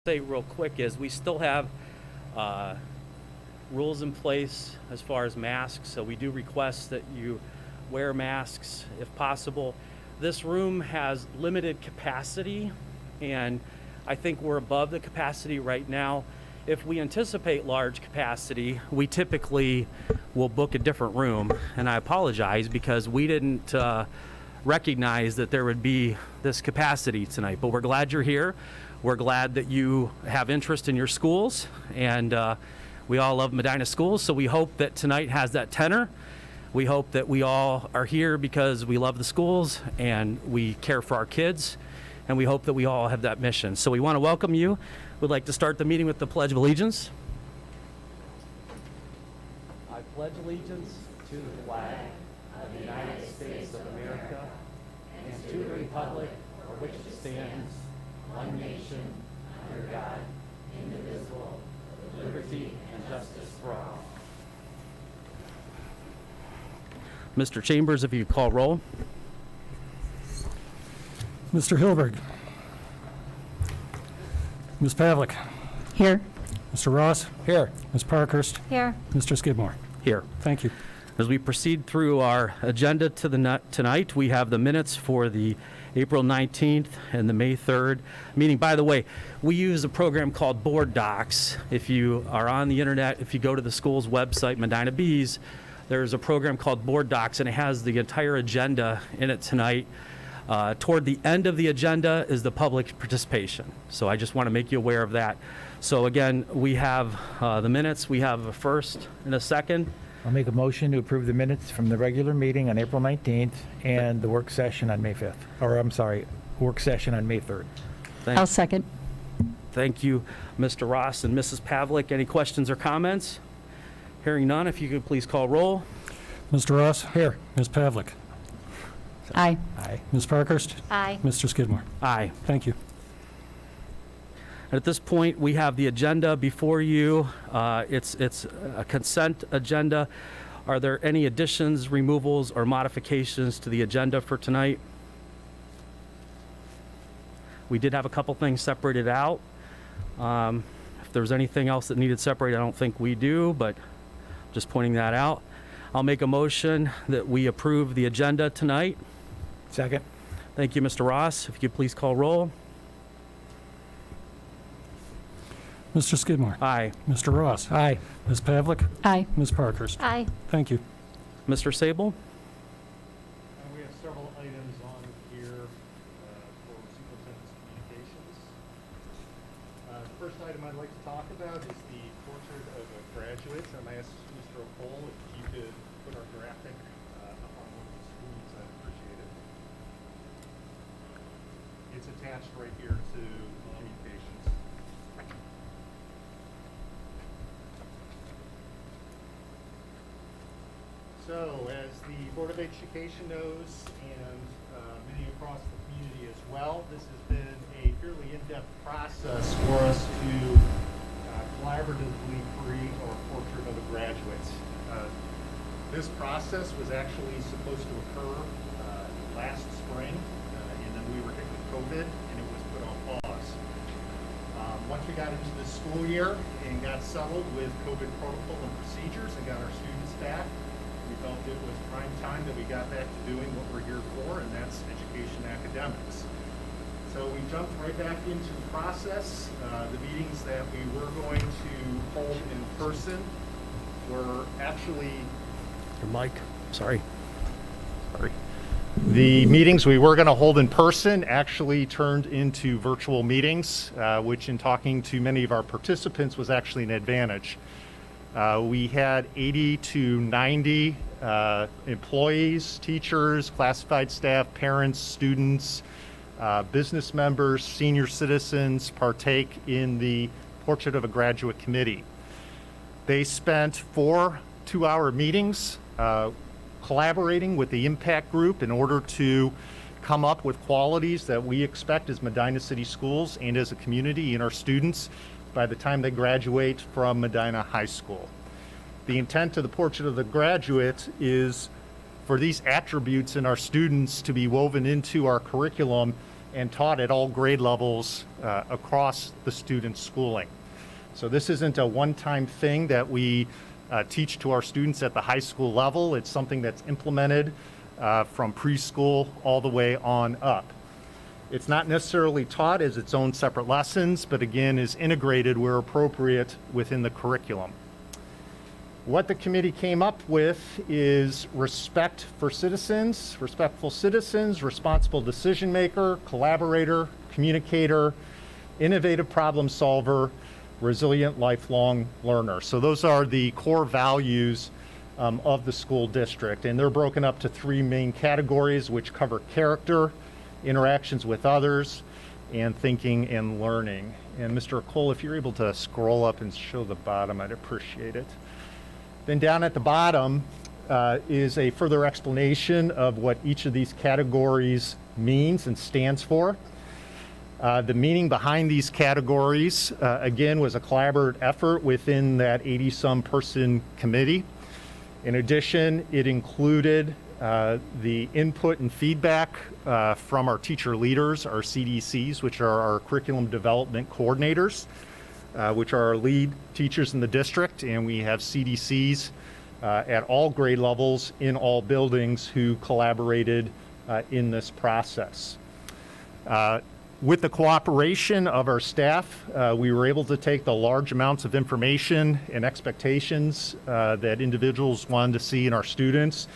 Say real quick is we still have rules in place as far as masks, so we do request that you wear masks if possible. This room has limited capacity, and I think we're above the capacity right now. If we anticipate large capacity, we typically will book a different room, and I apologize because we didn't recognize that there would be this capacity tonight, but we're glad you're here. We're glad that you have interest in your schools, and we all love Medina schools, so we hope that tonight has that tenor. We hope that we all are here because we love the schools and we care for our kids, and we hope that we all have that mission. So we want to welcome you. We'd like to start the meeting with the Pledge of Allegiance. I pledge allegiance to the flag of the United States of America and to the republic for which it stands, one nation, under God, indivisible, with liberty and justice for all. Mr. Chambers, if you call roll. Mr. Hilberg. Ms. Pavlik. Here. Mr. Ross. Here. Ms. Parkhurst. Here. Mr. Skidmore. Here. Thank you. As we proceed through our agenda tonight, we have the minutes for the April 19th and the May 3rd meeting. By the way, we use a program called Board Docs. If you are on the internet, if you go to the school's website, Medina Bees, there's a program called Board Docs, and it has the entire agenda in it tonight. Toward the end of the agenda is the public participation. So I just want to make you aware of that. So again, we have the minutes. We have a first and a second. I'll make a motion to approve the minutes from the regular meeting on April 19th and the work session on May 5th. Or, I'm sorry, work session on May 3rd. I'll second. Thank you, Mr. Ross and Mrs. Pavlik. Any questions or comments? Hearing none, if you could please call roll. Mr. Ross. Here. Ms. Pavlik. Aye. Aye. Ms. Parkhurst. Aye. Mr. Skidmore. Aye. Thank you. At this point, we have the agenda before you. It's a consent agenda. Are there any additions, removals, or modifications to the agenda for tonight? We did have a couple things separated out. If there's anything else that needed separated, I don't think we do, but just pointing that out. I'll make a motion that we approve the agenda tonight. Second. Thank you, Mr. Ross. If you could please call roll. Mr. Skidmore. Aye. Mr. Ross. Aye. Ms. Pavlik. Aye. Ms. Parkhurst. Aye. Thank you. Mr. Sable? We have several items on here for Superintendent's communications. The first item I'd like to talk about is the portrait of a graduate. I'm going to ask Mr. O'Cole if you could put our graphic up on one of the screens. I'd appreciate it. It's attached right here to communications. So, as the Board of Education knows, and many across the community as well, this has been a fairly in-depth process for us to collaboratively create our portrait of a graduate. This process was actually supposed to occur last spring, and then we were hit with COVID, and it was put on pause. Once we got into the school year and got settled with COVID protocol and procedures and got our students back, we felt it was prime time that we got back to doing what we're here for, and that's education academics. So we jumped right back into the process. The meetings that we were going to hold in person were actually... Your mic. Sorry. The meetings we were going to hold in person actually turned into virtual meetings, which in talking to many of our participants was actually an advantage. We had 80 to 90 employees, teachers, classified staff, parents, students, business members, senior citizens partake in the Portrait of a Graduate Committee. They spent 4 two-hour meetings collaborating with the impact group in order to come up with qualities that we expect as Medina City Schools and as a community in our students by the time they graduate from Medina High School. The intent of the Portrait of the Graduate is for these attributes in our students to be woven into our curriculum and taught at all grade levels across the student's schooling. So this isn't a one-time thing that we teach to our students at the high school level. It's something that's implemented from preschool all the way on up. It's not necessarily taught as its own separate lessons, but again is integrated where appropriate within the curriculum. What the committee came up with is respect for citizens, respectful citizens, responsible decision maker, collaborator, communicator, innovative problem solver, resilient lifelong learner. So those are the core values of the school district, and they're broken up to three main categories which cover character, interactions with others, and thinking and learning. And Mr. Cole, if you're able to scroll up and show the bottom, I'd appreciate it. Then down at the bottom is a further explanation of what each of these categories means and stands for. The meaning behind these categories, again, was a collaborative effort within that 80-some person committee. In addition, it included the input and feedback from our teacher leaders, our CDCs, which are our curriculum development coordinators, which are our lead teachers in the district, and we have CDCs at all grade levels in all buildings who collaborated in this process. With the cooperation of our staff, we were able to take the large amounts of information and expectations that individuals wanted to see in our students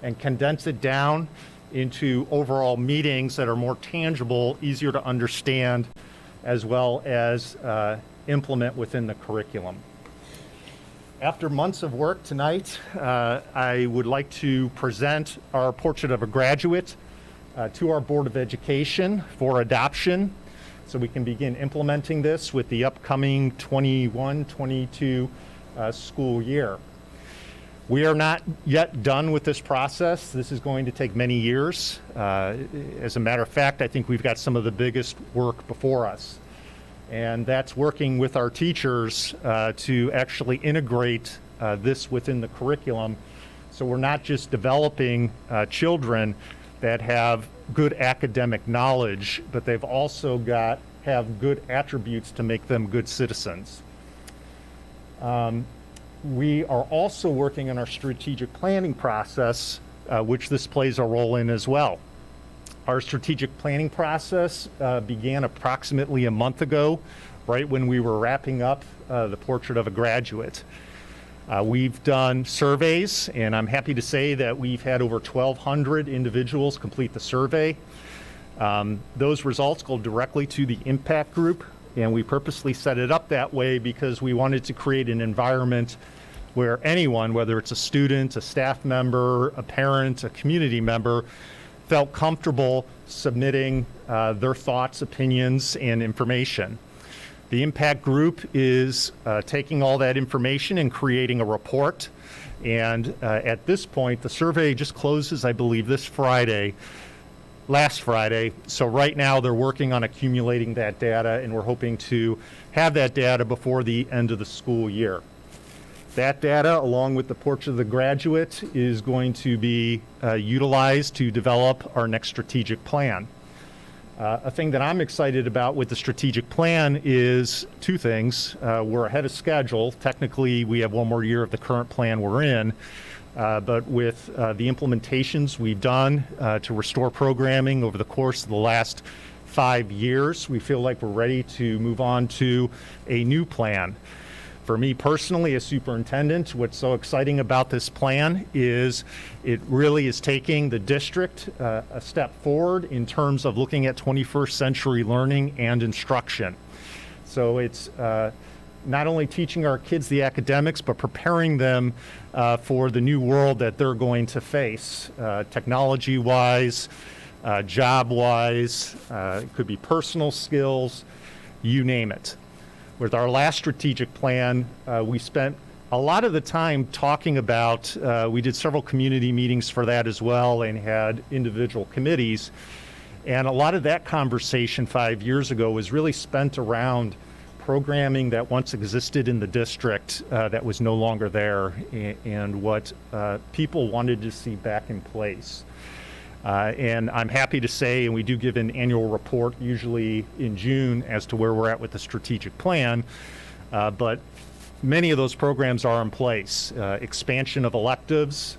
and condense it down into overall meetings that are more tangible, easier to understand, as well as implement within the curriculum. After months of work tonight, I would like to present our portrait of a graduate to our Board of Education for adoption, so we can begin implementing this with the upcoming 21-22 school year. We are not yet done with this process. This is going to take many years. As a matter of fact, I think we've got some of the biggest work before us. And that's working with our teachers to actually integrate this within the curriculum. So we're not just developing children that have good academic knowledge, but they've also have good attributes to make them good citizens. We are also working on our strategic planning process, which this plays a role in as well. Our strategic planning process began approximately a month ago, right when we were wrapping up the portrait of a graduate. We've done surveys, and I'm happy to say that we've had over 1,200 individuals complete the survey. Those results go directly to the impact group, and we purposely set it up that way because we wanted to create an environment where anyone, whether it's a student, a staff member, a parent, a community member, felt comfortable submitting their thoughts, opinions, and information. The impact group is taking all that information and creating a report. And at this point, the survey just closes, I believe, last Friday. So right now they're working on accumulating that data, and we're hoping to have that data before the end of the school year. That data, along with the portrait of the graduate, is going to be utilized to develop our next strategic plan. A thing that I'm excited about with the strategic plan is two things. We're ahead of schedule. Technically, we have one more year of the current plan we're in. But with the implementations we've done to restore programming over the course of the last 5 years, we feel like we're ready to move on to a new plan. For me personally, as superintendent, what's so exciting about this plan is it really is taking the district a step forward in terms of looking at 21st century learning and instruction. So it's not only teaching our kids the academics, but preparing them for the new world that they're going to face, technology-wise, job-wise, it could be personal skills, you name it. With our last strategic plan, we spent a lot of the time talking about, we did several community meetings for that as well and had individual committees. And a lot of that conversation 5 years ago was really spent around programming that once existed in the district that was no longer there, and what people wanted to see back in place. And I'm happy to say, and we do give an annual report usually in June as to where we're at with the strategic plan, but many of those programs are in place. Expansion of electives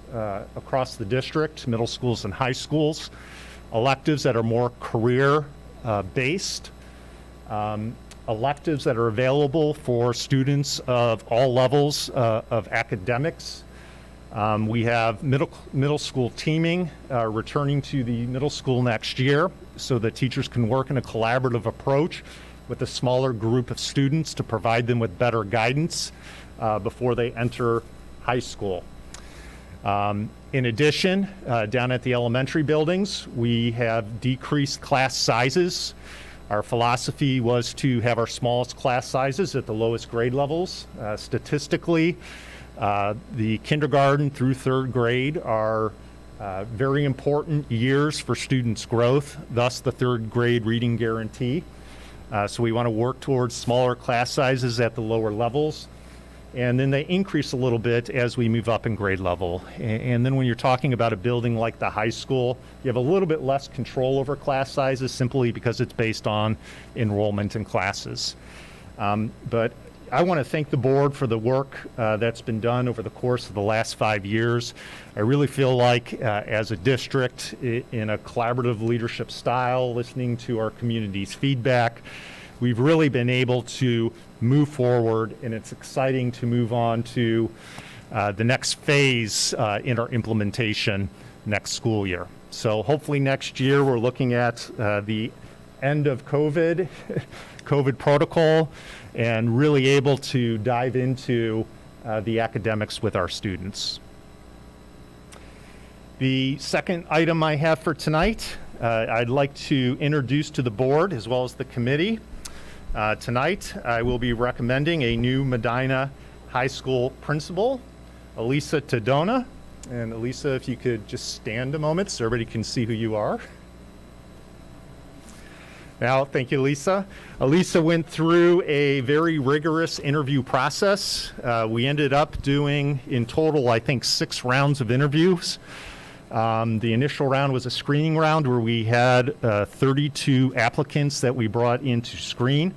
across the district, middle schools and high schools, electives that are more career based, electives that are available for students of all levels of academics. We have middle school teaming returning to the middle school next year so that teachers can work in a collaborative approach with a smaller group of students to provide them with better guidance before they enter high school. In addition, down at the elementary buildings, we have decreased class sizes. Our philosophy was to have our smallest class sizes at the lowest grade levels. Statistically, the kindergarten through third grade are very important years for students' growth, thus the third grade reading guarantee. So we want to work towards smaller class sizes at the lower levels. And then they increase a little bit as we move up in grade level. And then when you're talking about a building like the high school, you have a little bit less control over class sizes simply because it's based on enrollment in classes. But I want to thank the board for the work that's been done over the course of the last 5 years. I really feel like as a district in a collaborative leadership style, listening to our community's feedback, we've really been able to move forward, and it's exciting to move on to the next phase in our implementation next school year. So hopefully next year we're looking at the end of COVID protocol, and really able to dive into the academics with our students. The second item I have for tonight, I'd like to introduce to the board as well as the committee. Tonight, I will be recommending a new Medina High School principal, Elisa Tadona. And Elisa, if you could just stand a moment so everybody can see who you are. Now, thank you, Elisa. Elisa went through a very rigorous interview process. We ended up doing, in total, I think 6 rounds of interviews. The initial round was a screening round where we had 32 applicants that we brought in to screen.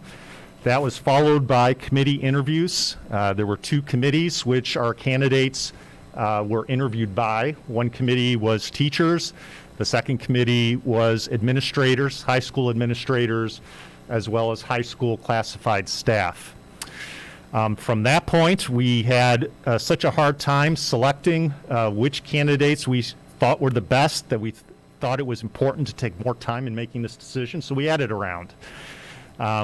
That was followed by committee interviews. There were 2 committees which our candidates were interviewed by. One committee was teachers. The second committee was administrators, high school administrators, as well as high school classified staff. From that point, we had such a hard time selecting which candidates we thought were the best that we thought it was important to take more time in making this decision, so we added a round.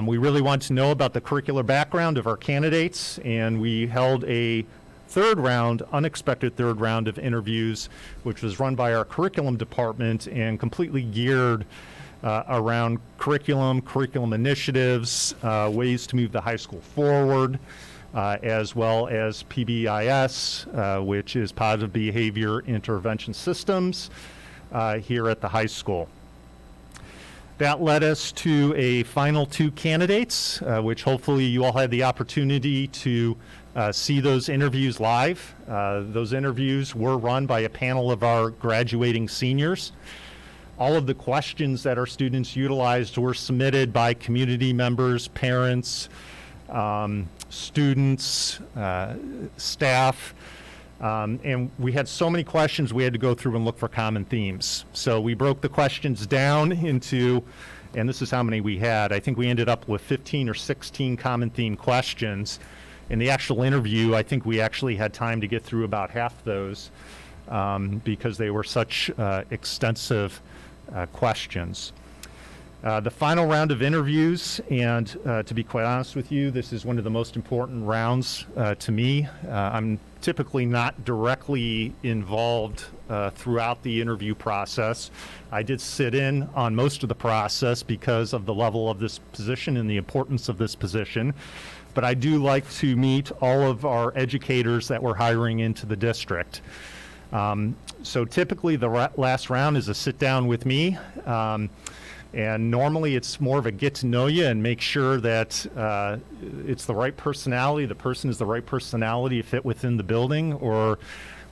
We really wanted to know about the curricular background of our candidates, and we held a unexpected third round of interviews, which was run by our curriculum department and completely geared around curriculum initiatives, ways to move the high school forward, as well as PBIS, which is Positive Behavior Intervention Systems, here at the high school. That led us to a final 2 candidates, which hopefully you all had the opportunity to see those interviews live. Those interviews were run by a panel of our graduating seniors. All of the questions that our students utilized were submitted by community members, parents, students, staff, and we had so many questions we had to go through and look for common themes. So we broke the questions down into, and this is how many we had. I think we ended up with 15 or 16 common theme questions. In the actual interview, I think we actually had time to get through about half those because they were such extensive questions. The final round of interviews, and to be quite honest with you, this is one of the most important rounds to me. I'm typically not directly involved throughout the interview process. I did sit in on most of the process because of the level of this position and the importance of this position. But I do like to meet all of our educators that we're hiring into the district. So typically the last round is a sit down with me. And normally it's more of a get to know you and make sure that it's the right personality, the person is the right personality to fit within the building or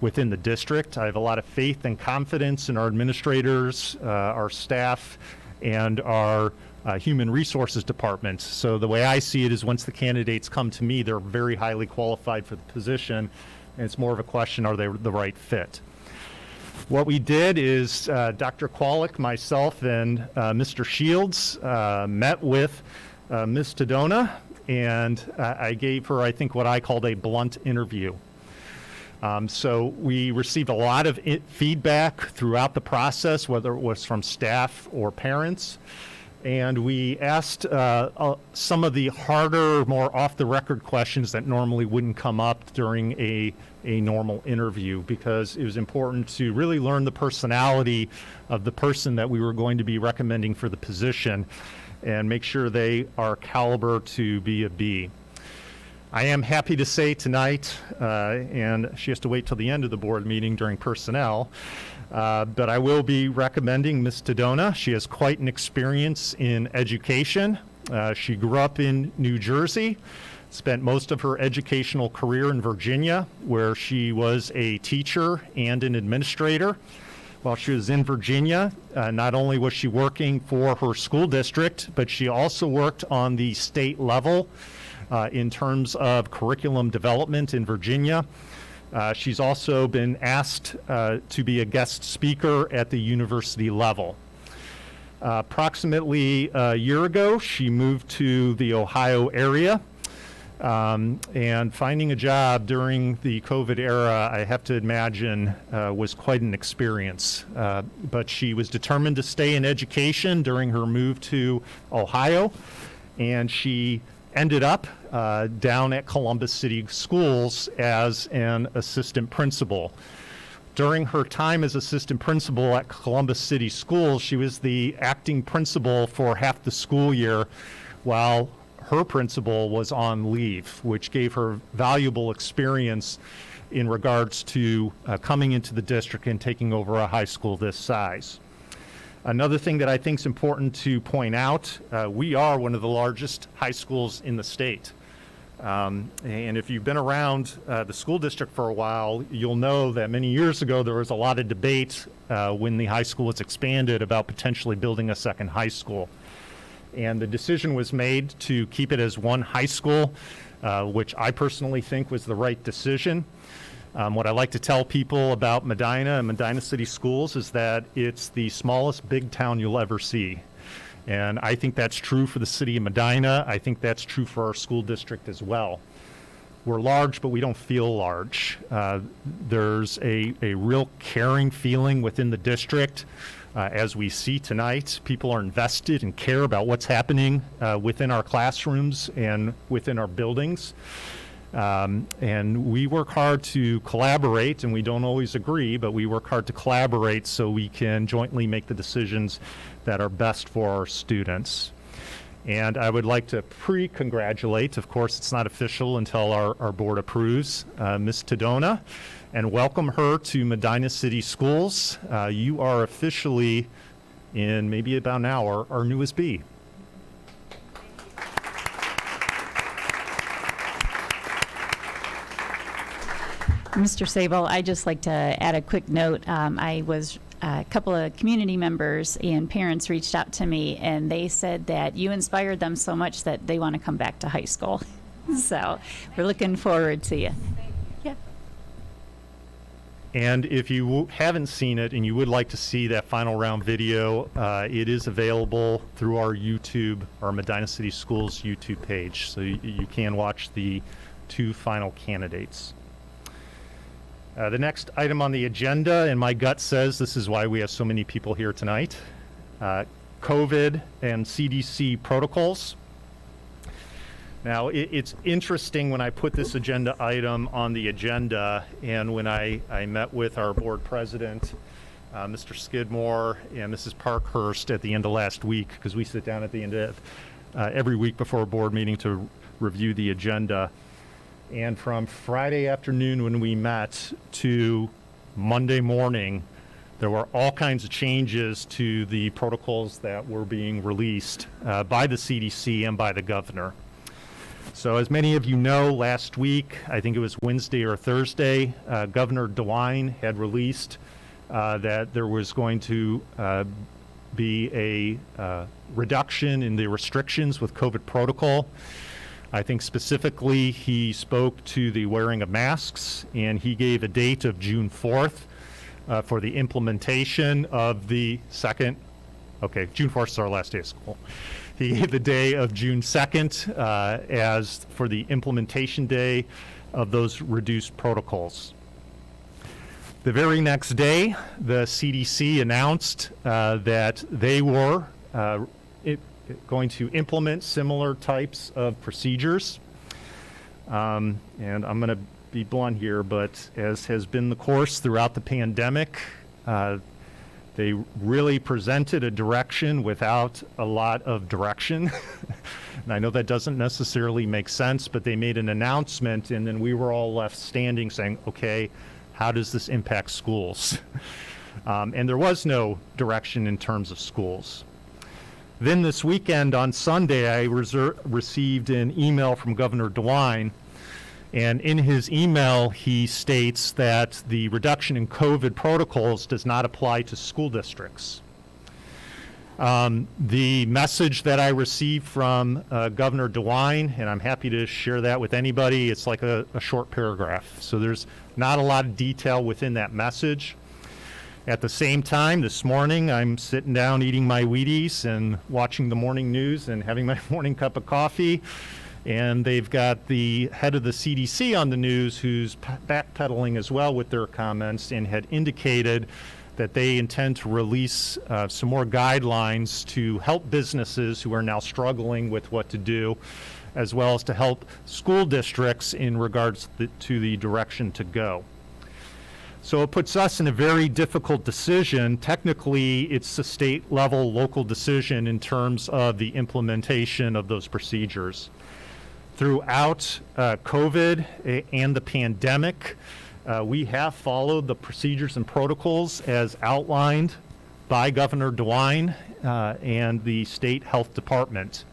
within the district. I have a lot of faith and confidence in our administrators, our staff, and our human resources department. So the way I see it is once the candidates come to me, they're very highly qualified for the position, and it's more of a question, are they the right fit? What we did is Dr. Kwolek, myself, and Mr. Shields met with Ms. Tadona, and I gave her, I think, what I called a blunt interview. So we received a lot of feedback throughout the process, whether it was from staff or parents. And we asked some of the harder, more off-the-record questions that normally wouldn't come up during a normal interview, because it was important to really learn the personality of the person that we were going to be recommending for the position and make sure they are caliber to be a B. I am happy to say tonight, and she has to wait till the end of the board meeting during personnel, but I will be recommending Ms. Tadona. She has quite an experience in education. She grew up in New Jersey, spent most of her educational career in Virginia, where she was a teacher and an administrator. While she was in Virginia, not only was she working for her school district, but she also worked on the state level in terms of curriculum development in Virginia. She's also been asked to be a guest speaker at the university level. Approximately a year ago, she moved to the Ohio area, and finding a job during the COVID era, I have to imagine, was quite an experience. But she was determined to stay in education during her move to Ohio, and she ended up down at Columbus City Schools as an assistant principal. During her time as assistant principal at Columbus City Schools, she was the acting principal for half the school year while her principal was on leave, which gave her valuable experience in regards to coming into the district and taking over a high school this size. Another thing that I think is important to point out, we are one of the largest high schools in the state. And if you've been around the school district for a while, you'll know that many years ago there was a lot of debate when the high school was expanded about potentially building a second high school. And the decision was made to keep it as one high school, which I personally think was the right decision. What I like to tell people about Medina and Medina City Schools is that it's the smallest big town you'll ever see. And I think that's true for the city of Medina. I think that's true for our school district as well. We're large, but we don't feel large. There's a real caring feeling within the district. As we see tonight, people are invested and care about what's happening within our classrooms and within our buildings. And we work hard to collaborate, and we don't always agree, but we work hard to collaborate so we can jointly make the decisions that are best for our students. And I would like to pre-congratulate, of course it's not official until our board approves, Ms. Tadona, and welcome her to Medina City Schools. You are officially, in maybe about an hour, our newest B. Mr. Sable, I'd just like to add a quick note. A couple of community members and parents reached out to me, and they said that you inspired them so much that they want to come back to high school. So we're looking forward to you. Yeah. And if you haven't seen it and you would like to see that final round video, it is available through our YouTube, our Medina City Schools YouTube page. So you can watch the two final candidates. The next item on the agenda, and my gut says this is why we have so many people here tonight, COVID and CDC protocols. Now, it's interesting when I put this agenda item on the agenda, and when I met with our board president, Mr. Skidmore, and Mrs. Parkhurst at the end of last week, because we sit down at the end of every week before a board meeting to review the agenda. And from Friday afternoon when we met to Monday morning, there were all kinds of changes to the protocols that were being released by the CDC and by the governor. So as many of you know, last week, I think it was Wednesday or Thursday, Governor DeWine had released that there was going to be a reduction in the restrictions with COVID protocol. I think specifically he spoke to the wearing of masks, and he gave a date of June 4th for the implementation of the second. Okay, June 4th is our last day of school. He gave the day of June 2nd as for the implementation day of those reduced protocols. The very next day, the CDC announced that they were going to implement similar types of procedures. And I'm going to be blunt here, but as has been the course throughout the pandemic, they really presented a direction without a lot of direction. And I know that doesn't necessarily make sense, but they made an announcement, and then we were all left standing saying, okay, how does this impact schools? And there was no direction in terms of schools. Then this weekend on Sunday, I received an email from Governor DeWine, and in his email, he states that the reduction in COVID protocols does not apply to school districts. The message that I received from Governor DeWine, and I'm happy to share that with anybody, it's like a short paragraph. So there's not a lot of detail within that message. At the same time, this morning, I'm sitting down eating my Wheaties and watching the morning news and having my morning cup of coffee. And they've got the head of the CDC on the news who's backpedaling as well with their comments and had indicated that they intend to release some more guidelines to help businesses who are now struggling with what to do, as well as to help school districts in regards to the direction to go. So it puts us in a very difficult decision. Technically, it's a state level, local decision in terms of the implementation of those procedures. Throughout COVID and the pandemic, we have followed the procedures and protocols as outlined by Governor DeWine and the state health department.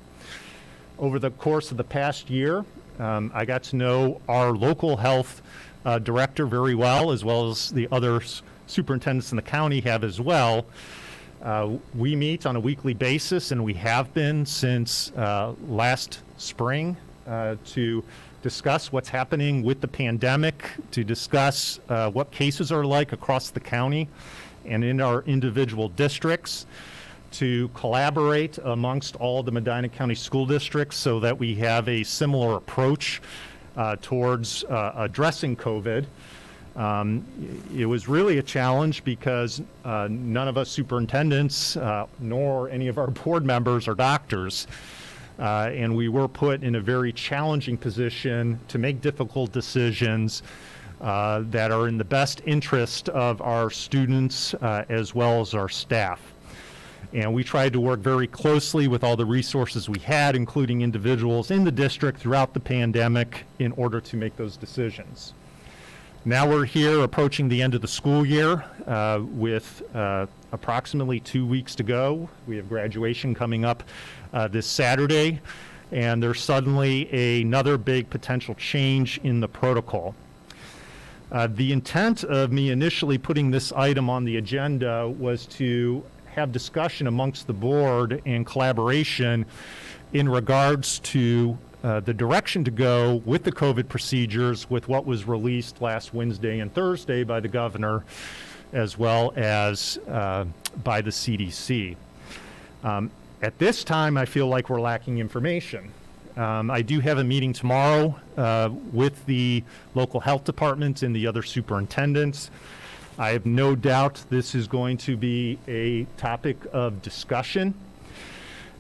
Over the course of the past year, I got to know our local health director very well as the other superintendents in the county have as well. We meet on a weekly basis, and we have been since last spring to discuss what's happening with the pandemic, to discuss what cases are like across the county and in our individual districts, to collaborate amongst all the Medina County school districts so that we have a similar approach towards addressing COVID. It was really a challenge because none of us superintendents nor any of our board members are doctors. And we were put in a very challenging position to make difficult decisions that are in the best interest of our students as well as our staff. And we tried to work very closely with all the resources we had, including individuals in the district throughout the pandemic, in order to make those decisions. Now we're here approaching the end of the school year with approximately 2 weeks to go. We have graduation coming up this Saturday, and there's suddenly another big potential change in the protocol. The intent of me initially putting this item on the agenda was to have discussion amongst the board and collaboration in regards to the direction to go with the COVID procedures with what was released last Wednesday and Thursday by the governor, as well as by the CDC. At this time, I feel like we're lacking information. I do have a meeting tomorrow with the local health department and the other superintendents. I have no doubt this is going to be a topic of discussion.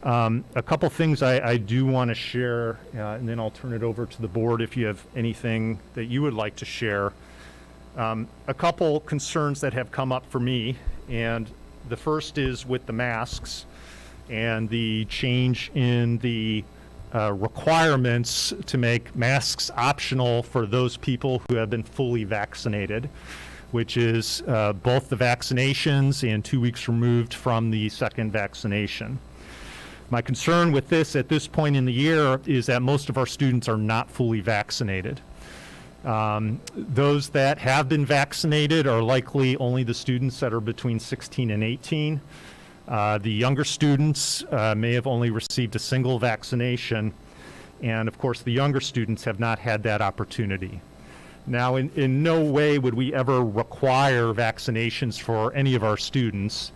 A couple things I do want to share, and then I'll turn it over to the board if you have anything that you would like to share. A couple concerns that have come up for me, and the first is with the masks and the change in the requirements to make masks optional for those people who have been fully vaccinated. which is both the vaccinations and 2 weeks removed from the second vaccination. My concern with this at this point in the year is that most of our students are not fully vaccinated. Those that have been vaccinated are likely only the students that are between 16 and 18. The younger students may have only received a single vaccination, and of course the younger students have not had that opportunity. Now, in no way would we ever require vaccinations for any of our students.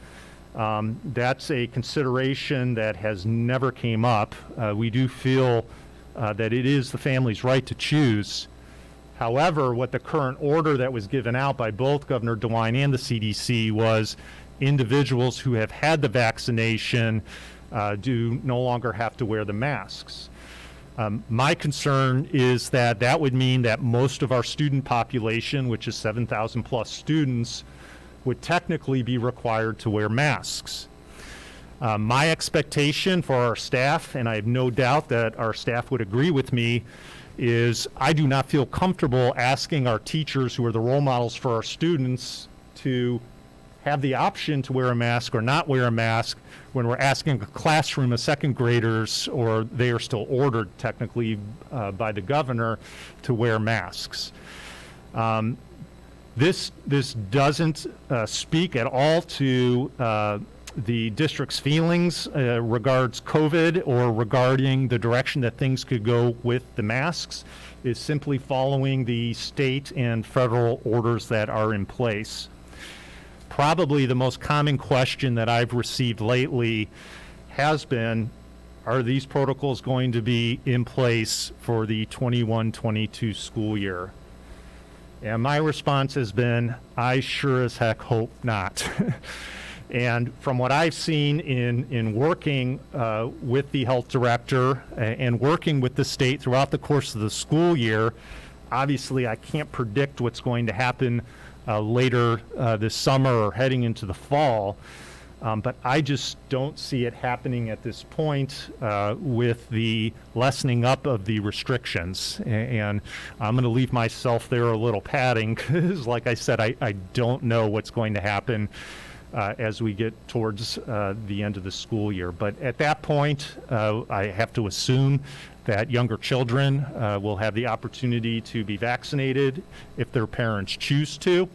That's a consideration that has never came up. We do feel that it is the family's right to choose. However, what the current order that was given out by both Governor DeWine and the CDC was individuals who have had the vaccination do no longer have to wear the masks. My concern is that that would mean that most of our student population, which is 7,000 plus students, would technically be required to wear masks. My expectation for our staff, and I have no doubt that our staff would agree with me, is I do not feel comfortable asking our teachers, who are the role models for our students, to have the option to wear a mask or not wear a mask when we're asking a classroom of second graders, or they are still ordered technically by the governor, to wear masks. This doesn't speak at all to the district's feelings regards COVID or regarding the direction that things could go with the masks. Is simply following the state and federal orders that are in place. Probably the most common question that I've received lately has been, are these protocols going to be in place for the 21-22 school year? And my response has been, I sure as heck hope not. And from what I've seen in working with the health director and working with the state throughout the course of the school year, obviously I can't predict what's going to happen later this summer or heading into the fall. But I just don't see it happening at this point with the lessening up of the restrictions. And I'm going to leave myself there a little padding because, like I said, I don't know what's going to happen as we get towards the end of the school year. But at that point, I have to assume that younger children will have the opportunity to be vaccinated if their parents choose to.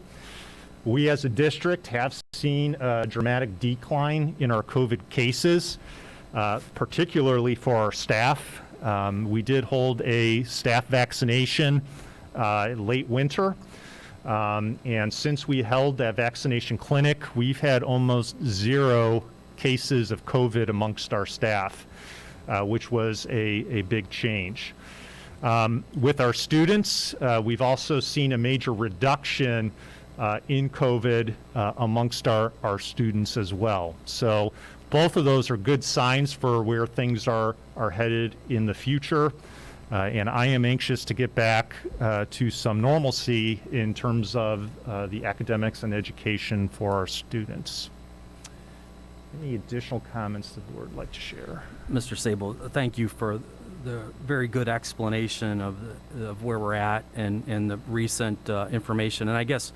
We as a district have seen a dramatic decline in our COVID cases, particularly for our staff. We did hold a staff vaccination late winter. And since we held that vaccination clinic, we've had almost 0 cases of COVID amongst our staff, which was a big change. With our students, we've also seen a major reduction in COVID amongst our students as well. So both of those are good signs for where things are headed in the future. And I am anxious to get back to some normalcy in terms of the academics and education for our students. Any additional comments the board would like to share? Mr. Sable, thank you for the very good explanation of where we're at and the recent information. And I guess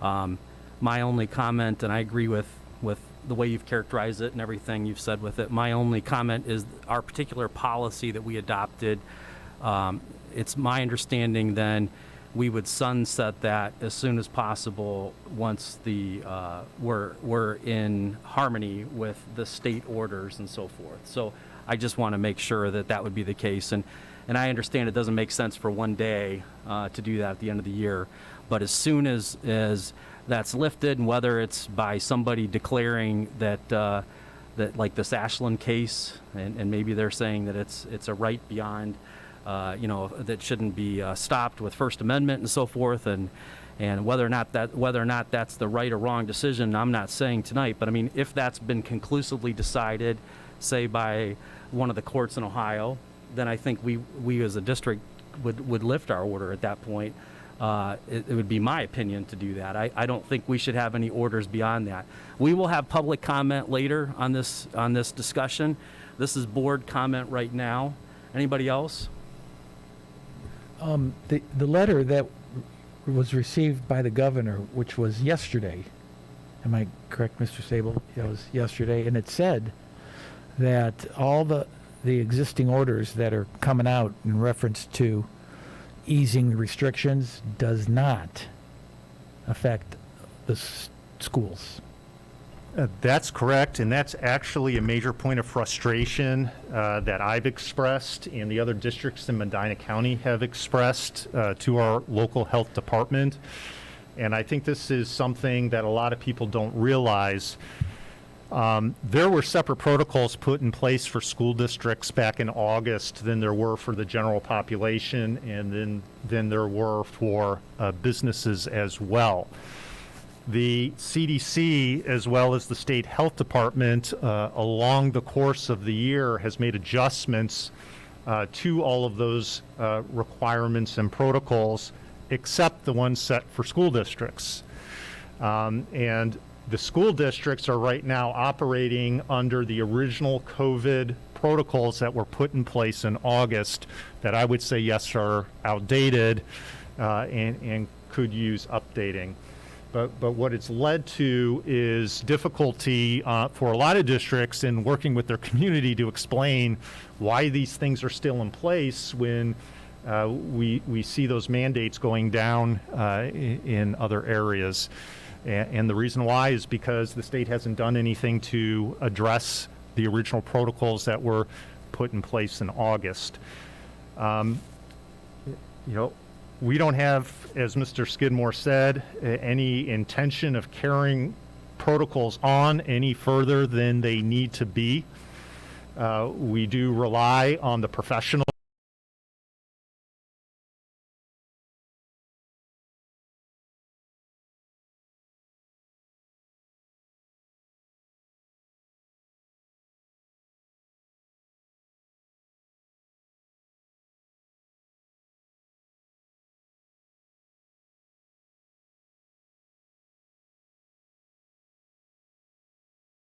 my only comment, and I agree with the way you've characterized it and everything you've said with it, my only comment is our particular policy that we adopted. It's my understanding then we would sunset that as soon as possible once we're in harmony with the state orders and so forth. So I just want to make sure that would be the case. And I understand it doesn't make sense for one day to do that at the end of the year. But as soon as that's lifted, and whether it's by somebody declaring that like this Ashland case, and maybe they're saying that it's a right beyond, that shouldn't be stopped with First Amendment and so forth, and whether or not that's the right or wrong decision, I'm not saying tonight. But I mean, if that's been conclusively decided, say by one of the courts in Ohio, then I think we as a district would lift our order at that point. It would be my opinion to do that. I don't think we should have any orders beyond that. We will have public comment later on this discussion. This is board comment right now. Anybody else? The letter that was received by the governor, which was yesterday. Am I correct, Mr. Sable? It was yesterday, and it said that all the existing orders that are coming out in reference to easing restrictions does not affect the schools. That's correct, and that's actually a major point of frustration that I've expressed and the other districts in Medina County have expressed to our local health department. And I think this is something that a lot of people don't realize. There were separate protocols put in place for school districts back in August than there were for the general population, and then there were for businesses as well. The CDC, as well as the state health department, along the course of the year has made adjustments to all of those requirements and protocols, except the ones set for school districts. And the school districts are right now operating under the original COVID protocols that were put in place in August that I would say, yes, are outdated and could use updating. But what it's led to is difficulty for a lot of districts in working with their community to explain why these things are still in place when we see those mandates going down in other areas. And the reason why is because the state hasn't done anything to address the original protocols that were put in place in August. We don't have, as Mr. Skidmore said, any intention of carrying protocols on any further than they need to be. We do rely on the professional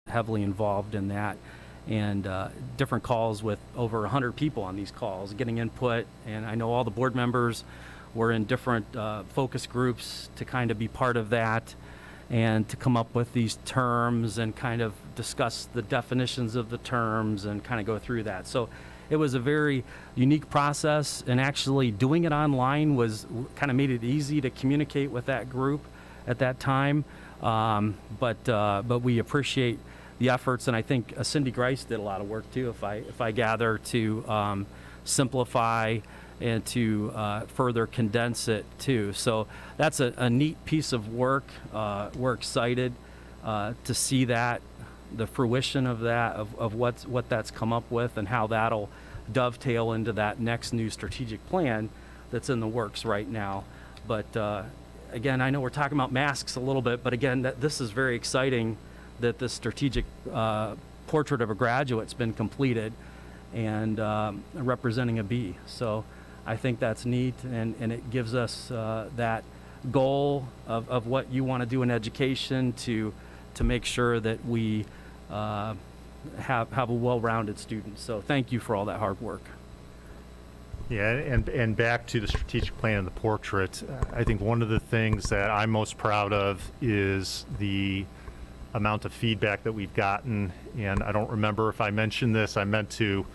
heavily involved in that, and different calls with over 100 people on these calls, getting input. And I know all the board members were in different focus groups to kind of be part of that and to come up with these terms and kind of discuss the definitions of the terms and kind of go through that. So it was a very unique process, and actually doing it online was kind of made it easy to communicate with that group at that time. But we appreciate the efforts, and I think Cindy Grice did a lot of work too, if I gather, to simplify and to further condense it too. So that's a neat piece of work. We're excited to see that, the fruition of that, of what that's come up with, and how that'll dovetail into that next new strategic plan that's in the works right now. But again, I know we're talking about masks a little bit, but again, this is very exciting that this strategic portrait of a graduate's been completed and representing a B. So I think that's neat, and it gives us that goal of what you want to do in education to make sure that we have a well-rounded student. So thank you for all that hard work. Yeah, and back to the strategic plan and the portrait, I think one of the things that I'm most proud of is the amount of feedback that we've gotten. And I don't remember if I mentioned this, I meant to,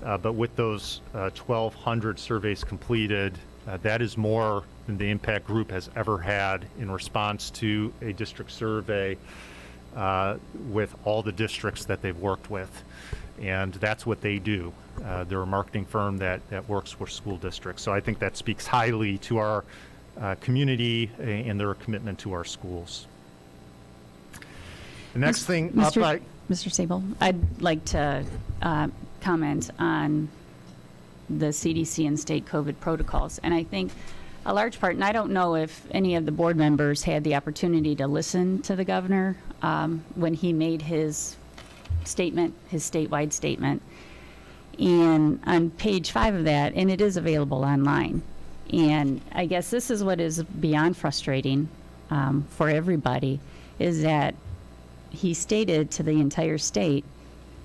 but with those 1,200 surveys completed, that is more than the impact group has ever had in response to a district survey with all the districts that they've worked with. And that's what they do. They're a marketing firm that works with school districts. So I think that speaks highly to our community and their commitment to our schools. The next thing up, Mr. Sable, I'd like to comment on the CDC and state COVID protocols. And I think a large part, and I don't know if any of the board members had the opportunity to listen to the governor when he made his statement, his statewide statement. And on page 5 of that, and it is available online. And I guess this is what is beyond frustrating for everybody, is that he stated to the entire state,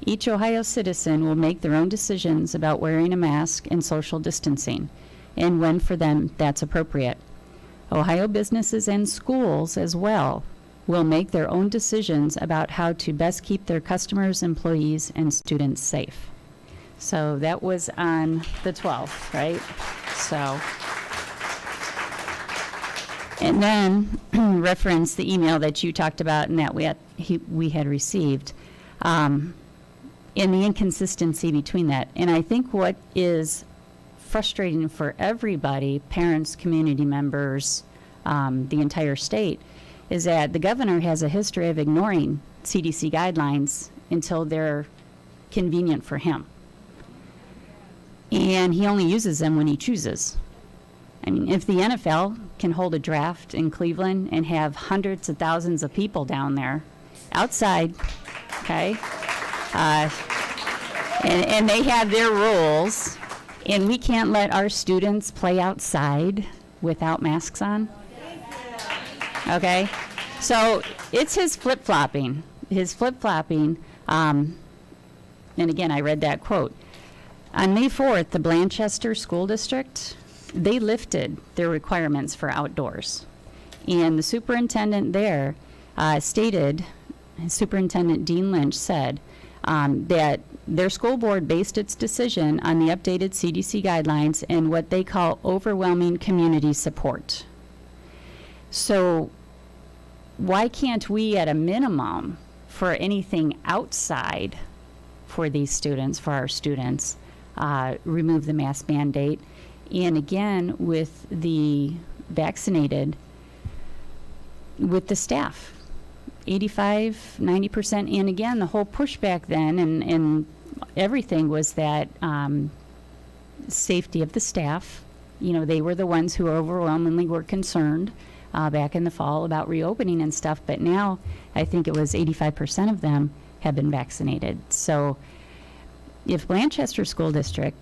each Ohio citizen will make their own decisions about wearing a mask and social distancing, and when for them that's appropriate. Ohio businesses and schools as well will make their own decisions about how to best keep their customers, employees, and students safe. So that was on the 12th, right? So, and then reference the email that you talked about and that we had received, and the inconsistency between that. And I think what is frustrating for everybody, parents, community members, the entire state, is that the governor has a history of ignoring CDC guidelines until they're convenient for him. And he only uses them when he chooses. I mean, if the NFL can hold a draft in Cleveland and have hundreds of thousands of people down there outside, okay, and they have their rules, and we can't let our students play outside without masks on, okay? So it's his flip-flopping, and again, I read that quote. On May 4th, the Blanchester School District, they lifted their requirements for outdoors. And the superintendent there stated, Superintendent Dean Lynch said, that their school board based its decision on the updated CDC guidelines and what they call overwhelming community support. So why can't we, at a minimum, for anything outside for these students, for our students, remove the mask mandate? And again, with the vaccinated, with the staff, 85, 90%. And again, the whole pushback then and everything was that safety of the staff. You know, they were the ones who overwhelmingly were concerned back in the fall about reopening and stuff. But now I think it was 85% of them have been vaccinated. So if Blanchester School District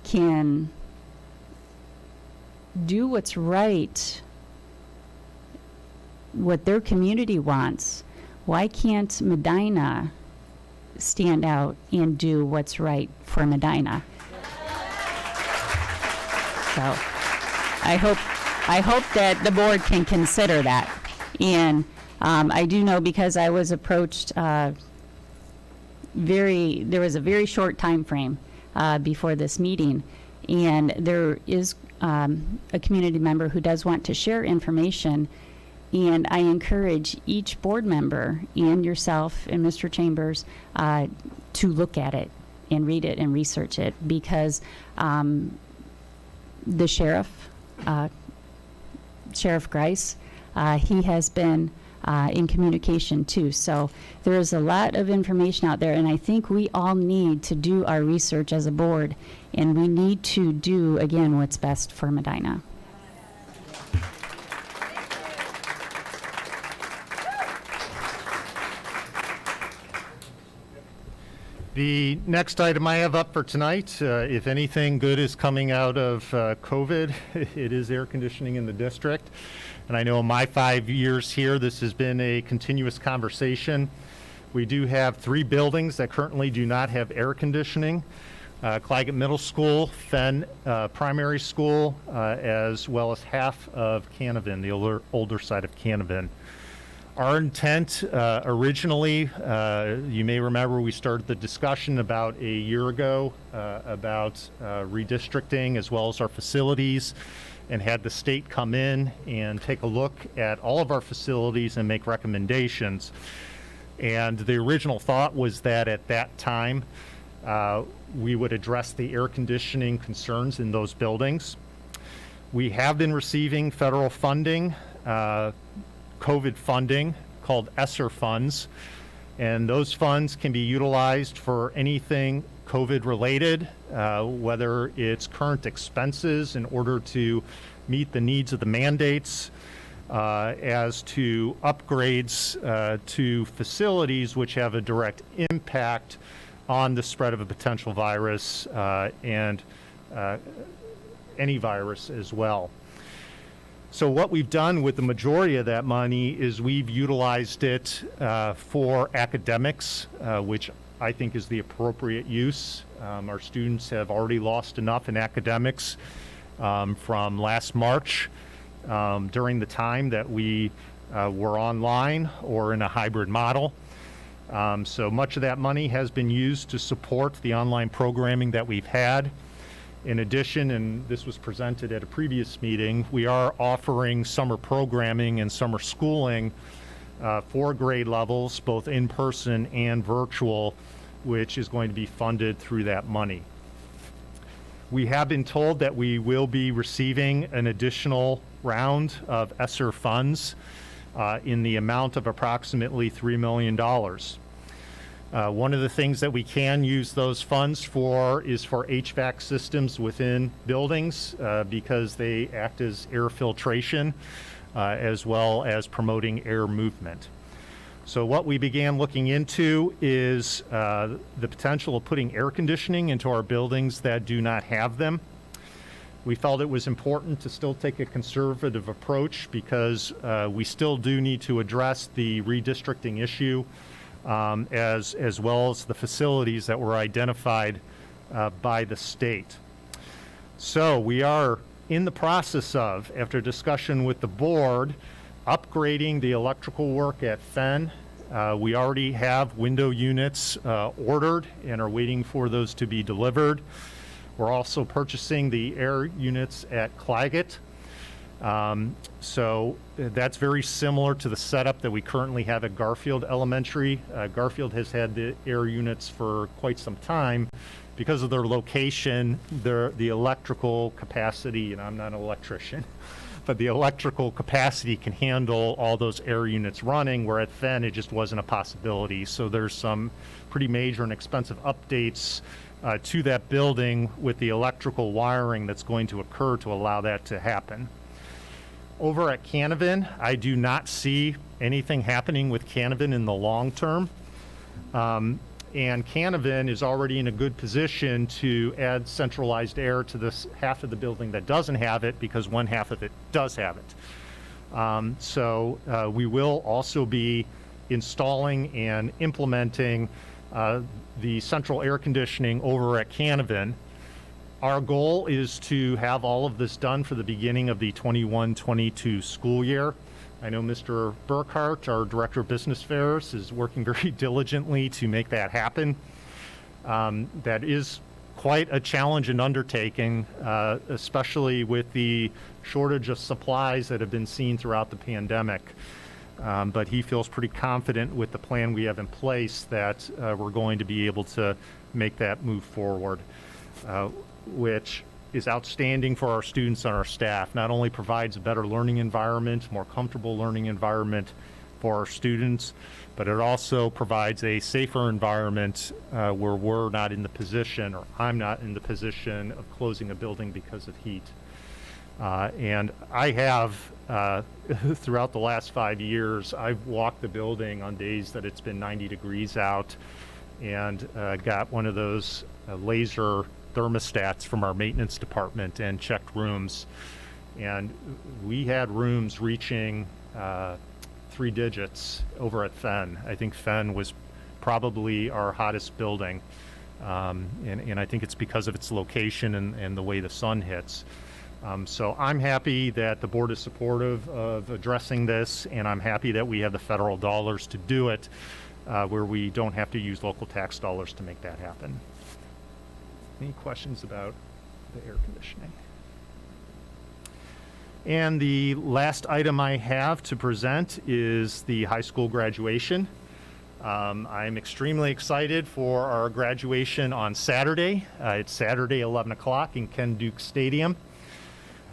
can do what's right, what their community wants, why can't Medina stand out and do what's right for Medina? So I hope that the board can consider that. And I do know, because I was approached there was a very short time frame before this meeting, and there is a community member who does want to share information, and I encourage each board member and yourself and Mr. Chambers to look at it and read it and research it, because the sheriff, Sheriff Grice, he has been in communication too. So there is a lot of information out there, and I think we all need to do our research as a board, and we need to do, again, what's best for Medina. The next item I have up for tonight, if anything good is coming out of COVID, it is air conditioning in the district. And I know in my 5 years here, this has been a continuous conversation. We do have 3 buildings that currently do not have air conditioning. Claggett Middle School, Fenn Primary School, as well as half of Canevin, the older side of Canevin. Our intent originally, you may remember we started the discussion about a year ago about redistricting as well as our facilities, and had the state come in and take a look at all of our facilities and make recommendations. And the original thought was that at that time, we would address the air conditioning concerns in those buildings. We have been receiving federal funding, COVID funding called ESSER funds, and those funds can be utilized for anything COVID related, whether it's current expenses in order to meet the needs of the mandates, as to upgrades to facilities which have a direct impact on the spread of a potential virus and any virus as well. So what we've done with the majority of that money is we've utilized it for academics, which I think is the appropriate use. Our students have already lost enough in academics from last March during the time that we were online or in a hybrid model. So much of that money has been used to support the online programming that we've had. In addition, and this was presented at a previous meeting, we are offering summer programming and summer schooling for grade levels, both in person and virtual, which is going to be funded through that money. We have been told that we will be receiving an additional round of ESSER funds in the amount of approximately $3 million. One of the things that we can use those funds for is for HVAC systems within buildings because they act as air filtration as well as promoting air movement. So what we began looking into is the potential of putting air conditioning into our buildings that do not have them. We felt it was important to still take a conservative approach because we still do need to address the redistricting issue as well as the facilities that were identified by the state. So we are in the process of, after discussion with the board, upgrading the electrical work at Fenn. We already have window units ordered and are waiting for those to be delivered. We're also purchasing the air units at Claggett. So that's very similar to the setup that we currently have at Garfield Elementary. Garfield has had the air units for quite some time. Because of their location, the electrical capacity, and I'm not an electrician, but the electrical capacity can handle all those air units running, where at Fenn it just wasn't a possibility. So there's some pretty major and expensive updates to that building with the electrical wiring that's going to occur to allow that to happen. Over at Canavan, I do not see anything happening with Canavan in the long term. And Canavan is already in a good position to add centralized air to this half of the building that doesn't have it, because one half of it does have it. So we will also be installing and implementing the central air conditioning over at Canavan. Our goal is to have all of this done for the beginning of the 21-22 school year. I know Mr. Burkhart, our Director of Business Affairs, is working very diligently to make that happen. That is quite a challenge and undertaking, especially with the shortage of supplies that have been seen throughout the pandemic. But he feels pretty confident with the plan we have in place that we're going to be able to make that move forward, which is outstanding for our students and our staff. Not only provides a better learning environment, more comfortable learning environment for our students, but it also provides a safer environment where we're not in the position, or I'm not in the position, of closing a building because of heat. And I have, throughout the last 5 years, I've walked the building on days that it's been 90 degrees out and got one of those laser thermostats from our maintenance department and checked rooms. And we had rooms reaching 3 digits over at Fenn. I think Fenn was probably our hottest building. And I think it's because of its location and the way the sun hits. So I'm happy that the board is supportive of addressing this, and I'm happy that we have the federal dollars to do it, where we don't have to use local tax dollars to make that happen. Any questions about the air conditioning? And the last item I have to present is the high school graduation. I'm extremely excited for our graduation on Saturday. It's Saturday, 11 o'clock in Ken Duke Stadium.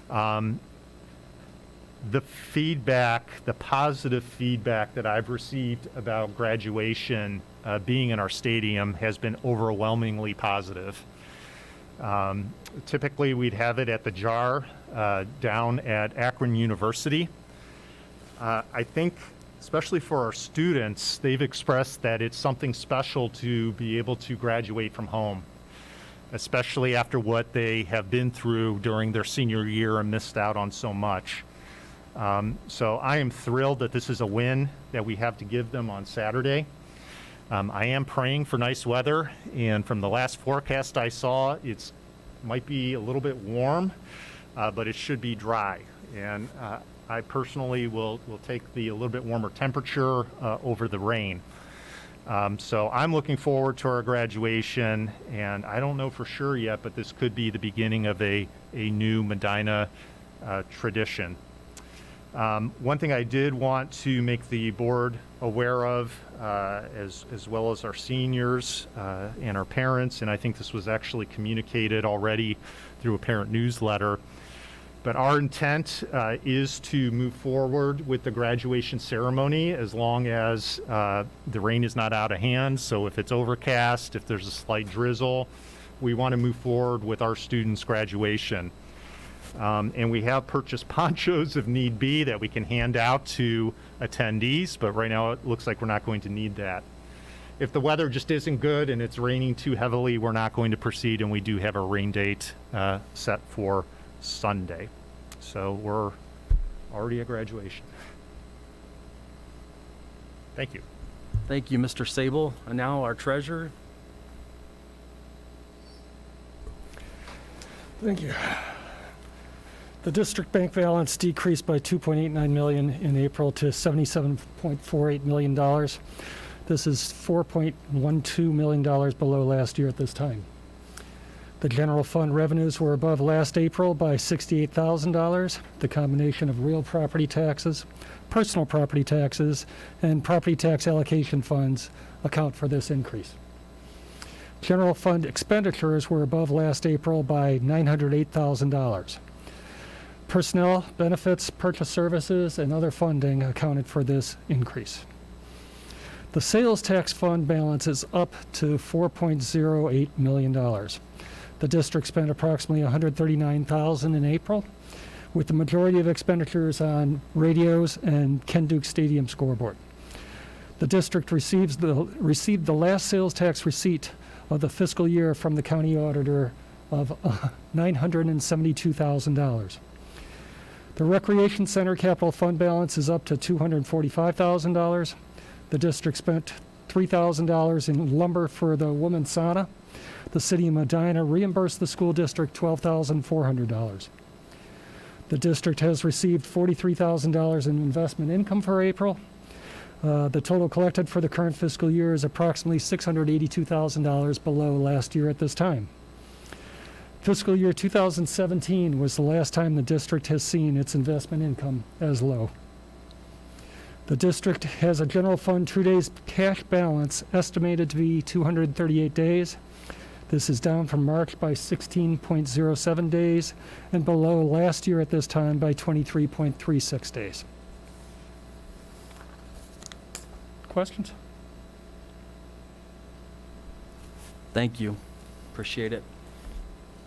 The feedback, the positive feedback that I've received about graduation being in our stadium has been overwhelmingly positive. Typically, we'd have it at the JAR down at Akron University. I think, especially for our students, they've expressed that it's something special to be able to graduate from home, especially after what they have been through during their senior year and missed out on so much. So I am thrilled that this is a win that we have to give them on Saturday. I am praying for nice weather, and from the last forecast I saw, it might be a little bit warm, but it should be dry. And I personally will take the a little bit warmer temperature over the rain. So I'm looking forward to our graduation, and I don't know for sure yet, but this could be the beginning of a new Medina tradition. One thing I did want to make the board aware of, as well as our seniors and our parents, and I think this was actually communicated already through a parent newsletter, but our intent is to move forward with the graduation ceremony as long as the rain is not out of hand. So if it's overcast, if there's a slight drizzle, we want to move forward with our students' graduation. And we have purchased ponchos if need be that we can hand out to attendees, but right now it looks like we're not going to need that. If the weather just isn't good and it's raining too heavily, we're not going to proceed, and we do have a rain date set for Sunday. So we're already at graduation. Thank you. Thank you, Mr. Sable. And now our treasurer. Thank you. The district bank balance decreased by $2.89 million in April to $77.48 million. This is $4.12 million below last year at this time. The general fund revenues were above last April by $68,000. The combination of real property taxes, personal property taxes, and property tax allocation funds account for this increase. General fund expenditures were above last April by $908,000. Personnel, benefits, purchase services, and other funding accounted for this increase. The sales tax fund balance is up to $4.08 million. The district spent approximately $139,000 in April, with the majority of expenditures on radios and Ken Duke Stadium scoreboard. The district received the last sales tax receipt of the fiscal year from the county auditor of $972,000. The recreation center capital fund balance is up to $245,000. The district spent $3,000 in lumber for the women's sauna. The city of Medina reimbursed the school district $12,400. The district has received $43,000 in investment income for April. The total collected for the current fiscal year is approximately $682,000 below last year at this time. Fiscal year 2017 was the last time the district has seen its investment income as low. The district has a general fund true days cash balance estimated to be 238 days. This is down from March by 16.07 days and below last year at this time by 23.36 days. Questions? Thank you. Appreciate it.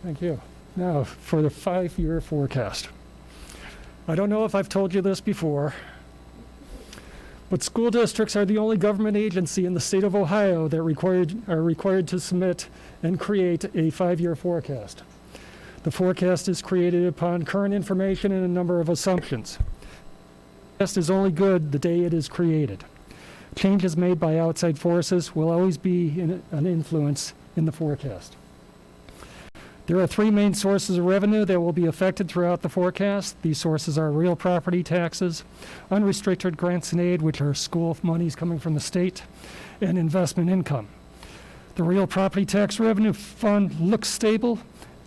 Thank you. Now, for the 5-year forecast. I don't know if I've told you this before, but school districts are the only government agency in the state of Ohio that are required to submit and create a 5-year forecast. The forecast is created upon current information and a number of assumptions. The forecast is only good the day it is created. Changes made by outside forces will always be an influence in the forecast. There are 3 main sources of revenue that will be affected throughout the forecast. These sources are real property taxes, unrestricted grants and aid, which are school monies coming from the state, and investment income. The real property tax revenue fund looks stable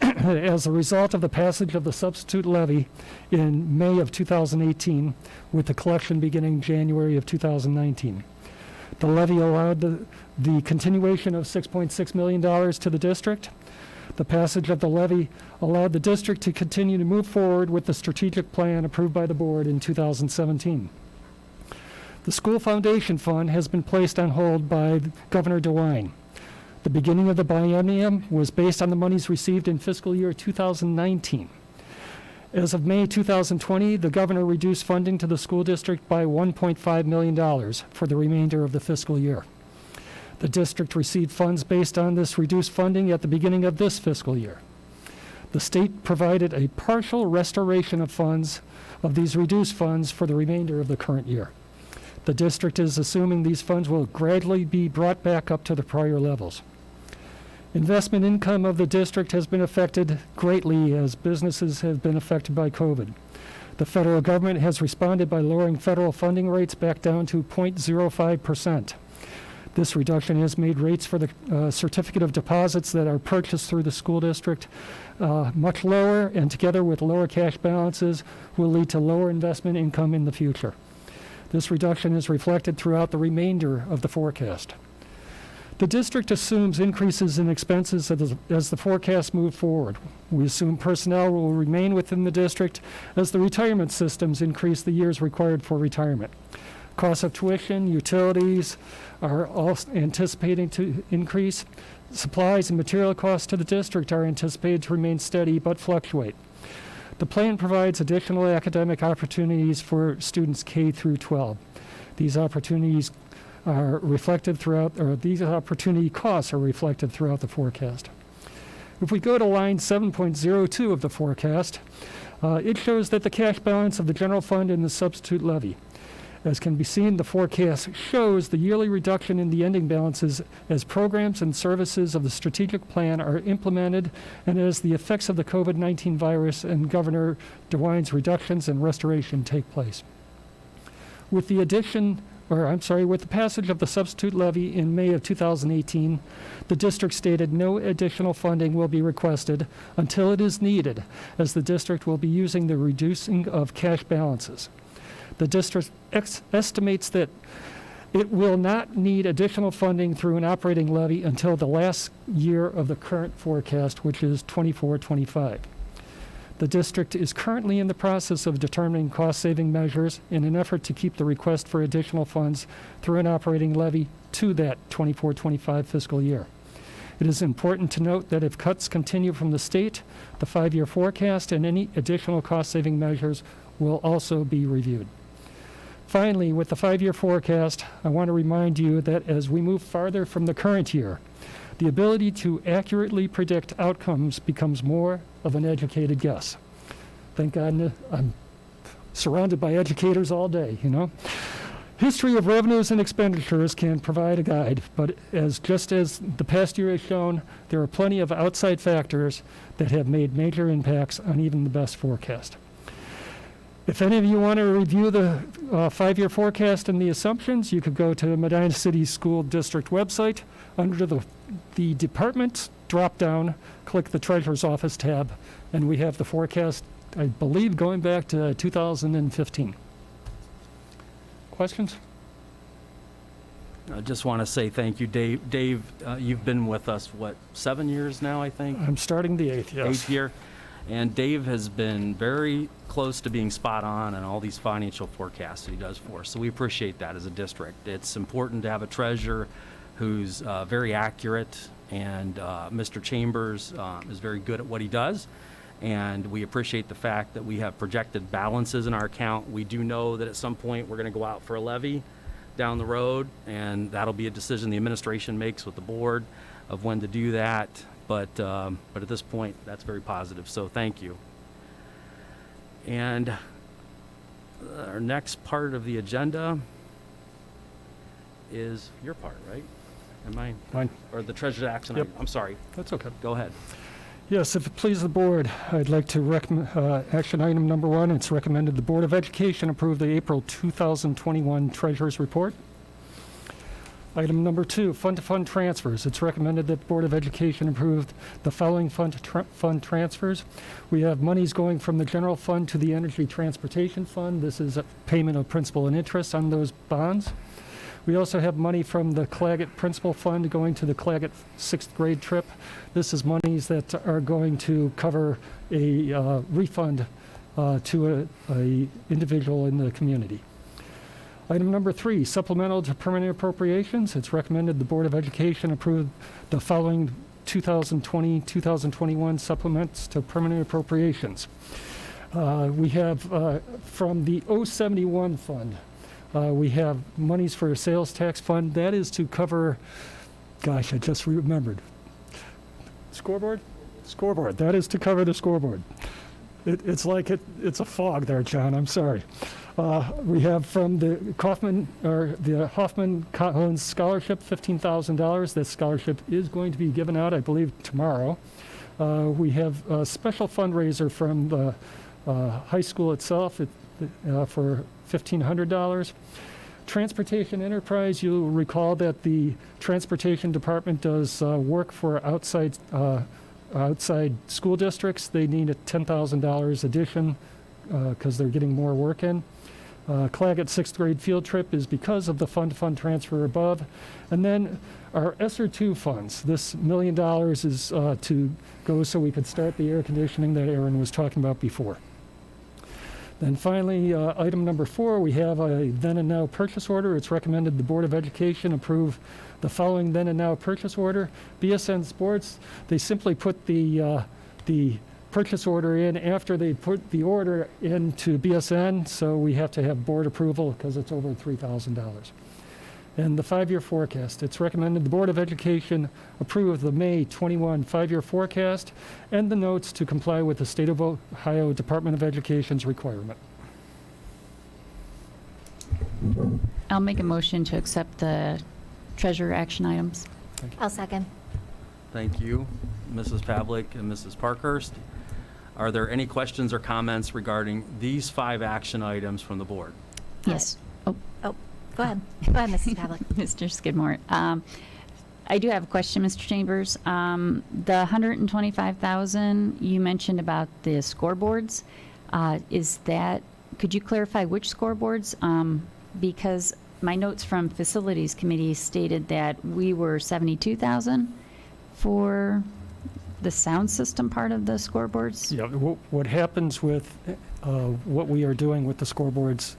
as a result of the passage of the substitute levy in May of 2018, with the collection beginning January of 2019. The levy allowed the continuation of $6.6 million to the district. The passage of the levy allowed the district to continue to move forward with the strategic plan approved by the board in 2017. The School Foundation Fund has been placed on hold by Governor DeWine. The beginning of the biennium was based on the monies received in fiscal year 2019. As of May 2020, the governor reduced funding to the school district by $1.5 million for the remainder of the fiscal year. The district received funds based on this reduced funding at the beginning of this fiscal year. The state provided a partial restoration of funds, of these reduced funds, for the remainder of the current year. The district is assuming these funds will gradually be brought back up to the prior levels. Investment income of the district has been affected greatly as businesses have been affected by COVID. The federal government has responded by lowering federal funding rates back down to 0.05%. This reduction has made rates for the certificate of deposits that are purchased through the school district much lower, and together with lower cash balances will lead to lower investment income in the future. This reduction is reflected throughout the remainder of the forecast. The district assumes increases in expenses as the forecasts move forward. We assume personnel will remain within the district as the retirement systems increase the years required for retirement. Costs of tuition, utilities are all anticipating to increase. Supplies and material costs to the district are anticipated to remain steady but fluctuate. The plan provides additional academic opportunities for students K through 12. These opportunities are reflected throughout, or these opportunity costs are reflected throughout the forecast. If we go to line 7.02 of the forecast, it shows that the cash balance of the general fund and the substitute levy. As can be seen, the forecast shows the yearly reduction in the ending balances as programs and services of the strategic plan are implemented and as the effects of the COVID-19 virus and Governor DeWine's reductions and restoration take place. With the with the passage of the substitute levy in May of 2018, the district stated no additional funding will be requested until it is needed, as the district will be using the reducing of cash balances. The district estimates that it will not need additional funding through an operating levy until the last year of the current forecast, which is 24-25. The district is currently in the process of determining cost-saving measures in an effort to keep the request for additional funds through an operating levy to that 24-25 fiscal year. It is important to note that if cuts continue from the state, the 5-year forecast and any additional cost-saving measures will also be reviewed. Finally, with the 5-year forecast, I want to remind you that as we move farther from the current year, the ability to accurately predict outcomes becomes more of an educated guess. Thank God I'm surrounded by educators all day, you know. History of revenues and expenditures can provide a guide, but just as the past year has shown, there are plenty of outside factors that have made major impacts on even the best forecast. If any of you want to review the 5-year forecast and the assumptions, you could go to Medina City School District website. Under the department drop-down, click the Treasurer's Office tab, and we have the forecast, I believe, going back to 2015. Questions? I just want to say thank you, Dave. Dave, you've been with us, 7 years now, I think? I'm starting the 8th, yes. 8th year. And Dave has been very close to being spot on all these financial forecasts that he does for us. So we appreciate that as a district. It's important to have a treasurer who's very accurate, and Mr. Chambers is very good at what he does. And we appreciate the fact that we have projected balances in our account. We do know that at some point we're going to go out for a levy down the road, and that'll be a decision the administration makes with the board of when to do that. But at this point, that's very positive, so thank you. And our next part of the agenda is your part, right? Am I? Mine. Or the treasurer's action Yep. item? I'm sorry. That's okay. Go ahead. Yes, if it pleases the board, I'd like to recommend action item number 1. It's recommended the Board of Education approve the April 2021 Treasurer's Report. Item number 2, fund-to-fund transfers. It's recommended that the Board of Education approve the following fund transfers. We have monies going from the general fund to the Energy Transportation Fund. This is a payment of principal and interest on those bonds. We also have money from the Claggett Principal Fund going to the Claggett 6th grade trip. This is monies that are going to cover a refund to a individual in the community. Item number 3, supplemental to permanent appropriations. It's recommended the Board of Education approve the following 2020-2021 supplements to permanent appropriations. We have from the 071 fund, we have monies for a sales tax fund. That is to cover, gosh, I just remembered. Scoreboard? Scoreboard. That is to cover the scoreboard. It's like it's a fog there, John. I'm sorry. We have from the Hoffman Collins Scholarship, $15,000. That scholarship is going to be given out, I believe, tomorrow. We have a special fundraiser from the High school itself for $1,500. Transportation enterprise, you'll recall that the transportation department does work for outside school districts. They need a $10,000 addition because they're getting more work in. Claggett 6th grade field trip is because of the fund-to-fund transfer above. And then our ESSER 2 funds, this $1 million is to go so we could start the air conditioning that Aaron was talking about before. Then finally, item number 4, we have a then and now purchase order. It's recommended the Board of Education approve the following then and now purchase order. BSN Sports, they simply put the purchase order in after they put the order into BSN, so we have to have board approval because it's over $3,000. And the 5-year forecast, it's recommended the Board of Education approve the May 21 5-year forecast and the notes to comply with the State of Ohio Department of Education's requirement. I'll make a motion to accept the treasurer action items. I'll second. Thank you, Mrs. Pavlik and Mrs. Parkhurst. Are there any questions or comments regarding these 5 action items from the board? Yes. Oh, Oh, go ahead. Go ahead, Mrs. Pavlik. Mr. Skidmore. I do have a question, Mr. Chambers. The $125,000 you mentioned about the scoreboards, could you clarify which scoreboards? Because my notes from Facilities Committee stated that we were $72,000 for the sound system part of the scoreboards. Yeah, what happens with what we are doing with the scoreboards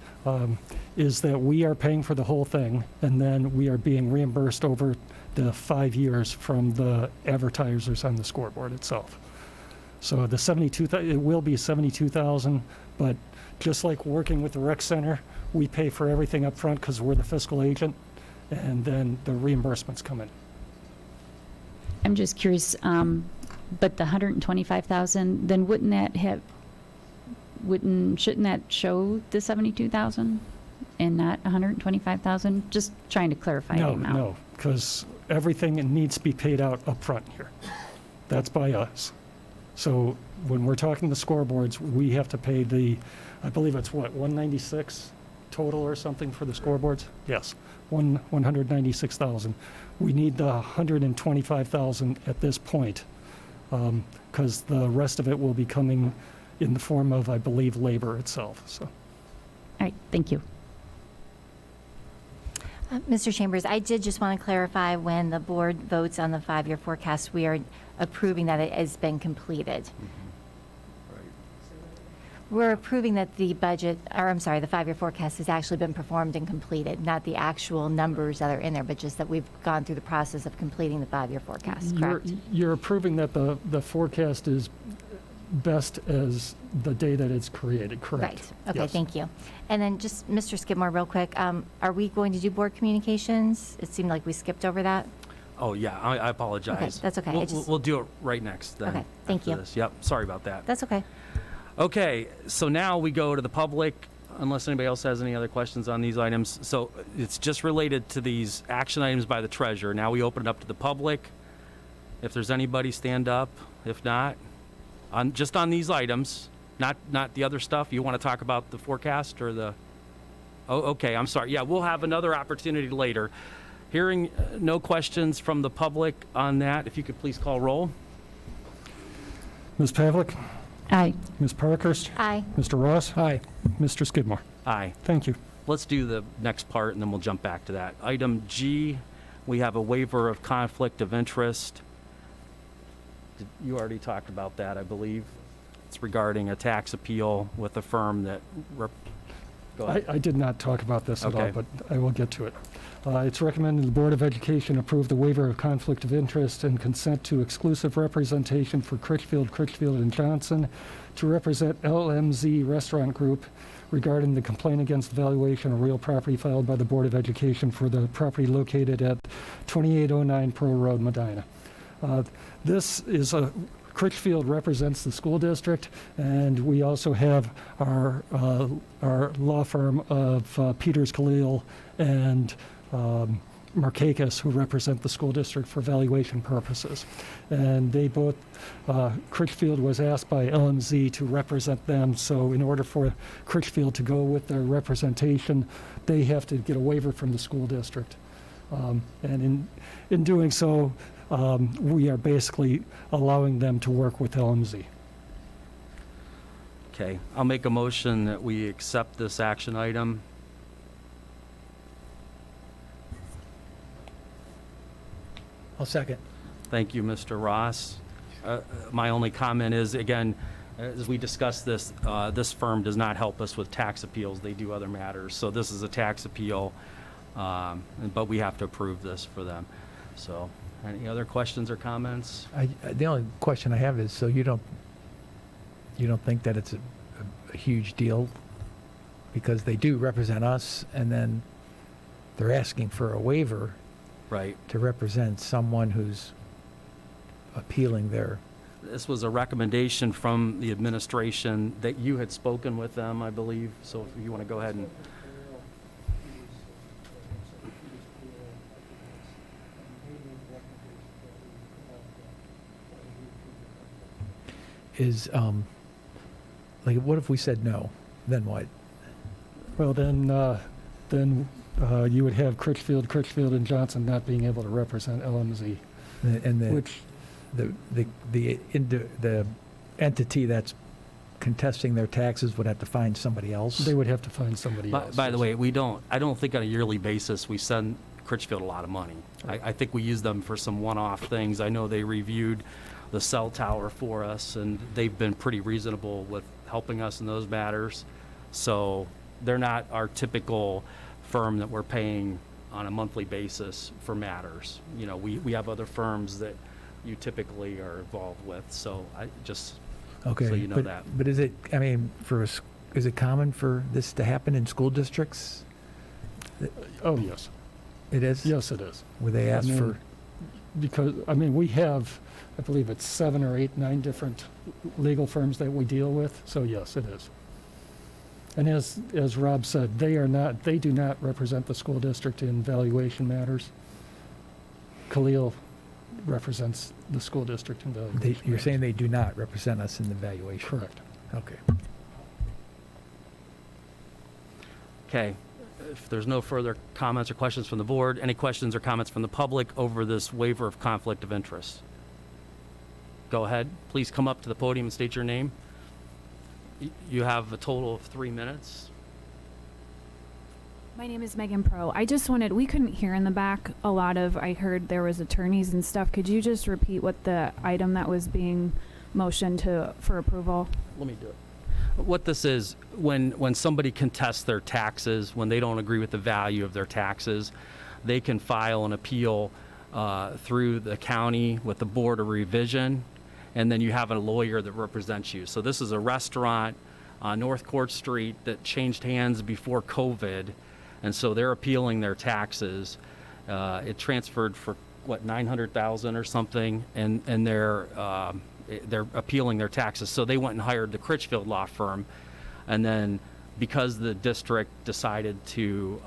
is that we are paying for the whole thing, and then we are being reimbursed over the 5 years from the advertisers on the scoreboard itself. So the 72,000, it will be 72,000, but just like working with the rec center, we pay for everything up front because we're the fiscal agent, and then the reimbursements come in. I'm just curious, but the $125,000, then shouldn't that show the $72,000 and not $125,000? Just trying to clarify the amount. No, because everything needs to be paid out up front here. That's by us. So when we're talking the scoreboards, we have to pay I believe it's what, 196 total or something for the scoreboards? Yes, 196,000. We need the 125,000 at this point, because the rest of it will be coming in the form of, I believe, labor itself. So, All right, thank you. Mr. Chambers, I did just want to clarify, when the board votes on the 5-year forecast, we are approving that it has been completed. We're approving that the the 5-year forecast has actually been performed and completed, not the actual numbers that are in there, but just that we've gone through the process of completing the 5-year forecast, correct? You're approving that the forecast is best as the day that it's created, correct? Right, okay, Yes. thank you. And then just, Mr. Skidmore, real quick, are we going to do board communications? It seemed like we skipped over that. Oh, yeah, I apologize. Okay, that's okay. We'll do it right next then. Okay, thank after you. this. Yep, sorry about that. That's okay. Okay, so now we go to the public, unless anybody else has any other questions on these items. So it's just related to these action items by the treasurer. Now we open it up to the public. If there's anybody, stand up. If not, just on these items, not the other stuff. You want to talk about the forecast or the... Oh, okay, I'm sorry. Yeah, we'll have another opportunity later. Hearing no questions from the public on that, if you could please call roll. Ms. Pavlik? Aye. Ms. Parkhurst? Aye. Mr. Ross? Aye. Mr. Skidmore? Aye. Thank you. Let's do the next part, and then we'll jump back to that. Item G, we have a waiver of conflict of interest. You already talked about that, I believe. It's regarding a tax appeal with a firm that... Go ahead. I did not talk about this at all, Okay. but I will get to it. It's recommended the Board of Education approve the waiver of conflict of interest and consent to exclusive representation for Critchfield, and Johnson to represent LMZ Restaurant Group regarding the complaint against valuation of real property filed by the Board of Education for the property located at 2809 Pearl Road, Medina. This is Critchfield represents the school district, and we also have our law firm of Peters Khalil and Markakis, who represent the school district for valuation purposes. And they both, Critchfield was asked by LMZ to represent them, so in order for Critchfield to go with their representation, they have to get a waiver from the school district. And in doing so, we are basically allowing them to work with LMZ. Okay, I'll make a motion that we accept this action item. I'll second. Thank you, Mr. Ross. My only comment is, again, as we discussed this, this firm does not help us with tax appeals. They do other matters. So this is a tax appeal, but we have to approve this for them. So any other questions or comments? The only question I have is, so you don't think that it's a huge deal because they do represent us, and then they're asking for a waiver Right. to represent someone who's appealing their. This was a recommendation from the administration that you had spoken with them, I believe. So if you want to go ahead and. Is like, what if we said no? Then what? Well, then you would have Critchfield, and Johnson not being able to represent LMZ, And which, the entity that's contesting their taxes would have to find somebody else. they would have to find somebody else. By the way, I don't think on a yearly basis we send Critchfield a lot of money. I think we use them for some one-off things. I know they reviewed the cell tower for us, and they've been pretty reasonable with helping us in those matters. So they're not our typical firm that we're paying on a monthly basis for matters. You know, we have other firms that you typically are involved with. So I just, Okay, so you know but, that. But is it? I mean, is it common for this to happen in school districts? Oh, yes. It is. Yes, it is. Where they ask for. Because, I mean, we have, I believe it's 7 or 8, 9 different legal firms that we deal with, so yes, it is. And as Rob said, they do not represent the school district in valuation matters. Khalil represents the school district in valuation You're matters. saying they do not represent us in the valuation. Correct. Okay. Okay. If there's no further comments or questions from the board, any questions or comments from the public over this waiver of conflict of interest? Go ahead. Please come up to the podium and state your name. You have a total of 3 minutes. My name is Megan Pro. I just wanted, we couldn't hear in the back a lot of, I heard there was attorneys and stuff. Could you just repeat what the item that was being motioned for approval? Let me do it. What this is, when somebody contests their taxes, when they don't agree with the value of their taxes, they can file an appeal through the county with the Board of Revision, and then you have a lawyer that represents you. So this is a restaurant on North Court Street that changed hands before COVID, and so they're appealing their taxes. It transferred for, what, $900,000 or something, and they're appealing their taxes. So they went and hired the Critchfield law firm, and then because the district decided to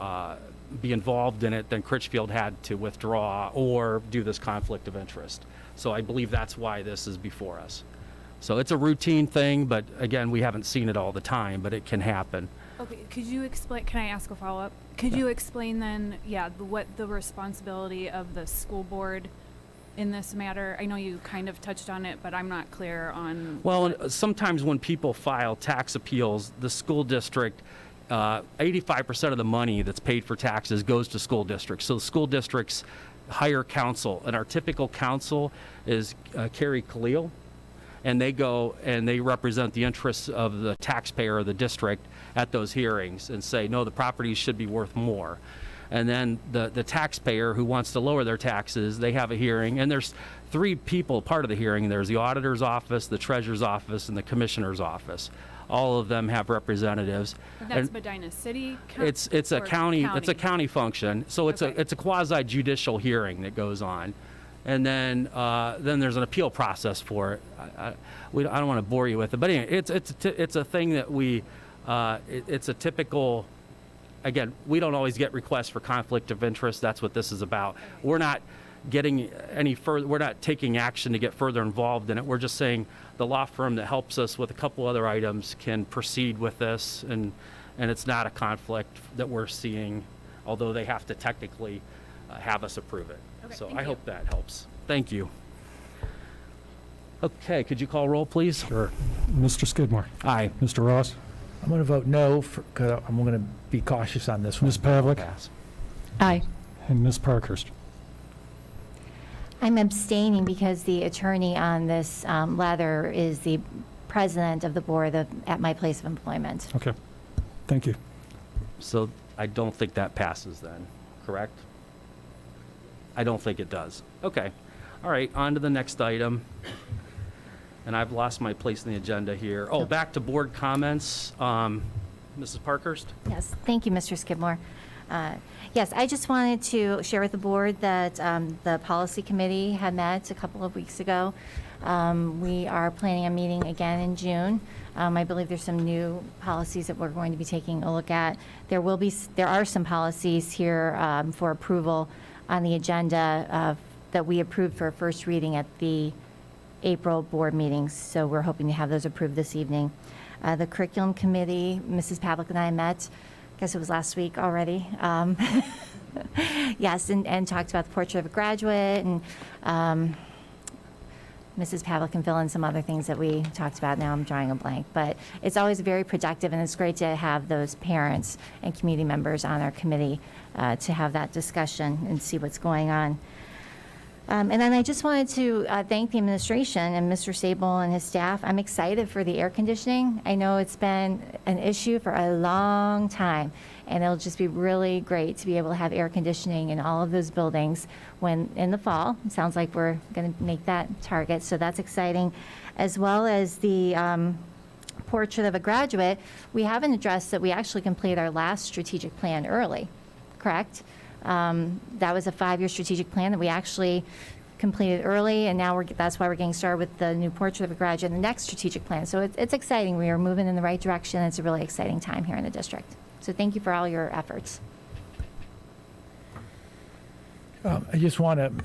be involved in it, then Critchfield had to withdraw or do this conflict of interest. So I believe that's why this is before us. So it's a routine thing, but again, we haven't seen it all the time, but it can happen. Okay, could you explain, can I ask a follow-up? Could you explain then, what the responsibility of the school board in this matter? I know you kind of touched on it, but I'm not clear on. Well, sometimes when people file tax appeals, the school district, 85% of the money that's paid for taxes goes to school districts. So the school districts hire counsel, and our typical counsel is Carrie Khalil, and they go and they represent the interests of the taxpayer of the district at those hearings and say, no, the property should be worth more. And then the taxpayer who wants to lower their taxes, they have a hearing, and there's 3 people part of the hearing. There's the auditor's office, the treasurer's office, and the commissioner's office. All of them have representatives. And that's And Medina City? it's a county, it's a county function. So it's Okay. a quasi judicial hearing that goes on. And then there's an appeal process for it. I don't want to bore you with it, but anyway, it's a thing that it's a typical again, we don't always get requests for conflict of interest. That's what this is about. We're not getting any further, we're not taking action to get further involved in it. We're just saying the law firm that helps us with a couple other items can proceed with this, and it's not a conflict that we're seeing, although they have to technically have us approve it. Okay, So thank I you. hope that helps. Thank you. Okay, could you call roll, please? Sure. Mr. Skidmore. Aye. Mr. Ross. I'm going to vote no, because I'm going to be cautious on this one. Ms. Pavlik. Pass. Aye. And Ms. Parkhurst. I'm abstaining because the attorney on this letter is the president of the board at my place of employment. Okay. Thank you. So I don't think that passes then, correct? I don't think it does. Okay. All right, on to the next item. And I've lost my place in the agenda here. Oh, back to board comments. Mrs. Parkhurst? Yes, thank you, Mr. Skidmore. Yes, I just wanted to share with the board that the policy committee had met a couple of weeks ago. We are planning on meeting again in June. I believe there's some new policies that we're going to be taking a look at. There are some policies here for approval on the agenda that we approved for first reading at the April board meetings. So we're hoping to have those approved this evening. The curriculum committee, Mrs. Pavlik and I met, I guess it was last week already. Yes, and talked about the portrait of a graduate, and Mrs. Pavlik can fill in some other things that we talked about. Now I'm drawing a blank. But it's always very productive, and it's great to have those parents and community members on our committee to have that discussion and see what's going on. And then I just wanted to thank the administration and Mr. Sable and his staff. I'm excited for the air conditioning. I know it's been an issue for a long time, and it'll just be really great to be able to have air conditioning in all of those buildings when in the fall. It sounds like we're going to make that target, so that's exciting. As well as the portrait of a graduate, we haven't addressed that we actually completed our last strategic plan early, correct? That was a 5-year strategic plan that we actually completed early, and now that's why we're getting started with the new portrait of a graduate and the next strategic plan. So it's exciting. We are moving in the right direction. It's a really exciting time here in the district. So thank you for all your efforts. I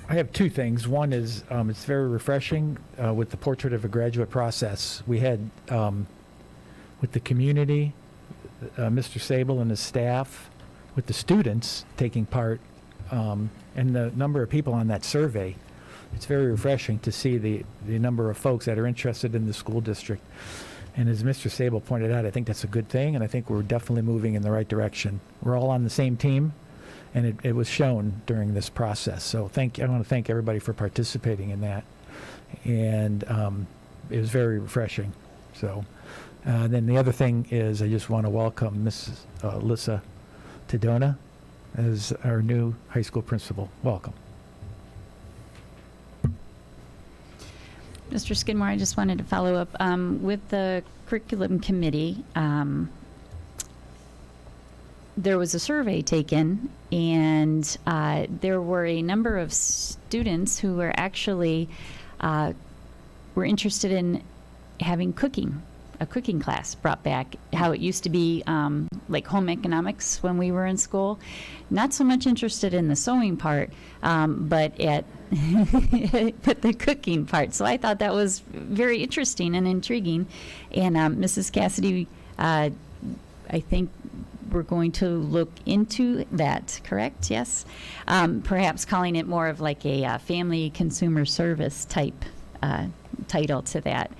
have two things. One is it's very refreshing with the portrait of a graduate process. We had, with the community, Mr. Sable and his staff, with the students taking part, and the number of people on that survey. It's very refreshing to see the number of folks that are interested in the school district. And as Mr. Sable pointed out, I think that's a good thing, and I think we're definitely moving in the right direction. We're all on the same team, and it was shown during this process. So I want to thank everybody for participating in that. And it was very refreshing. So then the other thing is I just want to welcome Mrs. Lissa Tadona as our new high school principal. Welcome. Mr. Skidmore, I just wanted to follow up with the curriculum committee. There was a survey taken, and there were a number of students who were actually were interested in having a cooking class brought back, how it used to be like home economics when we were in school. Not so much interested in the sewing part, but but the cooking part. So I thought that was very interesting and intriguing. And Mrs. Cassidy, I think we're going to look into that, correct? Yes? Perhaps calling it more of like a family consumer service type title to that.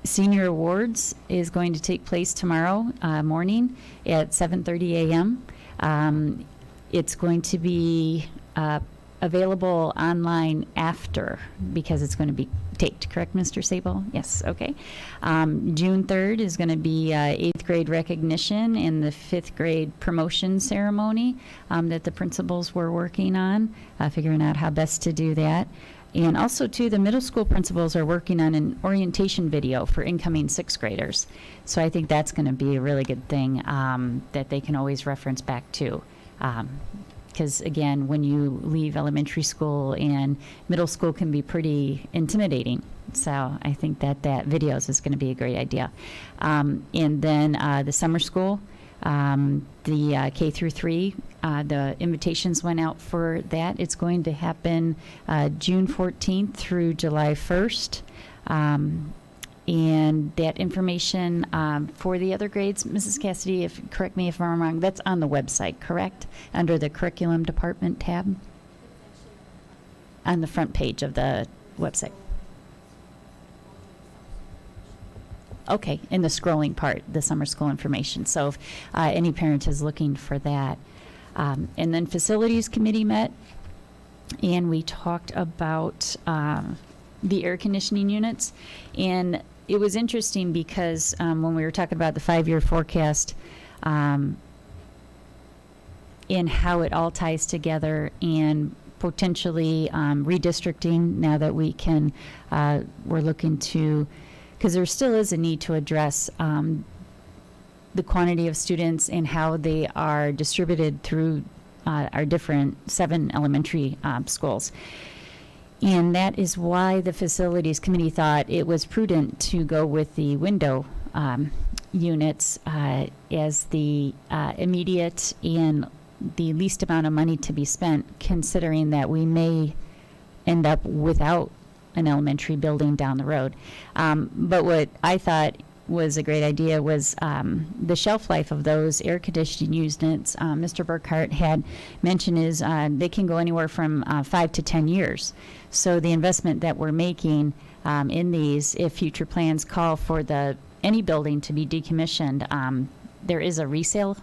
Senior Awards is going to take place tomorrow morning at 7:30 a.m. It's going to be available online after, because it's going to be taped, correct, Mr. Sable? Yes, okay. June 3rd is going to be 8th grade recognition and the 5th grade promotion ceremony that the principals were working on, figuring out how best to do that. And also, too, the middle school principals are working on an orientation video for incoming 6th graders. So I think that's going to be a really good thing that they can always reference back to. Because, again, when you leave elementary school and middle school can be pretty intimidating. So I think that videos is going to be a great idea. And then the summer school The K through 3, the invitations went out for that. It's going to happen June 14th through July 1st. And that information for the other grades, Mrs. Cassidy, correct me if I'm wrong, that's on the website, correct? Under the curriculum department tab? On the front page of the website. Okay, in the scrolling part, the summer school information. So if any parent is looking for that. And then facilities committee met, and we talked about the air conditioning units. And it was interesting because when we were talking about the 5-year forecast and how it all ties together and potentially redistricting now that we can, we're looking to, because there still is a need to address the quantity of students and how they are distributed through our different 7 elementary schools. And that is why the facilities committee thought it was prudent to go with the window units as the immediate and the least amount of money to be spent, considering that we may end up without an elementary building down the road. But what I thought was a great idea was the shelf life of those air conditioning units. Mr. Burkhart had mentioned is they can go anywhere from 5 to 10 years. So the investment that we're making in these, if future plans call for any building to be decommissioned, there is a resale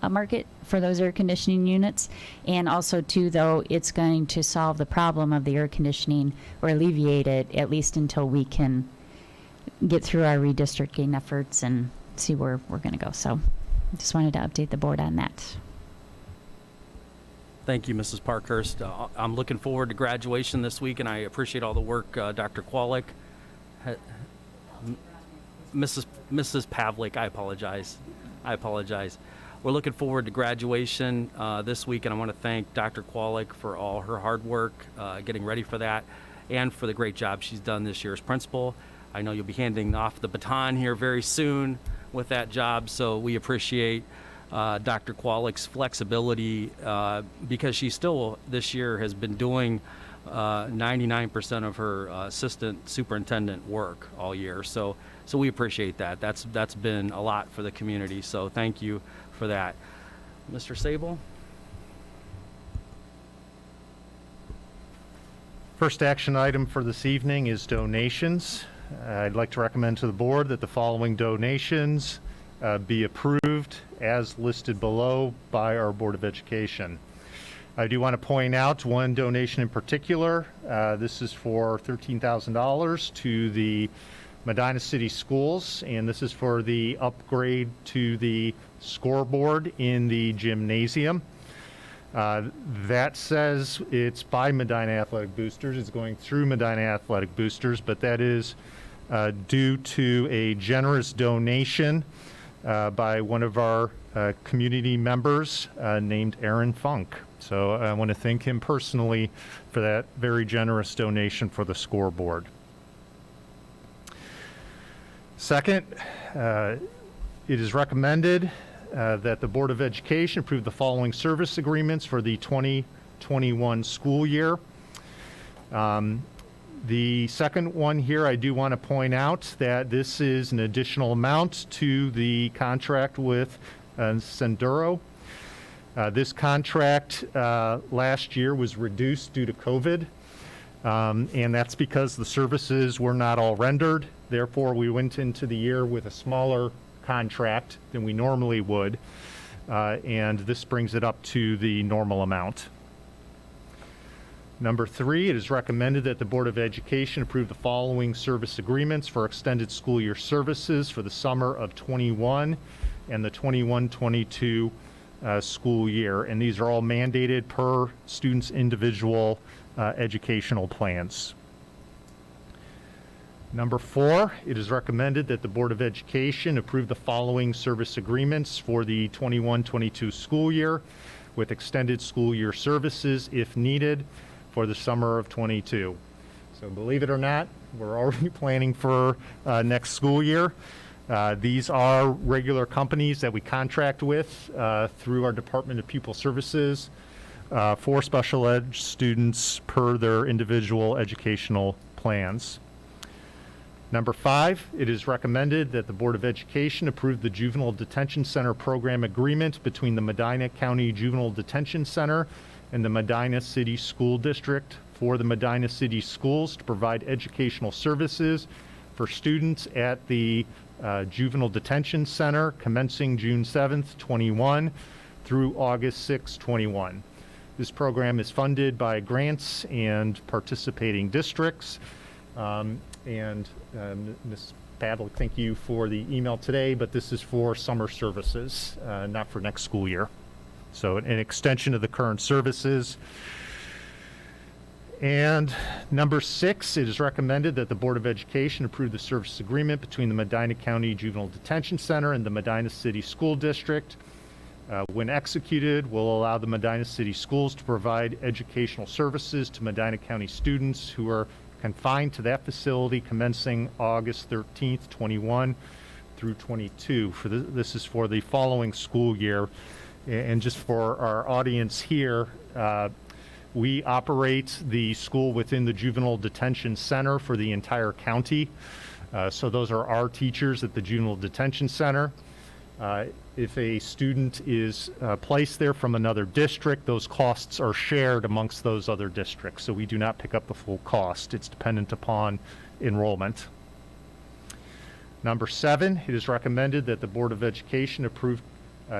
market for those air conditioning units. And also too, though, it's going to solve the problem of the air conditioning or alleviate it, at least until we can get through our redistricting efforts and see where we're going to go. So just wanted to update the board on that. Thank you, Mrs. Parkhurst. I'm looking forward to graduation this week, and I appreciate all the work Dr. Kwolek. Mrs. Pavlik, I apologize. We're looking forward to graduation this week, and I want to thank Dr. Kwolek for all her hard work getting ready for that and for the great job she's done this year as principal. I know you'll be handing off the baton here very soon with that job, so we appreciate Dr. Kwolek's flexibility because she still this year has been doing 99% of her assistant superintendent work all year. So we appreciate that. That's been a lot for the community. So thank you for that. Mr. Sable? First action item for this evening is donations. I'd like to recommend to the board that the following donations be approved as listed below by our Board of Education. I do want to point out one donation in particular. This is for $13,000 to the Medina City Schools, and this is for the upgrade to the scoreboard in the gymnasium. That says it's by Medina Athletic Boosters. It's going through Medina Athletic Boosters, but that is due to a generous donation by one of our community members named Aaron Funk. So I want to thank him personally for that very generous donation for the scoreboard. Second, it is recommended that the Board of Education approve the following service agreements for the 2021 school year. The second one here, I do want to point out that this is an additional amount to the contract with Senduro. This contract last year was reduced due to COVID, and that's because the services were not all rendered. Therefore, we went into the year with a smaller contract than we normally would, and this brings it up to the normal amount. Number 3, it is recommended that the Board of Education approve the following service agreements for extended school year services for the summer of 21 and the 21-22 school year. And these are all mandated per student's individual educational plans. Number 4, it is recommended that the Board of Education approve the following service agreements for the 21-22 school year with extended school year services if needed for the summer of 22. So believe it or not, we're already planning for next school year. These are regular companies that we contract with through our Department of Pupil Services for special ed students per their individual educational plans. Number 5, it is recommended that the Board of Education approve the Juvenile Detention Center Program Agreement between the Medina County Juvenile Detention Center and the Medina City School District for the Medina City Schools to provide educational services for students at the Juvenile Detention Center commencing June 7th, 21 through August 6th, 21. This program is funded by grants and participating districts. Ms. Padlock, thank you for the email today, but this is for summer services, not for next school year. So an extension of the current services. And number 6, it is recommended that the Board of Education approve the service agreement between the Medina County Juvenile Detention Center and the Medina City School District. When executed, will allow the Medina City Schools to provide educational services to Medina County students who are confined to that facility commencing August 13th, 21 through 22. This is for the following school year. And just for our audience here, we operate the school within the Juvenile Detention Center for the entire county. So those are our teachers at the Juvenile Detention Center. If a student is placed there from another district, those costs are shared amongst those other districts. So we do not pick up the full cost. It's dependent upon enrollment. Number 7, it is recommended that the Board of Education approve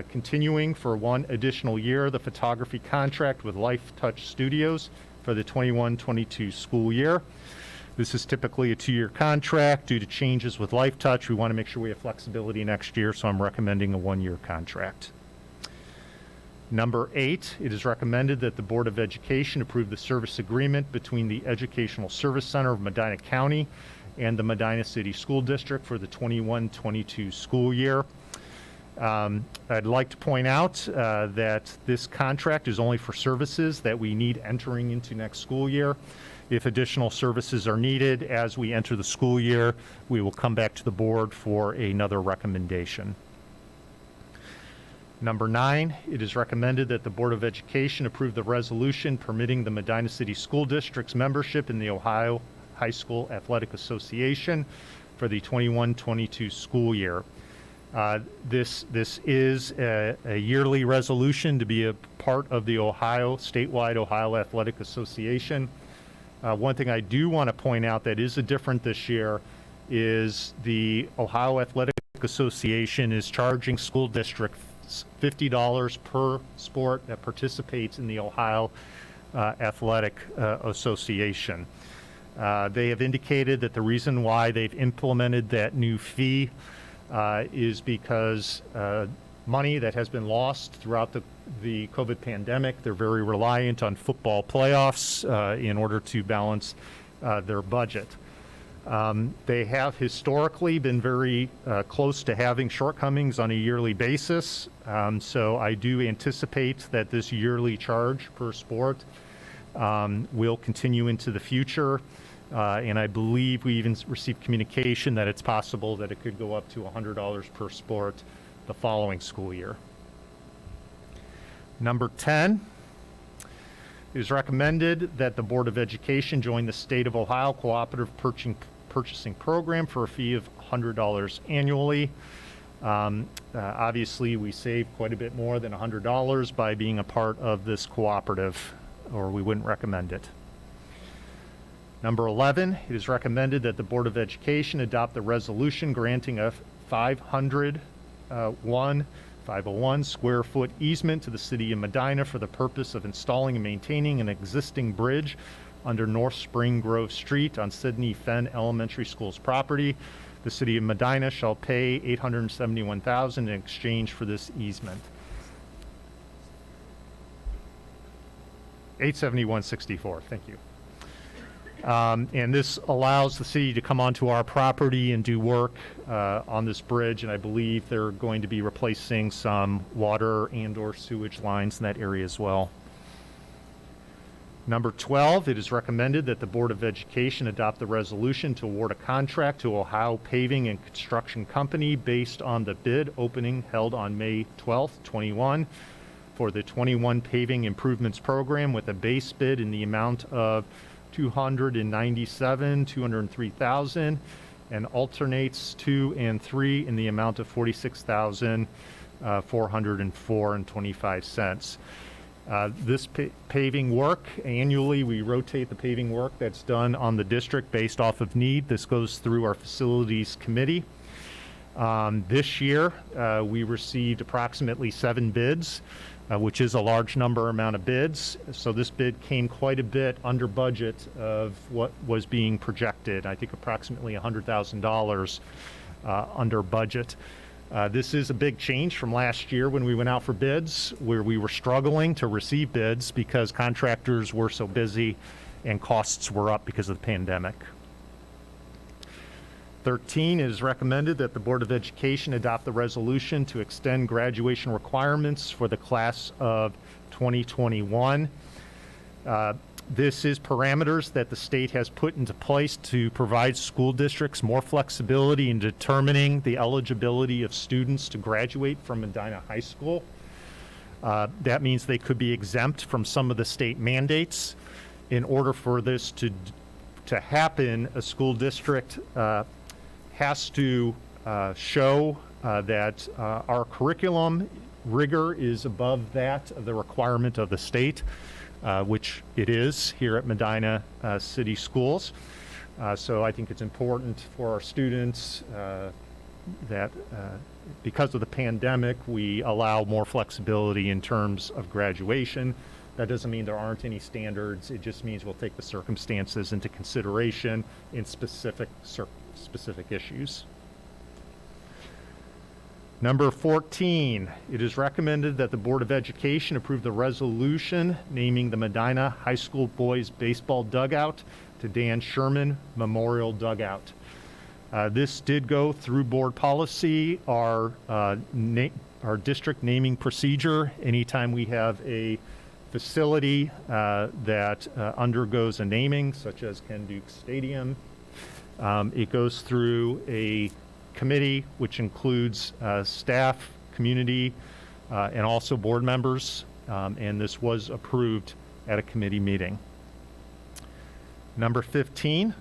continuing for 1 additional year the photography contract with Life Touch Studios for the 21-22 school year. This is typically a 2-year contract. Due to changes with Life Touch, we want to make sure we have flexibility next year, so I'm recommending a 1-year contract. Number 8, it is recommended that the Board of Education approve the service agreement between the Educational Service Center of Medina County and the Medina City School District for the 21-22 school year. I'd like to point out that this contract is only for services that we need entering into next school year. If additional services are needed as we enter the school year, we will come back to the board for another recommendation. Number 9, it is recommended that the Board of Education approve the resolution permitting the Medina City School District's membership in the Ohio High School Athletic Association for the 21-22 school year. This is a yearly resolution to be a part of the statewide Ohio Athletic Association. One thing I do want to point out that is different this year is the Ohio Athletic Association is charging school districts $50 per sport that participates in the Ohio Athletic Association. They have indicated that the reason why they've implemented that new fee is because money that has been lost throughout the COVID pandemic. They're very reliant on football playoffs in order to balance their budget. They have historically been very close to having shortcomings on a yearly basis. So I do anticipate that this yearly charge per sport will continue into the future. And I believe we even received communication that it's possible that it could go up to $100 per sport the following school year. Number 10, it is recommended that the Board of Education join the State of Ohio Cooperative Purchasing Program for a fee of $100 annually. Obviously, we save quite a bit more than $100 by being a part of this cooperative, or we wouldn't recommend it. Number 11, it is recommended that the Board of Education adopt the resolution granting a 501 square foot easement to the City of Medina for the purpose of installing and maintaining an existing bridge under North Spring Grove Street on Sidney Fenn Elementary School's property. The City of Medina shall pay $871,000 in exchange for this easement. $871.64, thank you. And this allows the city to come onto our property and do work on this bridge, and I believe they're going to be replacing some water and/or sewage lines in that area as well. Number 12, it is recommended that the Board of Education adopt the resolution to award a contract to Ohio Paving and Construction Company based on the bid opening held on May 12th, 21 for the 21 Paving Improvements Program with a base bid in the amount of $203,000 and alternates 2 and 3 in the amount of $46,404.25. This paving work, annually we rotate the paving work that's done on the district based off of need. This goes through our facilities committee. This year, we received approximately 7 bids, which is a large amount of bids. So this bid came quite a bit under budget of what was being projected. I think approximately $100,000 under budget. This is a big change from last year when we went out for bids, where we were struggling to receive bids because contractors were so busy and costs were up because of the pandemic. 13, it is recommended that the Board of Education adopt the resolution to extend graduation requirements for the class of 2021. This is parameters that the state has put into place to provide school districts more flexibility in determining the eligibility of students to graduate from Medina High School. That means they could be exempt from some of the state mandates. In order for this to happen, a school district has to show that our curriculum rigor is above that of the requirement of the state, which it is here at Medina City Schools. So I think it's important for our students that because of the pandemic, we allow more flexibility in terms of graduation. That doesn't mean there aren't any standards. It just means we'll take the circumstances into consideration in specific issues. Number 14, it is recommended that the Board of Education approve the resolution naming the Medina High School boys baseball dugout to Dan Sherman Memorial Dugout. This did go through board policy, our district naming procedure. Anytime we have a facility that undergoes a naming, such as Ken Duke Stadium, it goes through a committee, which includes staff, community, and also board members, and this was approved at a committee meeting. Number 15,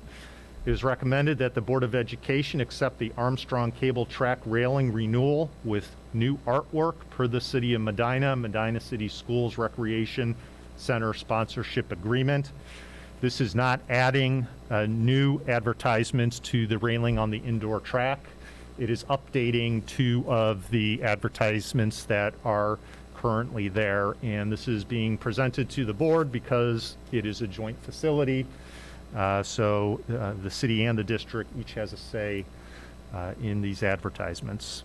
it is recommended that the Board of Education accept the Armstrong Cable Track railing renewal with new artwork per the City of Medina City Schools Recreation Center sponsorship agreement. This is not adding new advertisements to the railing on the indoor track. It is updating 2 of the advertisements that are currently there, and this is being presented to the board because it is a joint facility. So the city and the district each has a say in these advertisements.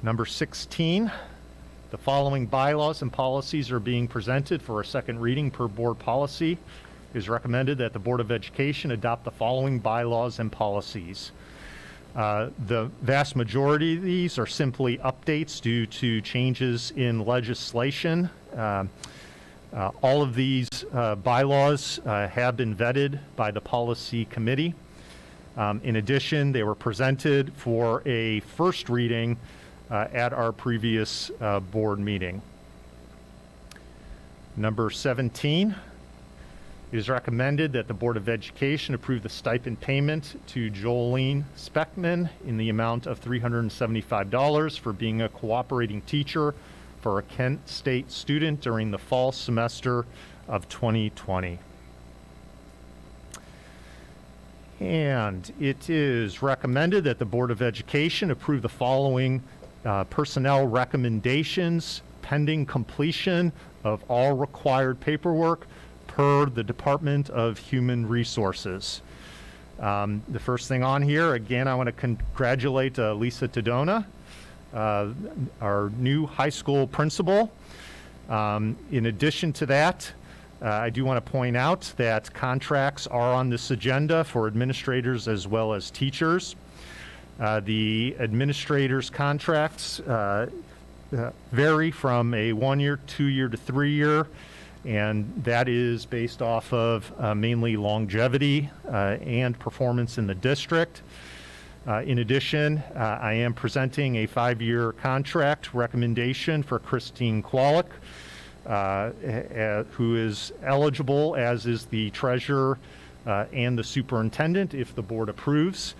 Number 16, the following bylaws and policies are being presented for a second reading per board policy. It is recommended that the Board of Education adopt the following bylaws and policies. The vast majority of these are simply updates due to changes in legislation. All of these bylaws have been vetted by the policy committee. In addition, they were presented for a first reading at our previous board meeting. Number 17, it is recommended that the Board of Education approve the stipend payment to Jolene Speckman in the amount of $375 for being a cooperating teacher for a Kent State student during the fall semester of 2020. And it is recommended that the Board of Education approve the following personnel recommendations pending completion of all required paperwork per the Department of Human Resources. The first thing on here, again, I want to congratulate Lisa Tadona, our new high school principal. In addition to that, I do want to point out that contracts are on this agenda for administrators as well as teachers. The administrators' contracts vary from a 1-year, 2-year to 3-year, And that is based off of mainly longevity and performance in the district. In addition, I am presenting a 5-year contract recommendation for Christine Kwolek, who is eligible, as is the treasurer and the superintendent, if the board approves.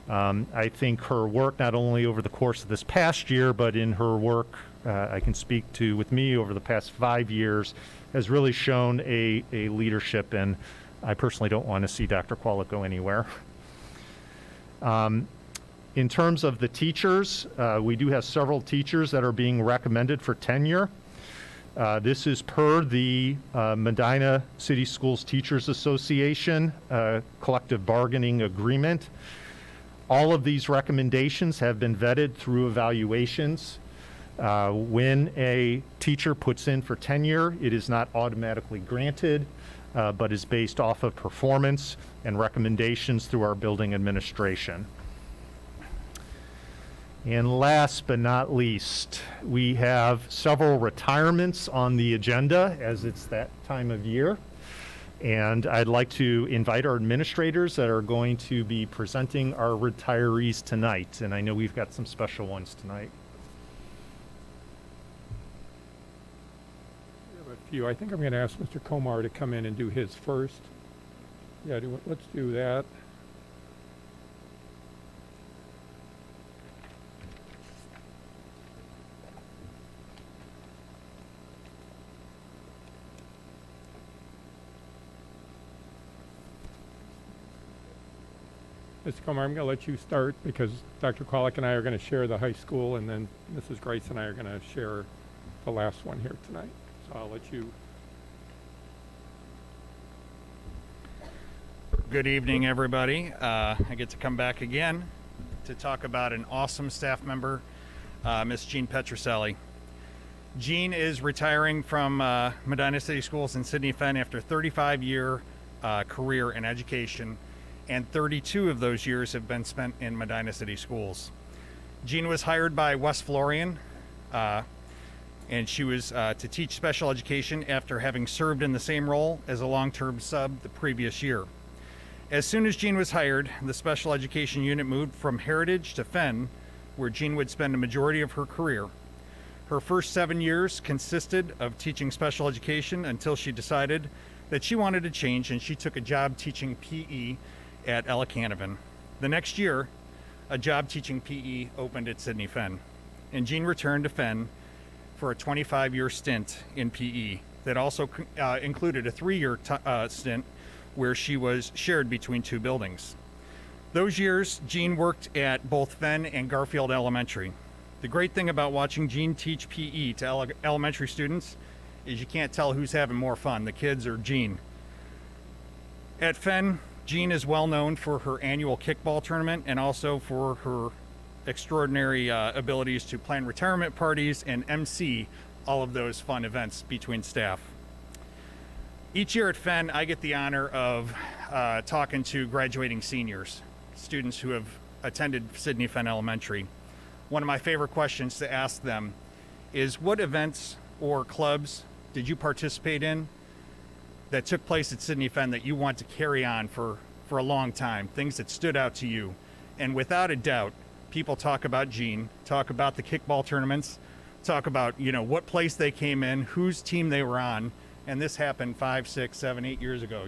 I think her work, not only over the course of this past year, but in her work I can speak to with me over the past 5 years, has really shown a leadership, and I personally don't want to see Dr. Kwolek go anywhere. In terms of the teachers, we do have several teachers that are being recommended for tenure. This is per the Medina City Schools Teachers Association collective bargaining agreement. All of these recommendations have been vetted through evaluations. When a teacher puts in for tenure, it is not automatically granted, but is based off of performance and recommendations through our building administration. And last but not least, we have several retirements on the agenda, as it's that time of year. And I'd like to invite our administrators that are going to be presenting our retirees tonight. And I know we've got some special ones tonight. We have a few. I think I'm going to ask Mr. Komar to come in and do his first. Yeah, let's do that. Mr. Komar, I'm going to let you start because Dr. Kwolek and I are going to share the high school, and then Mrs. Grace and I are going to share the last one here tonight. So I'll let you. Good evening, everybody. I get to come back again to talk about an awesome staff member, Miss Jean Petruselli. Jean is retiring from Medina City Schools in Sidney Fenn after a 35-year career in education, and 32 of those years have been spent in Medina City Schools. Jean was hired by West Florian, and she was to teach special education after having served in the same role as a long-term sub the previous year. As soon as Jean was hired, the special education unit moved from Heritage to Fenn, where Jean would spend a majority of her career. Her first 7 years consisted of teaching special education until she decided that she wanted to change, and she took a job teaching PE at Ella Canavan. The next year, a job teaching PE opened at Sidney Fenn, and Jean returned to Fenn for a 25-year stint in PE that also included a 3-year stint where she was shared between 2 buildings. Those years, Jean worked at both Fenn and Garfield Elementary. The great thing about watching Jean teach PE to elementary students is you can't tell who's having more fun, the kids or Jean. At Fenn, Jean is well known for her annual kickball tournament and also for her extraordinary abilities to plan retirement parties and MC all of those fun events between staff. Each year at Fenn, I get the honor of talking to graduating seniors, students who have attended Sidney Fenn Elementary. One of my favorite questions to ask them is, what events or clubs did you participate in that took place at Sidney Fenn that you want to carry on for a long time, things that stood out to you? And without a doubt, people talk about Jean, talk about the kickball tournaments, talk about, what place they came in, whose team they were on, and this happened 5, 6, 7, 8 years ago,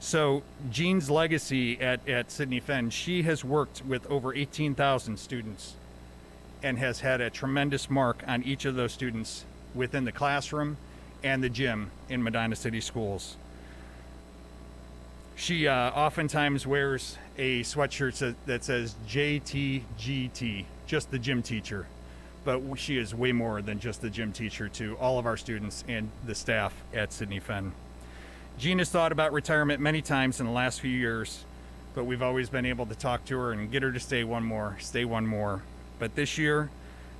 So Jean's legacy at Sidney Fenn, she has worked with over 18,000 students and has had a tremendous mark on each of those students within the classroom and the gym in Medina City Schools. She oftentimes wears a sweatshirt that says JTGT, just the gym teacher. But she is way more than just the gym teacher to all of our students and the staff at Sidney Fenn. Jean has thought about retirement many times in the last few years, but we've always been able to talk to her and get her to stay one more. But this year,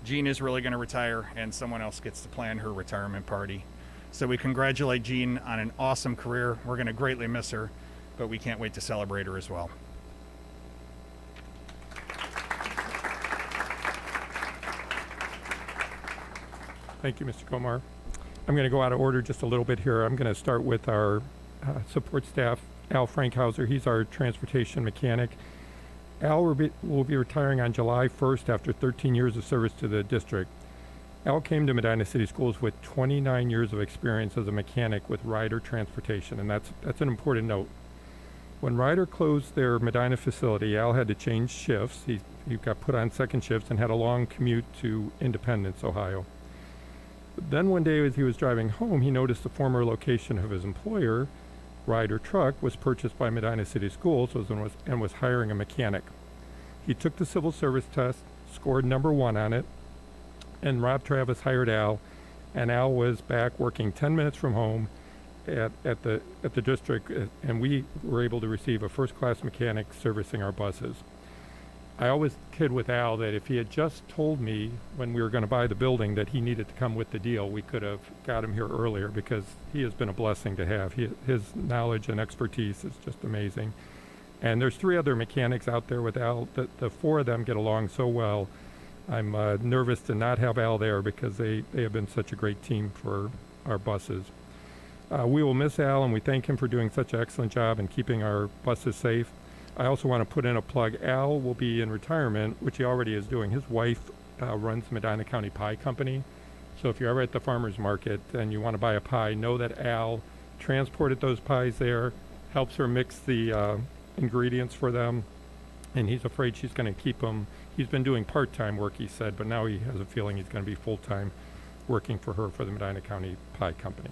Jean is really going to retire, and someone else gets to plan her retirement party. So we congratulate Jean on an awesome career. We're going to greatly miss her, but we can't wait to celebrate her as well. Thank you, Mr. Komar. I'm going to go out of order just a little bit here. I'm going to start with our support staff, Al Frankhauser. He's our transportation mechanic. Al will be retiring on July 1st after 13 years of service to the district. Al came to Medina City Schools with 29 years of experience as a mechanic with Ryder Transportation, and that's an important note. When Ryder closed their Medina facility, Al had to change shifts. He got put on second shifts and had a long commute to Independence, Ohio. Then one day as he was driving home, he noticed the former location of his employer, Ryder Truck, was purchased by Medina City Schools and was hiring a mechanic. He took the civil service test, scored number 1 on it, and Rob Travis hired Al, and Al was back working 10 minutes from home at the district, and we were able to receive a first-class mechanic servicing our buses. I always kid with Al that if he had just told me when we were going to buy the building that he needed to come with the deal, we could have got him here earlier, because he has been a blessing to have. His knowledge and expertise is just amazing. And there's 3 other mechanics out there with Al. The 4 of them get along so well. I'm nervous to not have Al there because they have been such a great team for our buses. We will miss Al, and we thank him for doing such an excellent job in keeping our buses safe. I also want to put in a plug. Al will be in retirement, which he already is doing. His wife runs Medina County Pie Company. So if you're ever at the farmer's market and you want to buy a pie, know that Al transported those pies there, helps her mix the ingredients for them, and he's afraid she's going to keep him. He's been doing part-time work, he said, but now he has a feeling he's going to be full-time working for her for the Medina County Pie Company.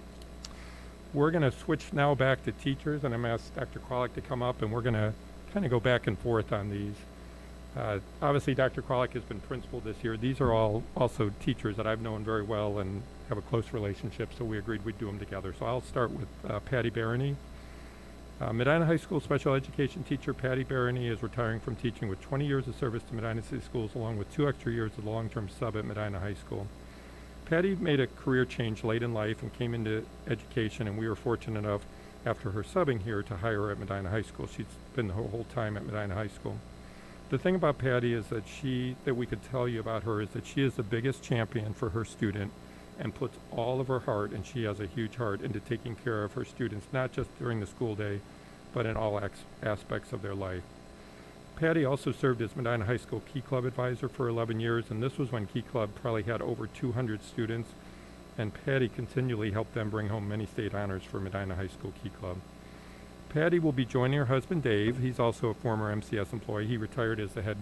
We're going to switch now back to teachers, and I'm going to ask Dr. Kwolek to come up, and we're going to kind of go back and forth on these. Obviously, Dr. Kwolek has been principal this year. These are all also teachers that I've known very well and have a close relationship, so we agreed we'd do them together. So I'll start with Patty Barony. Medina High School special education teacher Patty Barony is retiring from teaching with 20 years of service to Medina City Schools, along with 2 extra years as a long-term sub at Medina High School. Patty made a career change late in life and came into education, and we were fortunate enough, after her subbing here, to hire her at Medina High School. She's been the whole time at Medina High School. The thing about Patty is that we could tell you about her is that she is the biggest champion for her student and puts all of her heart, and she has a huge heart, into taking care of her students, not just during the school day, but in all aspects of their life. Patty also served as Medina High School Key Club advisor for 11 years, and this was when Key Club probably had over 200 students, and Patty continually helped them bring home many state honors for Medina High School Key Club. Patty will be joining her husband Dave. He's also a former MCS employee. He retired as the head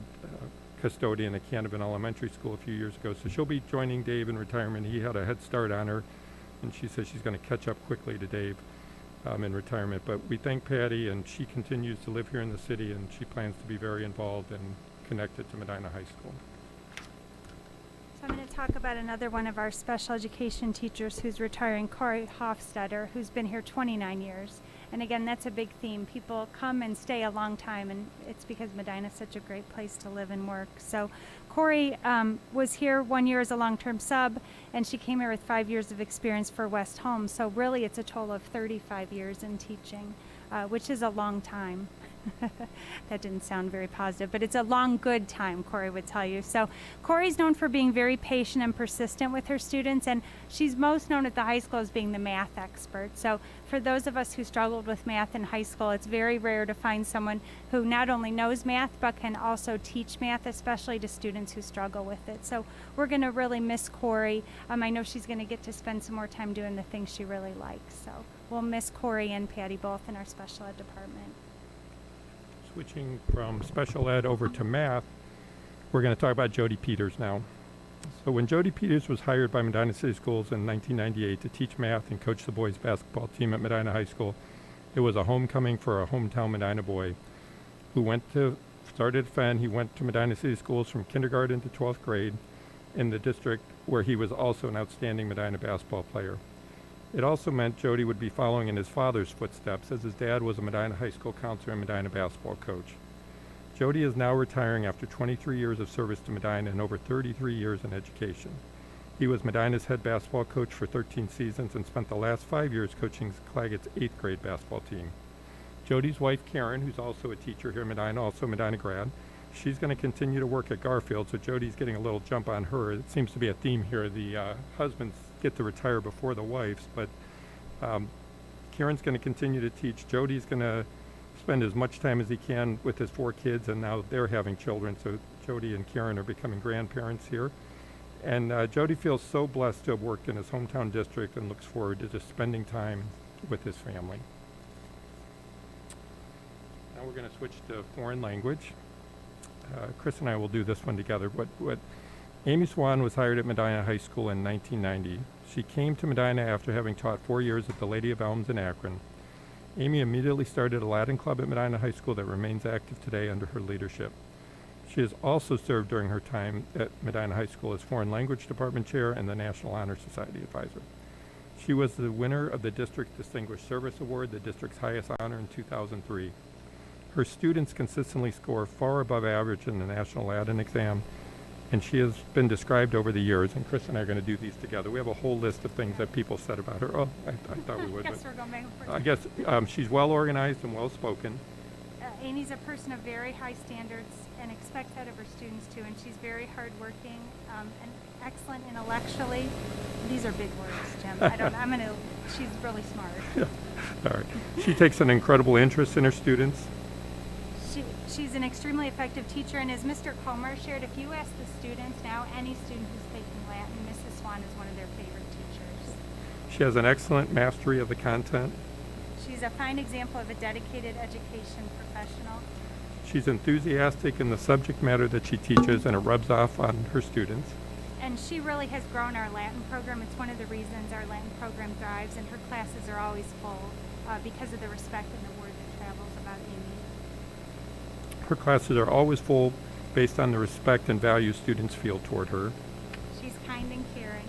custodian at Canevin Elementary School a few years ago, so she'll be joining Dave in retirement. He had a head start on her, and she says she's going to catch up quickly to Dave in retirement. But we thank Patty, and she continues to live here in the city, and she plans to be very involved and connected to Medina High School. So I'm going to talk about another one of our special education teachers who's retiring, Corey Hofstetter, who's been here 29 years. And again, that's a big theme. People come and stay a long time, and it's because Medina's such a great place to live and work. So Corey was here 1 year as a long-term sub, and she came here with 5 years of experience for West Home. So really, it's a total of 35 years in teaching, which is a long time. That didn't sound very positive, but it's a long, good time, Corey would tell you. So Corey's known for being very patient and persistent with her students, and she's most known at the high school as being the math expert. So for those of us who struggled with math in high school, it's very rare to find someone who not only knows math, but can also teach math, especially to students who struggle with it. So we're going to really miss Corey. I know she's going to get to spend some more time doing the things she really likes. So we'll miss Corey and Patty both in our special ed department. Switching from special ed over to math, we're going to talk about Jody Peters now. So when Jody Peters was hired by Medina City Schools in 1998 to teach math and coach the boys basketball team at Medina High School, it was a homecoming for a hometown Medina boy who started Fenn. He went to Medina City Schools from kindergarten to 12th grade in the district, where he was also an outstanding Medina basketball player. It also meant Jody would be following in his father's footsteps, as his dad was a Medina High School counselor and Medina basketball coach. Jody is now retiring after 23 years of service to Medina and over 33 years in education. He was Medina's head basketball coach for 13 seasons and spent the last 5 years coaching Claggett's 8th grade basketball team. Jody's wife, Karen, who's also a teacher here in Medina, also a Medina grad, she's going to continue to work at Garfield, so Jody's getting a little jump on her. It seems to be a theme here. The husband's get to retire before the wife's, but Karen's going to continue to teach. Jody's going to spend as much time as he can with his 4 kids, and now they're having children, so Jody and Karen are becoming grandparents here. And Jody feels so blessed to have worked in his hometown district and looks forward to just spending time with his family. Now we're going to switch to foreign language. Chris and I will do this one together. What Amy Swan was hired at Medina High School in 1990. She came to Medina after having taught 4 years at the Lady of Elms in Akron. Amy immediately started a Latin club at Medina High School that remains active today under her leadership. She has also served during her time at Medina High School as Foreign Language Department Chair and the National Honor Society Advisor. She was the winner of the District Distinguished Service Award, the district's highest honor in 2003. Her students consistently score far above average in the National Latin exam, and she has been described over the years, and Chris and I are going to do these together. We have a whole list of things that people said about her. Oh, I thought we would. Guess we're going back and forth. I guess she's well organized and well spoken. Amy's a person of very high standards and expects that of her students too, and she's very hardworking and excellent intellectually. These are big words, Jim. She's really smart. All right. She takes an incredible interest in her students. She's an extremely effective teacher, and as Mr. Comer shared, if you ask the students now, any student who's taking Latin, Mrs. Swan is one of their favorite teachers. She has an excellent mastery of the content. She's a fine example of a dedicated education professional. She's enthusiastic in the subject matter that she teaches, and it rubs off on her students. And she really has grown our Latin program. It's one of the reasons our Latin program thrives, and her classes are always full because of the respect and the word that travels about Amy. Her classes are always full based on the respect and value students feel toward her. She's kind and caring.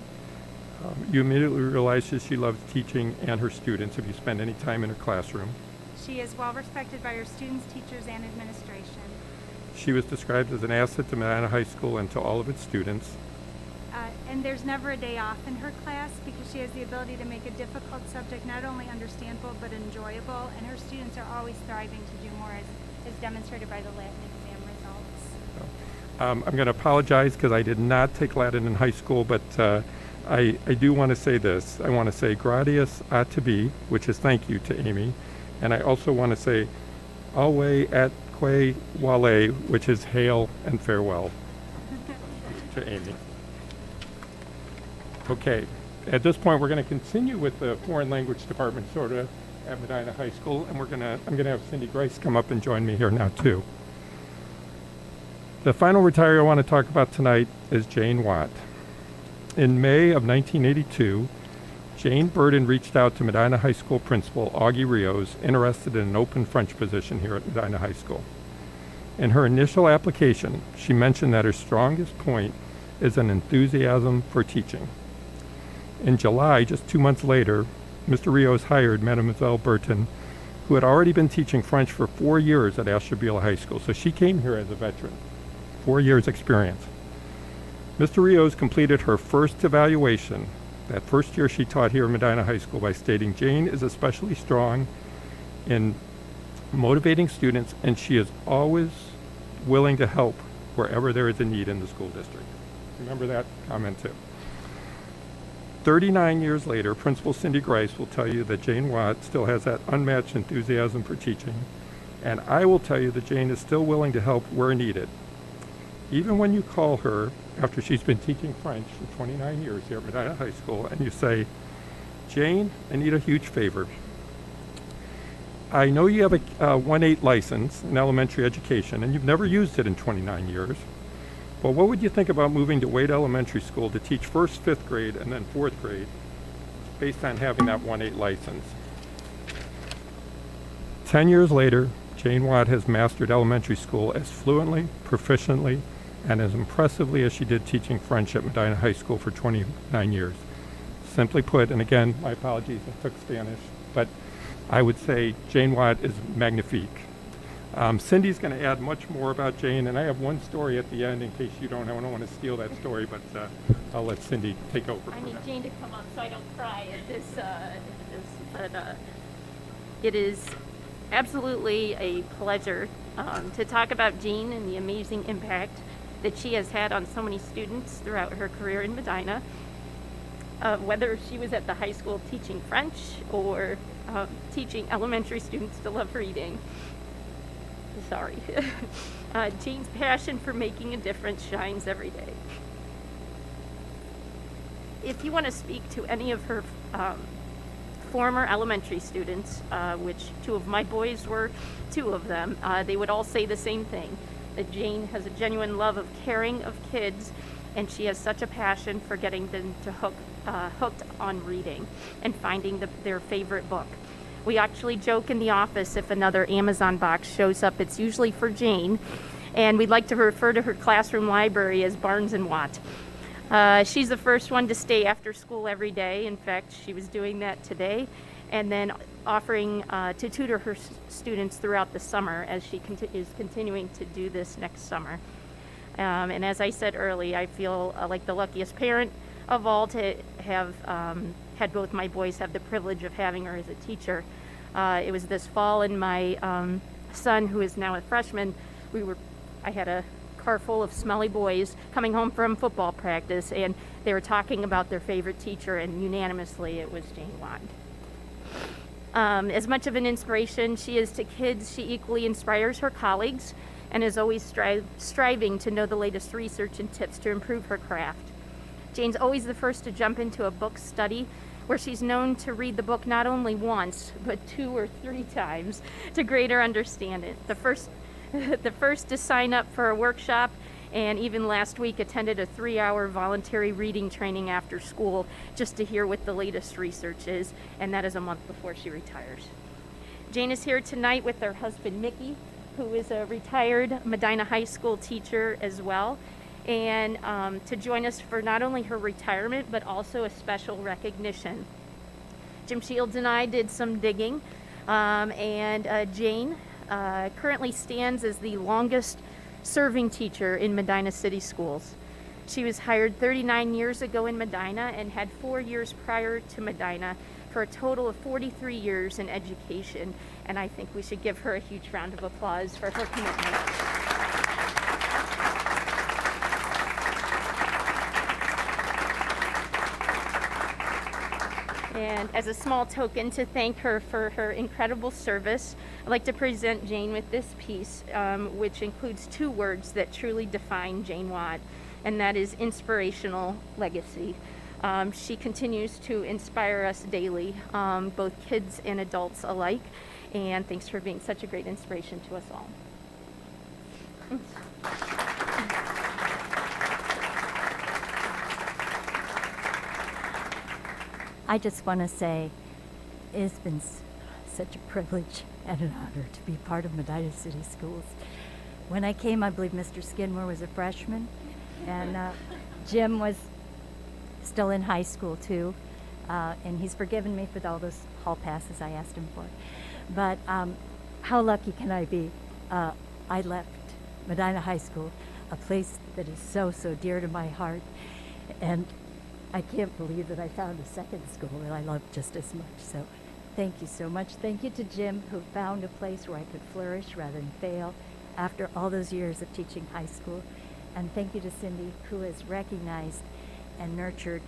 You immediately realize that she loves teaching and her students if you spend any time in her classroom. She is well respected by her students, teachers, and administration. She was described as an asset to Medina High School and to all of its students. And there's never a day off in her class because she has the ability to make a difficult subject not only understandable but enjoyable, and her students are always thriving to do more, as demonstrated by the Latin exam results. I'm going to apologize because I did not take Latin in high school, but I do want to say this. I want to say gratias a tibi, which is thank you to Amy, and I also want to say alwe atque wale, which is hail and farewell to Amy. Okay, at this point we're going to continue with the foreign language department sort of at Medina High School, and I'm going to have Cindy Grice come up and join me here now too. The final retiree I want to talk about tonight is Jane Watt. In May of 1982, Jane Burden reached out to Medina High School principal Augie Rios, interested in an open French position here at Medina High School. In her initial application, she mentioned that her strongest point is an enthusiasm for teaching. In July, just 2 months later, Mr. Rios hired Mademoiselle Burton, who had already been teaching French for 4 years at Ashtabula High School. So she came here as a veteran, 4 years experience. Mr. Rios completed her first evaluation that first year she taught here at Medina High School by stating Jane is especially strong in motivating students, and she is always willing to help wherever there is a need in the school district. Remember that comment too. 39 years later, Principal Cindy Grice will tell you that Jane Watt still has that unmatched enthusiasm for teaching, and I will tell you that Jane is still willing to help where needed. Even when you call her after she's been teaching French for 29 years here at Medina High School and you say, Jane, I need a huge favor. I know you have a 1-8 license in elementary education and you've never used it in 29 years. But what would you think about moving to Wade Elementary School to teach first, 5th grade, and then 4th grade based on having that 1-8 license? 10 years later, Jane Watt has mastered elementary school as fluently, proficiently, and as impressively as she did teaching French at Medina High School for 29 years. Simply put, and again, my apologies, I took Spanish, but I would say Jane Watt is magnifique. Cindy's going to add much more about Jane, and I have one story at the end in case you don't know. I don't want to steal that story, but I'll let Cindy take over. I need Jane to come up so I don't cry at this, but it is absolutely a pleasure to talk about Jane and the amazing impact that she has had on so many students throughout her career in Medina. whether she was at the high school teaching French or teaching elementary students to love reading. Sorry. Jean's passion for making a difference shines every day. If you want to speak to any of her former elementary students, which two of my boys were two of them, they would all say the same thing, that Jane has a genuine love of caring of kids, and she has such a passion for getting them to hooked on reading and finding their favorite book. We actually joke in the office if another Amazon box shows up, it's usually for Jane, and we'd like to refer to her classroom library as Barnes and Watt. She's the first one to stay after school every day. In fact, she was doing that today, and then offering to tutor her students throughout the summer as she is continuing to do this next summer. And as I said earlier, I feel like the luckiest parent of all to have had both my boys have the privilege of having her as a teacher. It was this fall, and my son, who is now a freshman, I had a car full of smelly boys coming home from football practice, and they were talking about their favorite teacher, and unanimously it was Jane Watt. As much of an inspiration she is to kids, she equally inspires her colleagues and is always striving to know the latest research and tips to improve her craft. Jane's always the first to jump into a book study where she's known to read the book not only once, but 2 or 3 times to greater understand it. The first to sign up for a workshop, and even last week attended a 3-hour voluntary reading training after school just to hear what the latest research is, and that is a month before she retires. Jane is here tonight with her husband Mickey, who is a retired Medina High School teacher as well, and to join us for not only her retirement, but also a special recognition. Jim Shields and I did some digging, and Jane currently stands as the longest serving teacher in Medina City Schools. She was hired 39 years ago in Medina and had 4 years prior to Medina for a total of 43 years in education, and I think we should give her a huge round of applause for her commitment. And as a small token to thank her for her incredible service, I'd like to present Jane with this piece, which includes 2 words that truly define Jane Watt, and that is inspirational legacy. She continues to inspire us daily, both kids and adults alike, and thanks for being such a great inspiration to us all. I just want to say it's been such a privilege and an honor to be part of Medina City Schools. When I came, I believe Mr. Skidmore was a freshman, and Jim was still in high school too, and he's forgiven me for all those hall passes I asked him for. But how lucky can I be? I left Medina High School, a place that is so, so dear to my heart, and I can't believe that I found a second school that I love just as much. So thank you so much. Thank you to Jim, who found a place where I could flourish rather than fail after all those years of teaching high school. And thank you to Cindy, who has recognized and nurtured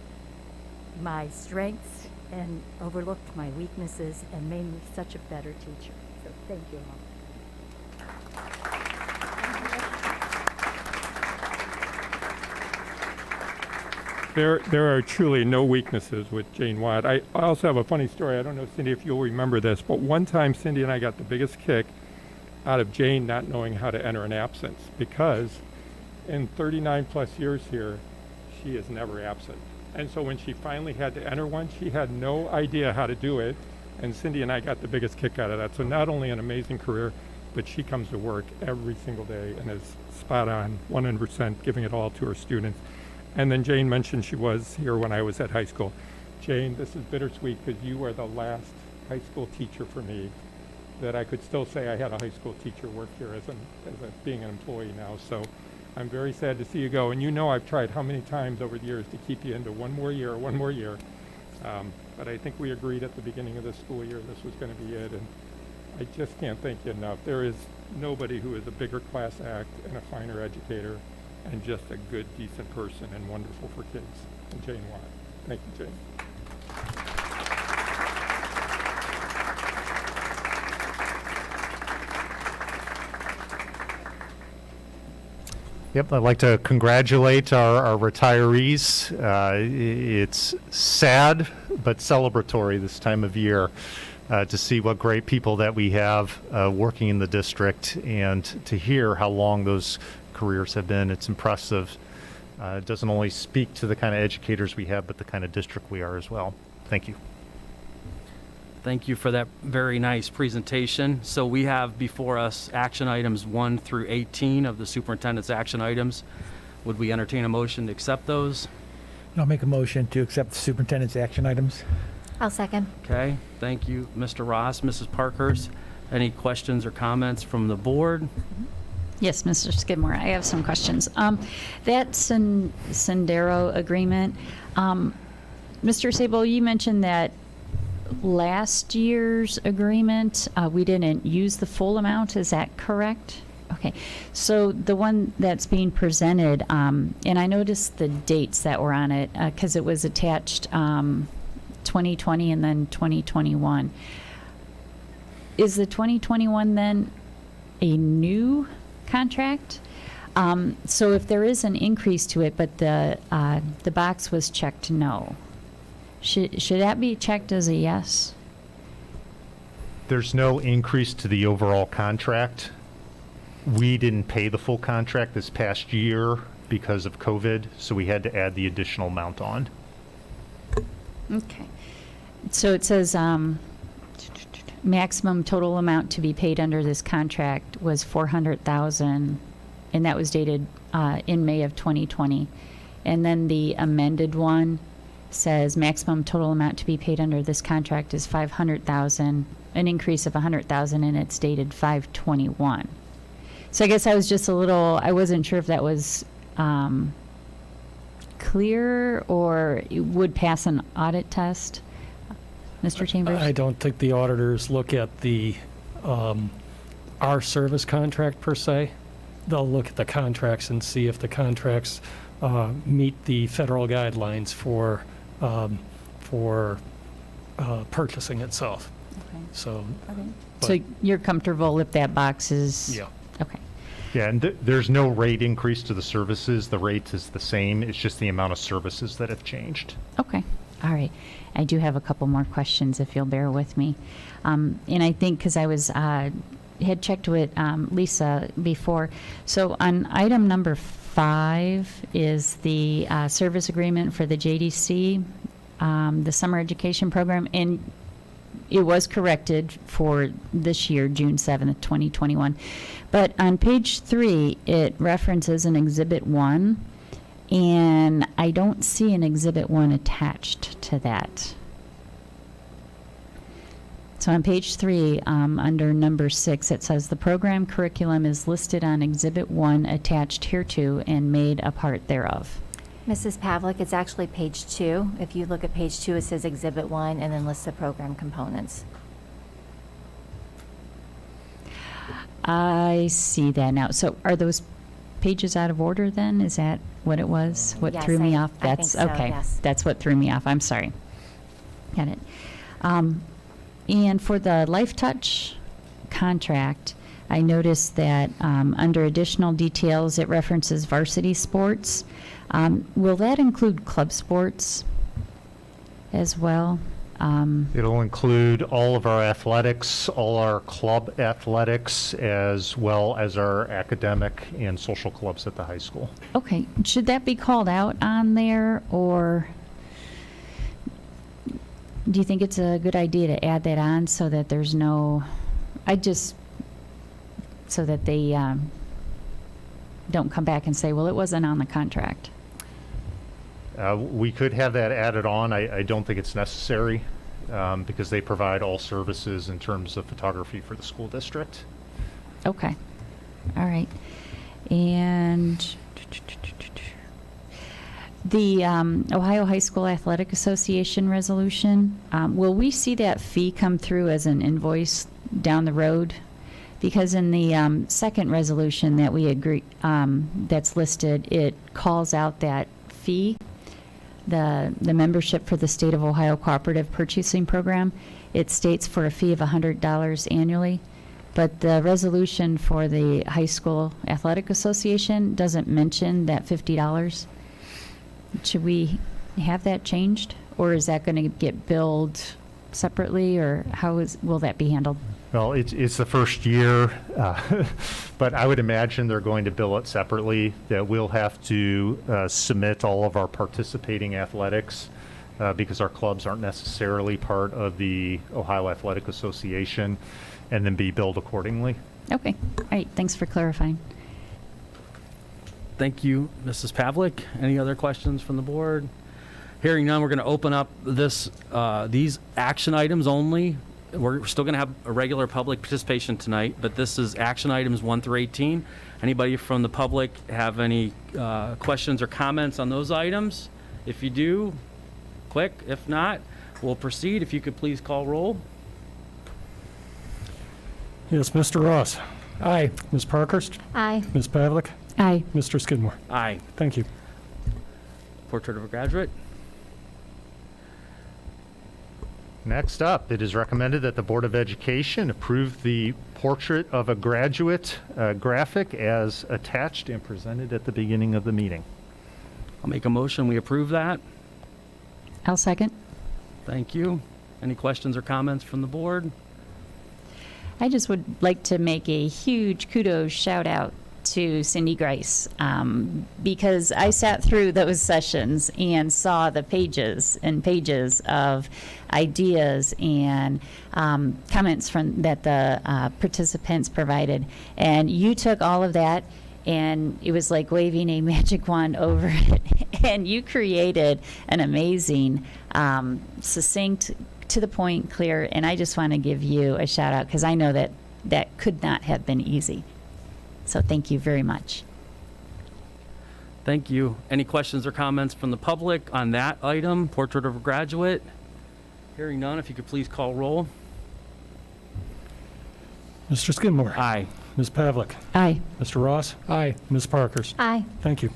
my strengths and overlooked my weaknesses and made me such a better teacher. So thank you all. There are truly no weaknesses with Jane Watt. I also have a funny story. I don't know, Cindy, if you'll remember this, but one time Cindy and I got the biggest kick out of Jane not knowing how to enter an absence, because in 39 plus years here, she is never absent. And so when she finally had to enter one, she had no idea how to do it, and Cindy and I got the biggest kick out of that. So not only an amazing career, but she comes to work every single day and is spot on, 100%, giving it all to her students. And then Jane mentioned she was here when I was at high school. Jane, this is bittersweet because you are the last high school teacher for me that I could still say I had a high school teacher work here as being an employee now. So I'm very sad to see you go. And you know I've tried how many times over the years to keep you into one more year. But I think we agreed at the beginning of this school year this was going to be it. And I just can't thank you enough. There is nobody who is a bigger class act and a finer educator and just a good, decent person and wonderful for kids than Jane Watt. Thank you, Jane. Yep, I'd like to congratulate our retirees. It's sad but celebratory this time of year to see what great people that we have working in the district and to hear how long those careers have been. It's impressive. It doesn't only speak to the kind of educators we have, but the kind of district we are as well. Thank you. Thank you for that very nice presentation. So we have before us action items 1 through 18 of the superintendent's action items. Would we entertain a motion to accept those? I'll make a motion to accept the superintendent's action items. I'll second. Okay, thank you, Mr. Ross. Mrs. Parkhurst, any questions or comments from the board? Yes, Mr. Skidmore, I have some questions. That Sendero agreement, Mr. Sable, you mentioned that last year's agreement, we didn't use the full amount. Is that correct? Okay. So the one that's being presented, and I noticed the dates that were on it because it was attached 2020 and then 2021. Is the 2021 then a new contract? So if there is an increase to it, but the box was checked no, should that be checked as a yes? There's no increase to the overall contract. We didn't pay the full contract this past year because of COVID, so we had to add the additional amount on. Okay. So it says maximum total amount to be paid under this contract was $400,000, and that was dated in May of 2020. And then the amended one says maximum total amount to be paid under this contract is $500,000, an increase of $100,000, and it's dated 5/21. So I guess I was just I wasn't sure if that was clear or it would pass an audit test. Mr. Chambers? I don't think the auditors look at the our service contract per se. They'll look at the contracts and see if the contracts meet the federal guidelines for purchasing itself. Okay. So, Okay. but- So you're comfortable if that box is? yeah. Okay. Yeah, and there's no rate increase to the services. The rate is the same. It's just the amount of services that have changed. Okay. All right. I do have a couple more questions if you'll bear with me. And I think because I was had checked with Lisa before. So on item number 5 is the service agreement for the JDC, the summer education program, and it was corrected for this year, June 7th, 2021. But on page 3, it references an Exhibit 1, and I don't see an Exhibit 1 attached to that. So on page 3, under number 6, it says the program curriculum is listed on Exhibit 1 attached hereto and made a part thereof. Mrs. Pavlik, it's actually page 2. If you look at page 2, it says Exhibit 1 and then lists the program components. I see that now. So are those pages out of order then? Is that what it was? What Yes, threw me I off? think That's so, okay. yes. That's what threw me off. I'm sorry. Got it. And for the Life Touch contract, I noticed that under additional details, it references varsity sports. Will that include club sports as well? It'll include all of our athletics, all our club athletics, as well as our academic and social clubs at the high school. Okay, should that be called out on there, or do you think it's a good idea to add that on so that there's no, so that they don't come back and say, well, it wasn't on the contract? We could have that added on. I don't think it's necessary because they provide all services in terms of photography for the school district. Okay, all right. And the Ohio High School Athletic Association resolution, will we see that fee come through as an invoice down the road? Because in the second resolution that we agree, that's listed, it calls out that fee. the membership for the State of Ohio Cooperative Purchasing Program. It states for a fee of $100 annually, but the resolution for the High School Athletic Association doesn't mention that $50. Should we have that changed, or is that going to get billed separately, or will that be handled? Well, it's the first year, but I would imagine they're going to bill it separately, that we'll have to submit all of our participating athletics because our clubs aren't necessarily part of the Ohio Athletic Association, and then be billed accordingly. Okay. All right. Thanks for clarifying. Thank you, Mrs. Pavlik. Any other questions from the board? Hearing none, we're going to open up these action items only. We're still going to have a regular public participation tonight, but this is action items 1 through 18. Anybody from the public have any questions or comments on those items? If you do, quick. If not, we'll proceed. If you could please call roll. Yes, Mr. Ross. Aye. Ms. Parkhurst. Aye. Ms. Pavlik. Aye. Mr. Skidmore. Aye. Thank you. Portrait of a graduate. Next up, it is recommended that the Board of Education approve the Portrait of a Graduate graphic as attached and presented at the beginning of the meeting. I'll make a motion. We approve that. I'll second. Thank you. Any questions or comments from the board? I just would like to make a huge kudos shout out to Cindy Grice, because I sat through those sessions and saw the pages and pages of ideas and comments that the participants provided. And you took all of that, and it was like waving a magic wand over it. And you created an amazing, succinct, to the point, clear, and I just want to give you a shout out because I know that could not have been easy. So thank you very much. Thank you. Any questions or comments from the public on that item, Portrait of a Graduate? Hearing none, if you could please call roll. Mr. Skidmore. Aye. Ms. Pavlik. Aye. Mr. Ross. Aye. Ms. Parkhurst. Aye. Thank you.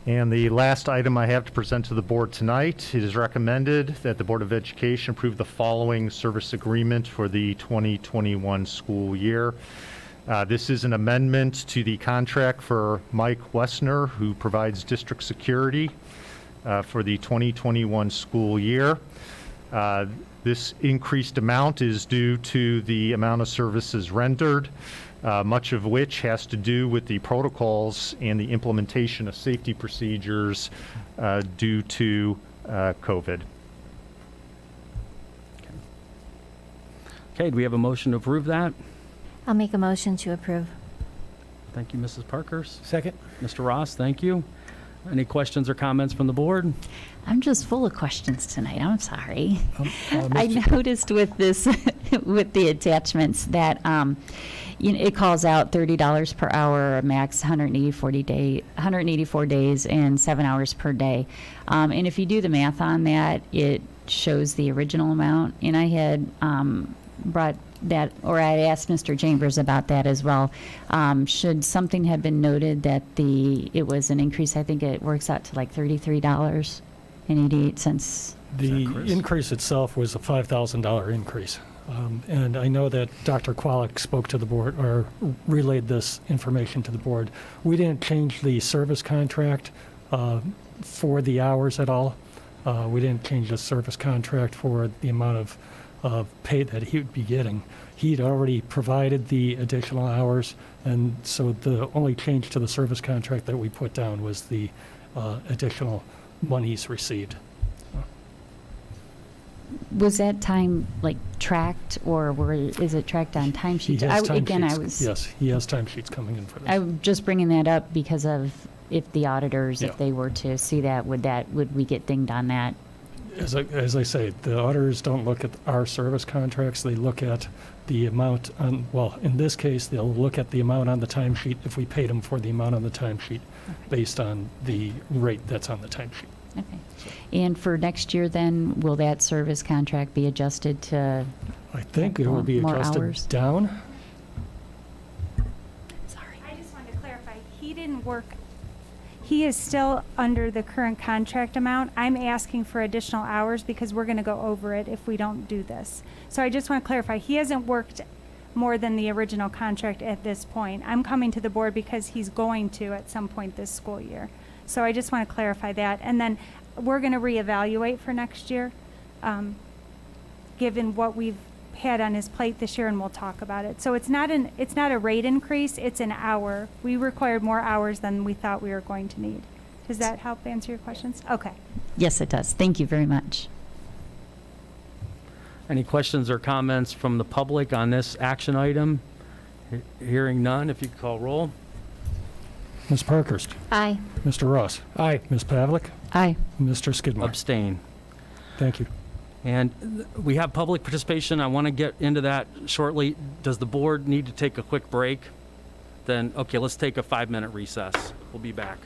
And the last item I have to present to the board tonight, it is recommended that the Board of Education approve the following service agreement for the 2021 school year. This is an amendment to the contract for Mike Wessner, who provides district security for the 2021 school year. This increased amount is due to the amount of services rendered, much of which has to do with the protocols and the implementation of safety procedures due to COVID. Okay, do we have a motion to approve that? I'll make a motion to approve. Thank you, Mrs. Parkhurst. Second. Mr. Ross, thank you. Any questions or comments from the board? I'm just full of questions tonight. I'm sorry. I Mr. noticed with this, with the attachments that it calls out $30 per hour, max 184 days, and 7 hours per day. And if you do the math on that, it shows the original amount. And I had brought that, or I asked Mr. Chambers about that as well. Should something have been noted that it was an increase? I think it works out to like $33.88. The Chris? increase itself was a $5,000 increase. And I know that Dr. Kwolek spoke to the board or relayed this information to the board. We didn't change the service contract for the hours at all. We didn't change the service contract for the amount of pay that he would be getting. He'd already provided the additional hours, and so the only change to the service contract that we put down was the additional monies received. Was that time like tracked, or is it tracked on timesheets? He has Again, timesheets. Yes, he has timesheets coming in for this. I'm just bringing that up because of if the auditors, Yeah. if they were to see that, would we get dinged on that? As I say, the auditors don't look at our service contracts. They look at the amount on, well, in this case, they'll look at the amount on the timesheet if we paid them for the amount on the timesheet based on the rate that's on the timesheet. Okay. And for next year then, will that service contract be adjusted to? I think it will be More adjusted hours? down. Sorry. I just wanted to clarify, he he is still under the current contract amount. I'm asking for additional hours because we're going to go over it if we don't do this. So I just want to clarify, he hasn't worked more than the original contract at this point. I'm coming to the board because he's going to at some point this school year. So I just want to clarify that. And then we're going to reevaluate for next year, given what we've had on his plate this year, and we'll talk about it. So it's not a rate increase, it's an hour. We required more hours than we thought we were going to need. Does that help answer your questions? Okay. Yes, it does. Thank you very much. Any questions or comments from the public on this action item? Hearing none, if you could call roll. Ms. Parkhurst. Aye. Mr. Ross. Aye. Ms. Pavlik. Aye. Mr. Skidmore. Abstain. Thank you. And we have public participation. I want to get into that shortly. Does the board need to take a quick break? Then, okay, let's take a 5-minute recess. We'll be back.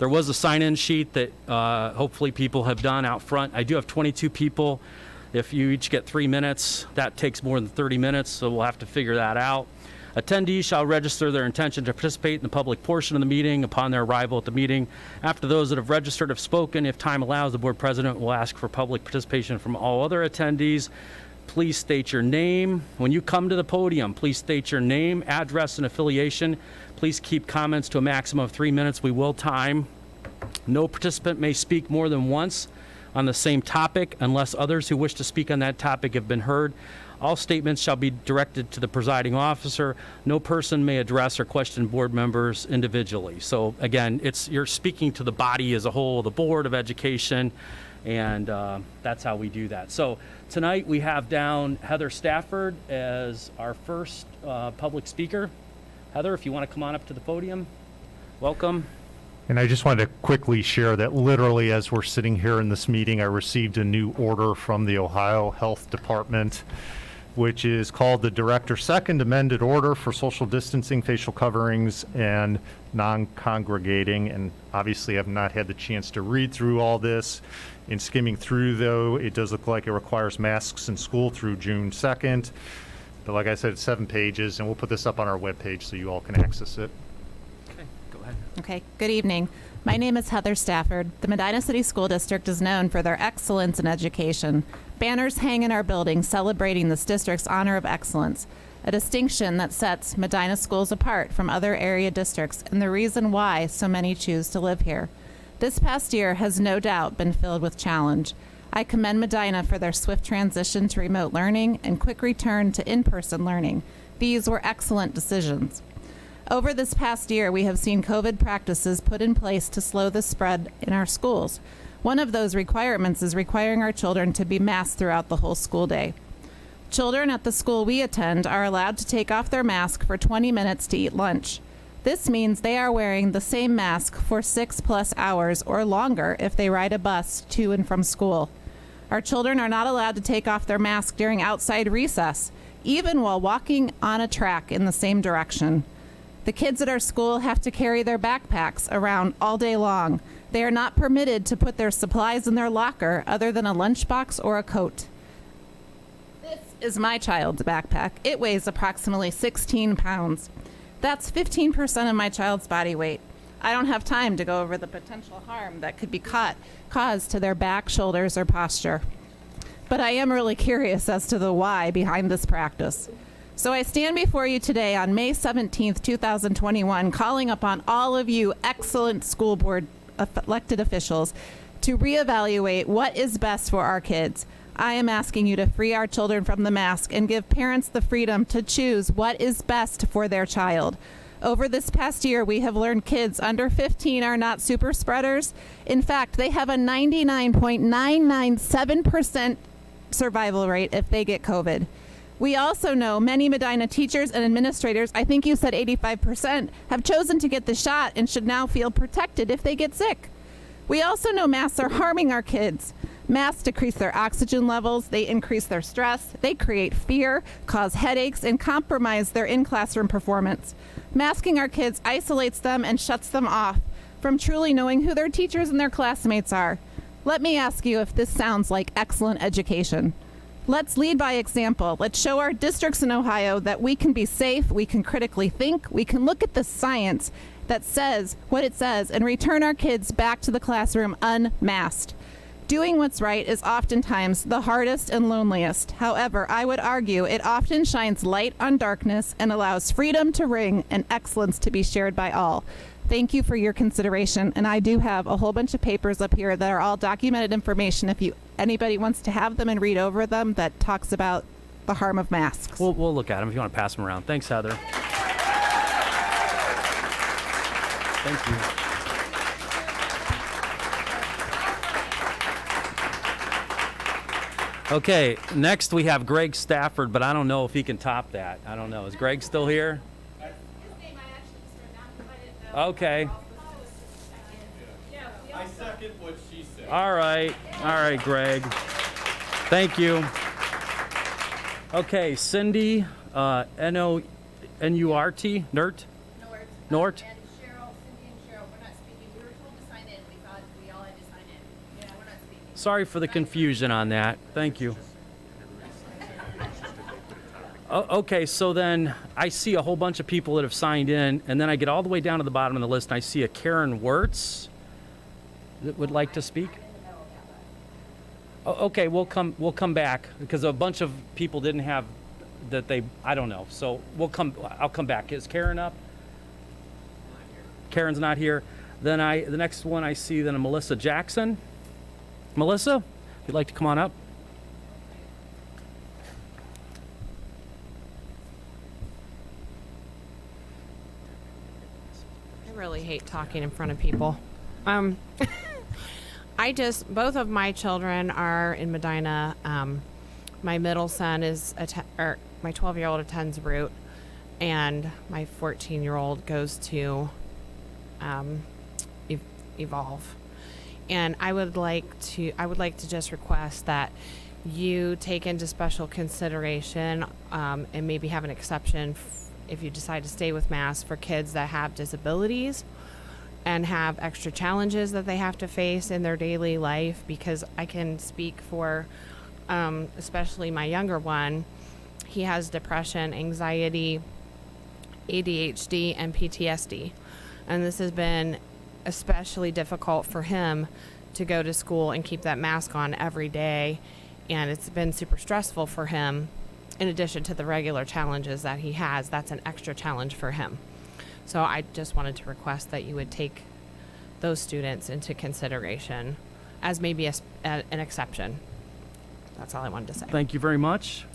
There was a sign-in sheet that hopefully people have done out front. I do have 22 people. If you each get 3 minutes, that takes more than 30 minutes, so we'll have to figure that out. Attendees shall register their intention to participate in the public portion of the meeting upon their arrival at the meeting. After those that have registered have spoken, if time allows, the board president will ask for public participation from all other attendees. Please state your name. When you come to the podium, please state your name, address, and affiliation. Please keep comments to a maximum of 3 minutes. We will time. No participant may speak more than once on the same topic unless others who wish to speak on that topic have been heard. All statements shall be directed to the presiding officer. No person may address or question board members individually. So again, you're speaking to the body as a whole, the Board of Education, and that's how we do that. So tonight we have down Heather Stafford as our first public speaker. Heather, if you want to come on up to the podium, welcome. And I just wanted to quickly share that literally as we're sitting here in this meeting, I received a new order from the Ohio Health Department, which is called the Director's Second Amended Order for Social Distancing, Facial Coverings, and Non-Congregating. And obviously I've not had the chance to read through all this. In skimming through, though, it does look like it requires masks in school through June 2nd. But like I said, it's 7 pages, and we'll put this up on our webpage so you all can access it. Okay, go ahead. Okay, good evening. My name is Heather Stafford. The Medina City School District is known for their excellence in education. Banners hang in our building celebrating this district's honor of excellence, a distinction that sets Medina schools apart from other area districts and the reason why so many choose to live here. This past year has no doubt been filled with challenge. I commend Medina for their swift transition to remote learning and quick return to in-person learning. These were excellent decisions. Over this past year, we have seen COVID practices put in place to slow the spread in our schools. One of those requirements is requiring our children to be masked throughout the whole school day. Children at the school we attend are allowed to take off their mask for 20 minutes to eat lunch. This means they are wearing the same mask for 6+ hours or longer if they ride a bus to and from school. Our children are not allowed to take off their mask during outside recess, even while walking on a track in the same direction. The kids at our school have to carry their backpacks around all day long. They are not permitted to put their supplies in their locker other than a lunchbox or a coat. This is my child's backpack. It weighs approximately 16 pounds. That's 15% of my child's body weight. I don't have time to go over the potential harm that could be caused to their back, shoulders, or posture. But I am really curious as to the why behind this practice. So I stand before you today on May 17th, 2021, calling upon all of you excellent school board elected officials to reevaluate what is best for our kids. I am asking you to free our children from the mask and give parents the freedom to choose what is best for their child. Over this past year, we have learned kids under 15 are not super spreaders. In fact, they have a 99.997% survival rate if they get COVID. We also know many Medina teachers and administrators, I think you said 85%, have chosen to get the shot and should now feel protected if they get sick. We also know masks are harming our kids. Masks decrease their oxygen levels, they increase their stress, they create fear, cause headaches, and compromise their in-classroom performance. Masking our kids isolates them and shuts them off from truly knowing who their teachers and their classmates are. Let me ask you if this sounds like excellent education. Let's lead by example. Let's show our districts in Ohio that we can be safe, we can critically think, we can look at the science that says what it says and return our kids back to the classroom unmasked. Doing what's right is oftentimes the hardest and loneliest. However, I would argue it often shines light on darkness and allows freedom to ring and excellence to be shared by all. Thank you for your consideration, and I do have a whole bunch of papers up here that are all documented information if anybody wants to have them and read over them that talks about the harm of masks. We'll look at them if you want to pass them around. Thanks, Heather. Thank you. Okay, next we have Greg Stafford, but I don't know if he can top that. I don't know. Is Greg still here? Okay. I second what she said. All right, Greg. Thank you. Okay, Cindy, N-O-N-U-R-T, Nurt? Nort. And Cheryl, Cindy and Cheryl, we're not speaking. We were told to sign Sorry for the confusion on that. Thank you. Okay, so then I see a whole bunch of people that have signed in, and then I get all the way down to the bottom of the list, and I see a Karen Wirtz that would like to speak. Okay, we'll come back because a bunch of people didn't have that I don't know. So I'll come back. Is Karen up? Karen's not here. Then the next one I see then Melissa Jackson. Melissa, if you'd like to come on up. I really hate talking in front of people. Both of my children are in Medina. My middle son my 12-year-old attends Root, and my 14-year-old goes to Evolve. And I would like to just request that you take into special consideration and maybe have an exception if you decide to stay with masks for kids that have disabilities and have extra challenges that they have to face in their daily life, because I can speak for especially my younger one. He has depression, anxiety, ADHD, and PTSD. And this has been especially difficult for him to go to school and keep that mask on every day. And it's been super stressful for him. In addition to the regular challenges that he has, that's an extra challenge for him. So I just wanted to request that you would take those students into consideration as maybe an exception. That's all I wanted to say. Thank you very much.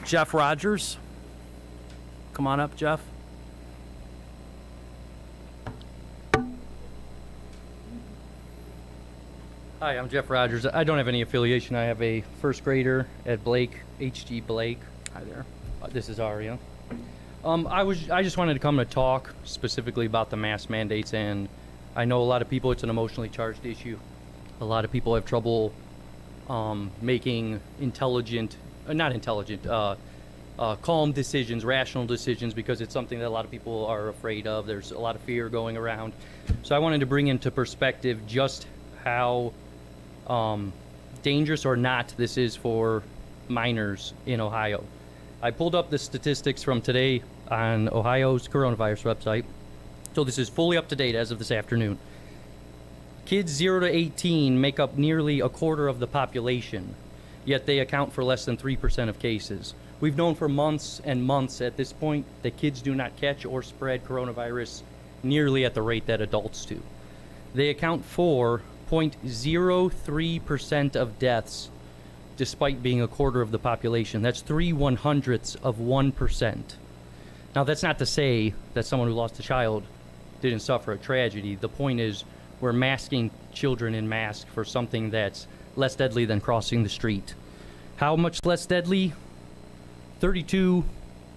Jeff Rogers. Come on up, Jeff. Hi, I'm Jeff Rogers. I don't have any affiliation. I have a first grader at Blake, H.G. Blake. Hi there. This is Aria. I just wanted to come to talk specifically about the mask mandates, and I know a lot of people, it's an emotionally charged issue. A lot of people have trouble making calm decisions, rational decisions, because it's something that a lot of people are afraid of. There's a lot of fear going around. So I wanted to bring into perspective just how dangerous or not this is for minors in Ohio. I pulled up the statistics from today on Ohio's coronavirus website. So this is fully up to date as of this afternoon. Kids 0 to 18 make up nearly a quarter of the population, yet they account for less than 3% of cases. We've known for months and months at this point that kids do not catch or spread coronavirus nearly at the rate that adults do. They account for 0.03% of deaths, despite being a quarter of the population. That's 3/100ths of 1%. Now, that's not to say that someone who lost a child didn't suffer a tragedy. The point is, we're masking children in masks for something that's less deadly than crossing the street. How much less deadly? 32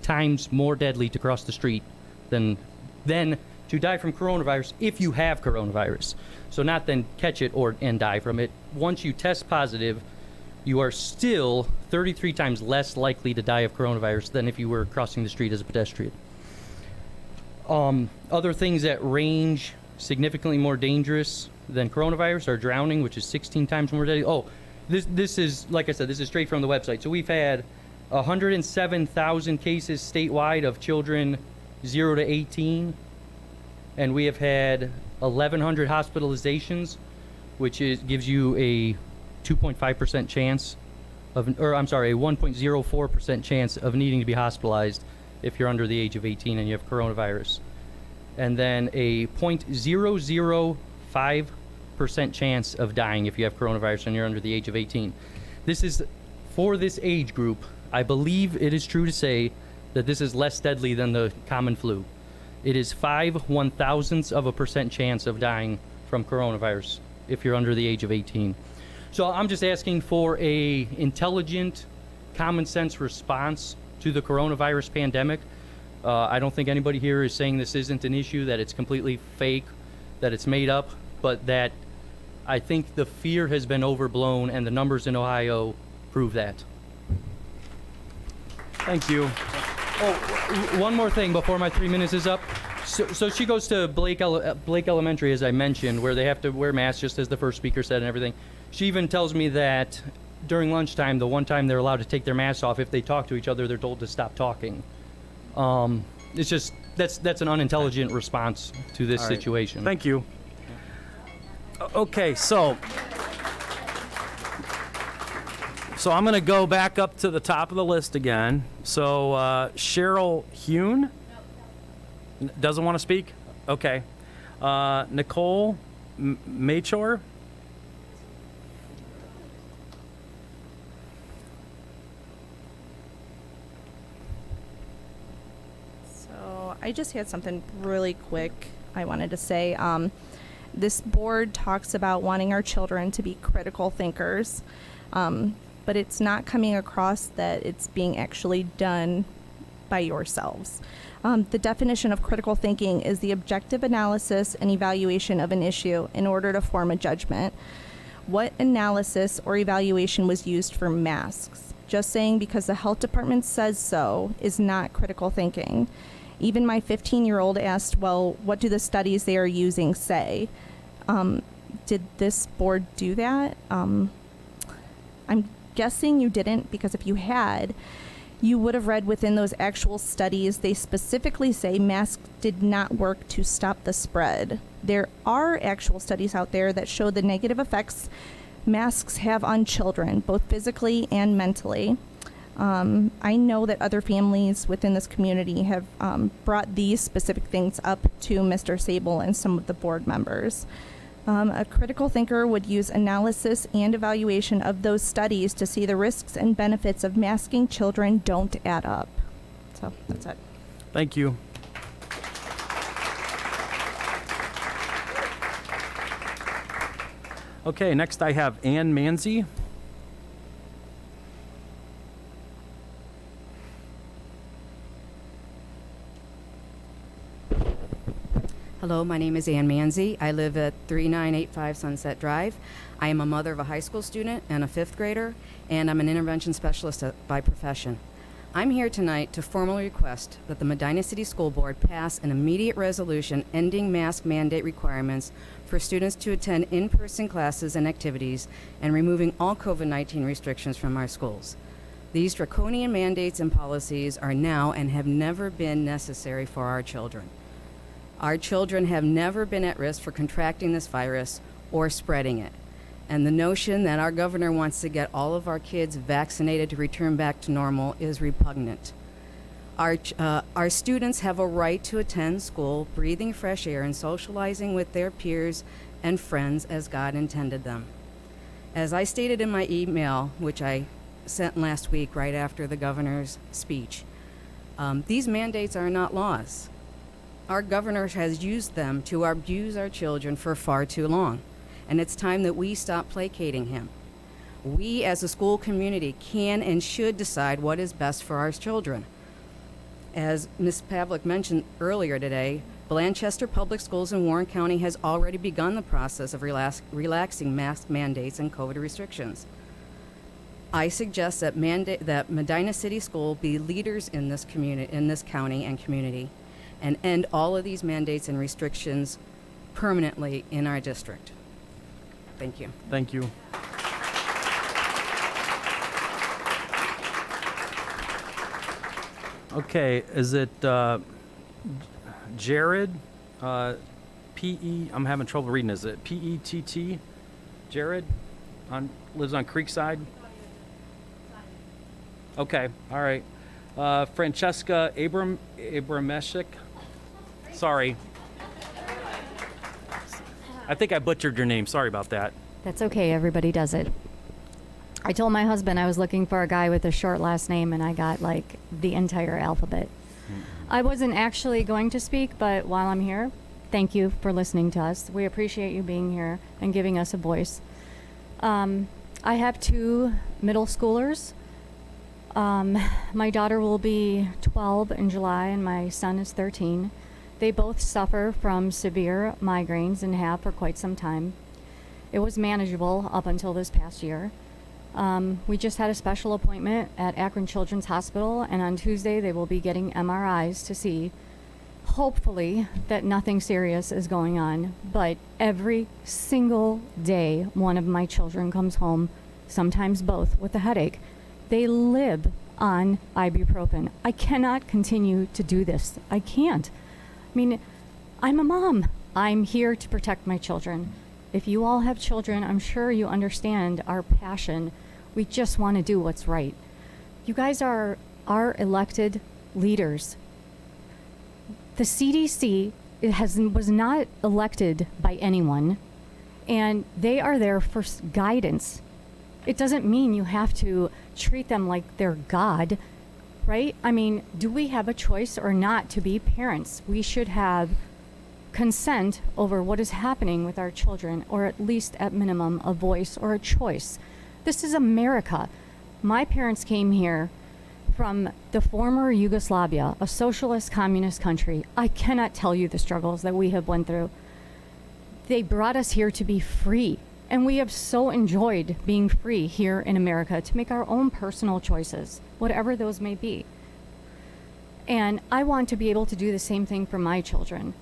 times more deadly to cross the street than to die from coronavirus if you have coronavirus. So not then catch it and die from it. Once you test positive, you are still 33 times less likely to die of coronavirus than if you were crossing the street as a pedestrian. Other things that range significantly more dangerous than coronavirus are drowning, which is 16 times more deadly. Oh, this is, like I said, this is straight from the website. So we've had 107,000 cases statewide of children 0 to 18, and we have had 1,100 hospitalizations, which gives you a 2.5% chance a 1.04% chance of needing to be hospitalized if you're under the age of 18 and you have coronavirus. And then a 0.005% chance of dying if you have coronavirus and you're under the age of 18. This is, for this age group, I believe it is true to say that this is less deadly than the common flu. It is 0.005% chance of dying from coronavirus if you're under the age of 18. So I'm just asking for a intelligent, common sense response to the coronavirus pandemic. I don't think anybody here is saying this isn't an issue, that it's completely fake, that it's made up, but that I think the fear has been overblown, and the numbers in Ohio prove that. Thank you. Oh, one more thing before my 3 minutes is up. So she goes to Blake Elementary, as I mentioned, where they have to wear masks, just as the first speaker said and everything. She even tells me that during lunchtime, the one time they're allowed to take their masks off, if they talk to each other, they're told to stop talking. It's just, that's an unintelligent response to this All right. situation. Thank you. Okay, so I'm going to go back up to the top of the list again. So Cheryl Hune doesn't want to speak? Okay. Nicole Machor? So I just had something really quick I wanted to say. This board talks about wanting our children to be critical thinkers, but it's not coming across that it's being actually done by yourselves. The definition of critical thinking is the objective analysis and evaluation of an issue in order to form a judgment. What analysis or evaluation was used for masks? Just saying because the health department says so is not critical thinking. Even my 15-year-old asked, well, what do the studies they are using say? Did this board do that? I'm guessing you didn't, because if you had, you would have read within those actual studies, they specifically say masks did not work to stop the spread. There are actual studies out there that show the negative effects masks have on children, both physically and mentally. I know that other families within this community have brought these specific things up to Mr. Sable and some of the board members. A critical thinker would use analysis and evaluation of those studies to see the risks and benefits of masking children don't add up. So that's it. Thank you. Okay, next I have Ann Manzi. Hello, my name is Ann Manzi. I live at 3985 Sunset Drive. I am a mother of a high school student and a fifth grader, and I'm an intervention specialist by profession. I'm here tonight to formally request that the Medina City School Board pass an immediate resolution ending mask mandate requirements for students to attend in-person classes and activities and removing all COVID-19 restrictions from our schools. These draconian mandates and policies are now and have never been necessary for our children. Our children have never been at risk for contracting this virus or spreading it. And the notion that our governor wants to get all of our kids vaccinated to return back to normal is repugnant. Our students have a right to attend school, breathing fresh air and socializing with their peers and friends as God intended them. As I stated in my email, which I sent last week right after the governor's speech, these mandates are not laws. Our governor has used them to abuse our children for far too long, and it's time that we stop placating him. We as a school community can and should decide what is best for our children. As Ms. Pavlik mentioned earlier today, Blanchester Public Schools in Warren County has already begun the process of relaxing mask mandates and COVID restrictions. I suggest that Medina City School be leaders in this community, in this county and community, and end all of these mandates and restrictions permanently in our district. Thank you. Thank you. Okay, is it Jared? P-E, I'm having trouble reading. Is it P-E-T-T? Jared? Lives on Creekside? Okay, all right. Francesca Abrameshik? Sorry. I think I butchered your name. Sorry about that. That's okay. Everybody does it. I told my husband I was looking for a guy with a short last name, and I got like the entire alphabet. I wasn't actually going to speak, but while I'm here, thank you for listening to us. We appreciate you being here and giving us a voice. I have 2 middle schoolers. My daughter will be 12 in July, and my son is 13. They both suffer from severe migraines and have for quite some time. It was manageable up until this past year. We just had a special appointment at Akron Children's Hospital, and on Tuesday they will be getting MRIs to see hopefully that nothing serious is going on, but every single day one of my children comes home, sometimes both, with a headache. They live on ibuprofen. I cannot continue to do this. I can't. I mean, I'm a mom. I'm here to protect my children. If you all have children, I'm sure you understand our passion. We just want to do what's right. You guys are our elected leaders. The CDC was not elected by anyone, and they are there for guidance. It doesn't mean you have to treat them like they're God, right? I mean, do we have a choice or not to be parents? We should have consent over what is happening with our children, or at least at minimum a voice or a choice. This is America. My parents came here from the former Yugoslavia, a socialist communist country. I cannot tell you the struggles that we have went through. They brought us here to be free, and we have so enjoyed being free here in America to make our own personal choices, whatever those may be. And I want to be able to do the same thing for my children.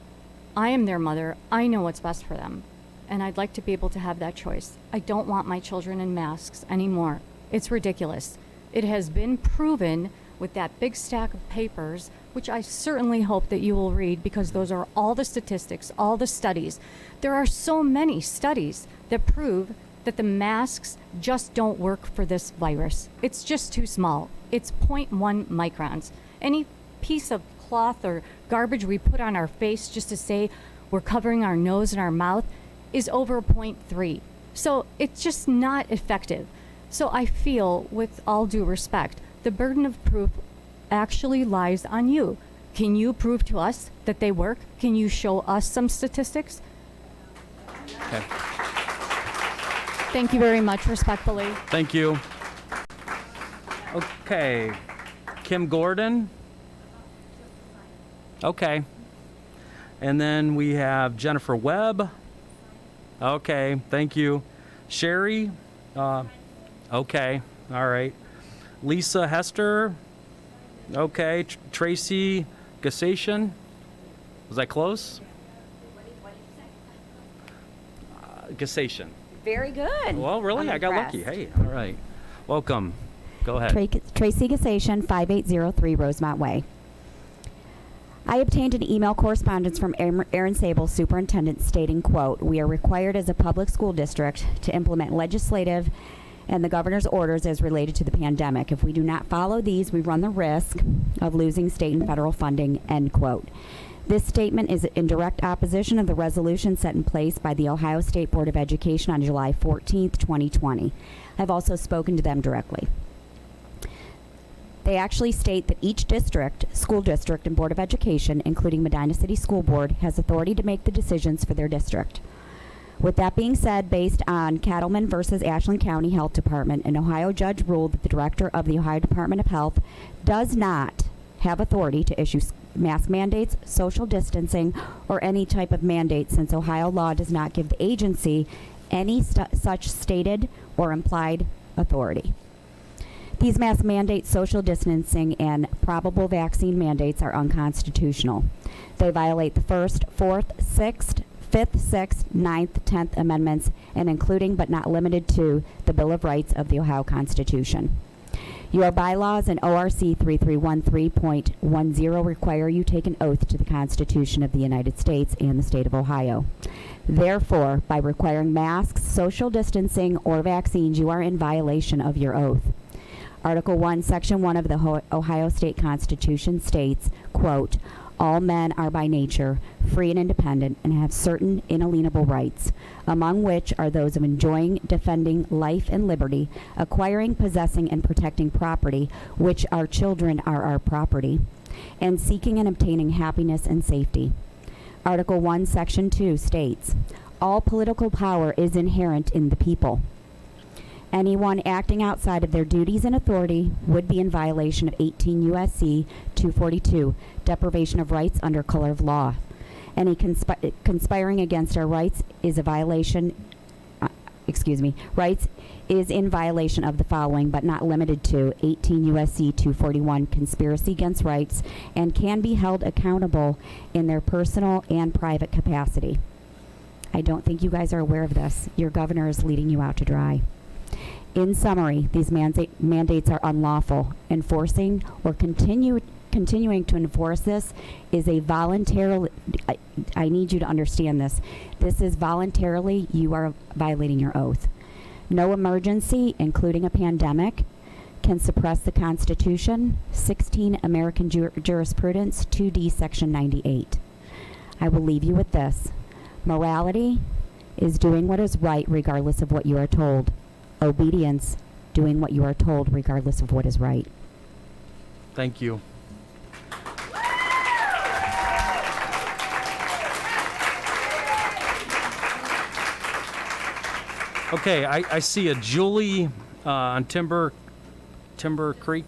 I am their mother. I know what's best for them, and I'd like to be able to have that choice. I don't want my children in masks anymore. It's ridiculous. It has been proven with that big stack of papers, which I certainly hope that you will read, because those are all the statistics, all the studies. There are so many studies that prove that the masks just don't work for this virus. It's just too small. It's 0.1 microns. Any piece of cloth or garbage we put on our face just to say we're covering our nose and our mouth is over 0.3. So it's just not effective. So I feel, with all due respect, the burden of proof actually lies on you. Can you prove to us that they work? Can you show us some statistics? Okay. Thank you very much, respectfully. Thank you. Okay. Kim Gordon? Okay. And then we have Jennifer Webb. Okay, thank you. Sherry? Okay, all right. Lisa Hester? Okay. Tracy Gassation? Was I close? Gassation. Very good. Well, really? I got lucky. Hey, all right. Welcome. Go ahead. Tracy Gassation, 5803 Rosemont Way. I obtained an email correspondence from Aaron Sable, Superintendent, stating, quote, "We are required as a public school district to implement legislative and the governor's orders as related to the pandemic. If we do not follow these, we run the risk of losing state and federal funding," end quote. This statement is in direct opposition of the resolution set in place by the Ohio State Board of Education on July 14th, 2020. I've also spoken to them directly. They actually state that each district, school district, and Board of Education, including Medina City School Board, has authority to make the decisions for their district. With that being said, based on Cattleman versus Ashland County Health Department, an Ohio judge ruled that the director of the Ohio Department of Health does not have authority to issue mask mandates, social distancing, or any type of mandate, since Ohio law does not give the agency any such stated or implied authority. These mask mandates, social distancing, and probable vaccine mandates are unconstitutional. They violate the 1st, 4th, 6th, 5th, 6th, 9th, 10th Amendments, and including but not limited to the Bill of Rights of the Ohio Constitution. Your bylaws and ORC 3313.10 require you take an oath to the Constitution of the United States and the state of Ohio. Therefore, by requiring masks, social distancing, or vaccines, you are in violation of your oath. Article 1, Section 1 of the Ohio State Constitution states, quote, "All men are by nature free and independent and have certain inalienable rights, among which are those of enjoying, defending life and liberty, acquiring, possessing, and protecting property, which our children are our property, and seeking and obtaining happiness and safety." Article 1, Section 2 states, "All political power is inherent in the people. Anyone acting outside of their duties and authority would be in violation of 18 U.S.C. 242, deprivation of rights under color of law. Any conspiring against our rights is a violation rights is in violation of the following, but not limited to 18 U.S.C. 241, conspiracy against rights, and can be held accountable in their personal and private capacity. I don't think you guys are aware of this. Your governor is leading you out to dry. In summary, these mandates are unlawful. Enforcing or continuing to enforce this is a voluntarily, I need you to understand this. This is voluntarily, you are violating your oath. No emergency, including a pandemic, can suppress the Constitution, 16 American Jurisprudence, 2D, Section 98. I will leave you with this. Morality is doing what is right regardless of what you are told. Obedience, doing what you are told regardless of what is right. Thank you. Okay, I see a Julie on Timber Creek.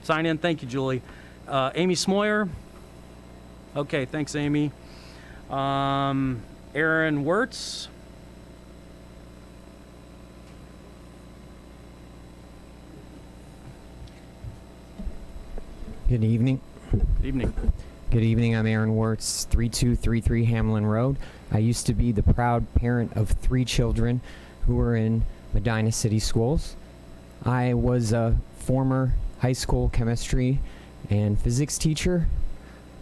Sign in. Thank you, Julie. Amy Smoyer. Okay, thanks, Amy. Aaron Wirtz. Good evening. Good evening. Good evening. I'm Aaron Wirtz, 3233 Hamlin Road. I used to be the proud parent of 3 children who were in Medina City schools. I was a former high school chemistry and physics teacher.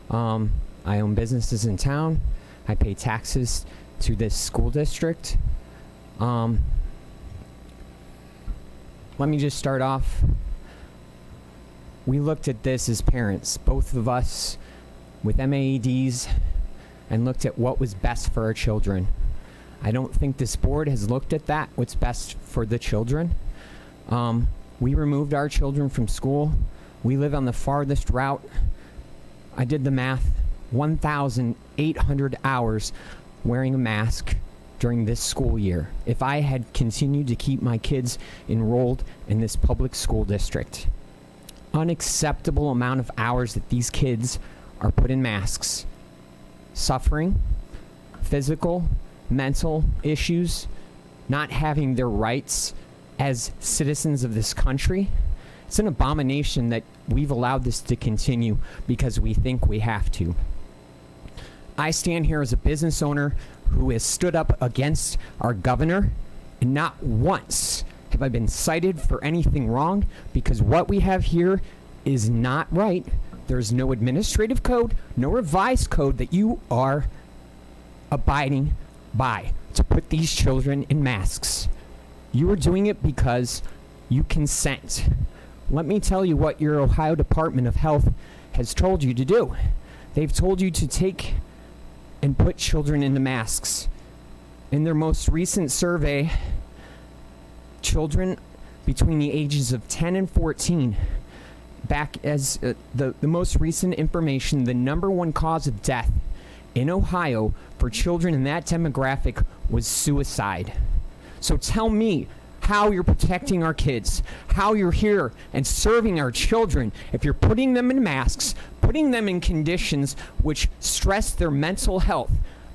I own businesses in town. I pay taxes to this school district. Let me just start off. We looked at this as parents, both of us with MAEDs, and looked at what was best for our children. I don't think this board has looked at that, what's best for the children. We removed our children from school. We live on the farthest route. I did the math, 1,800 hours wearing a mask during this school year if I had continued to keep my kids enrolled in this public school district. Unacceptable amount of hours that these kids are put in masks. Suffering, physical, mental issues, not having their rights as citizens of this country. It's an abomination that we've allowed this to continue because we think we have to. I stand here as a business owner who has stood up against our governor, and not once have I been cited for anything wrong, because what we have here is not right. There's no administrative code, no revised code that you are abiding by to put these children in masks. You are doing it because you consent. Let me tell you what your Ohio Department of Health has told you to do. They've told you to take and put children into masks. In their most recent survey, children between the ages of 10 and 14, back as the most recent information, the #1 cause of death in Ohio for children in that demographic was suicide. So tell me how you're protecting our kids, how you're here and serving our children if you're putting them in masks, putting them in conditions which stress their mental health.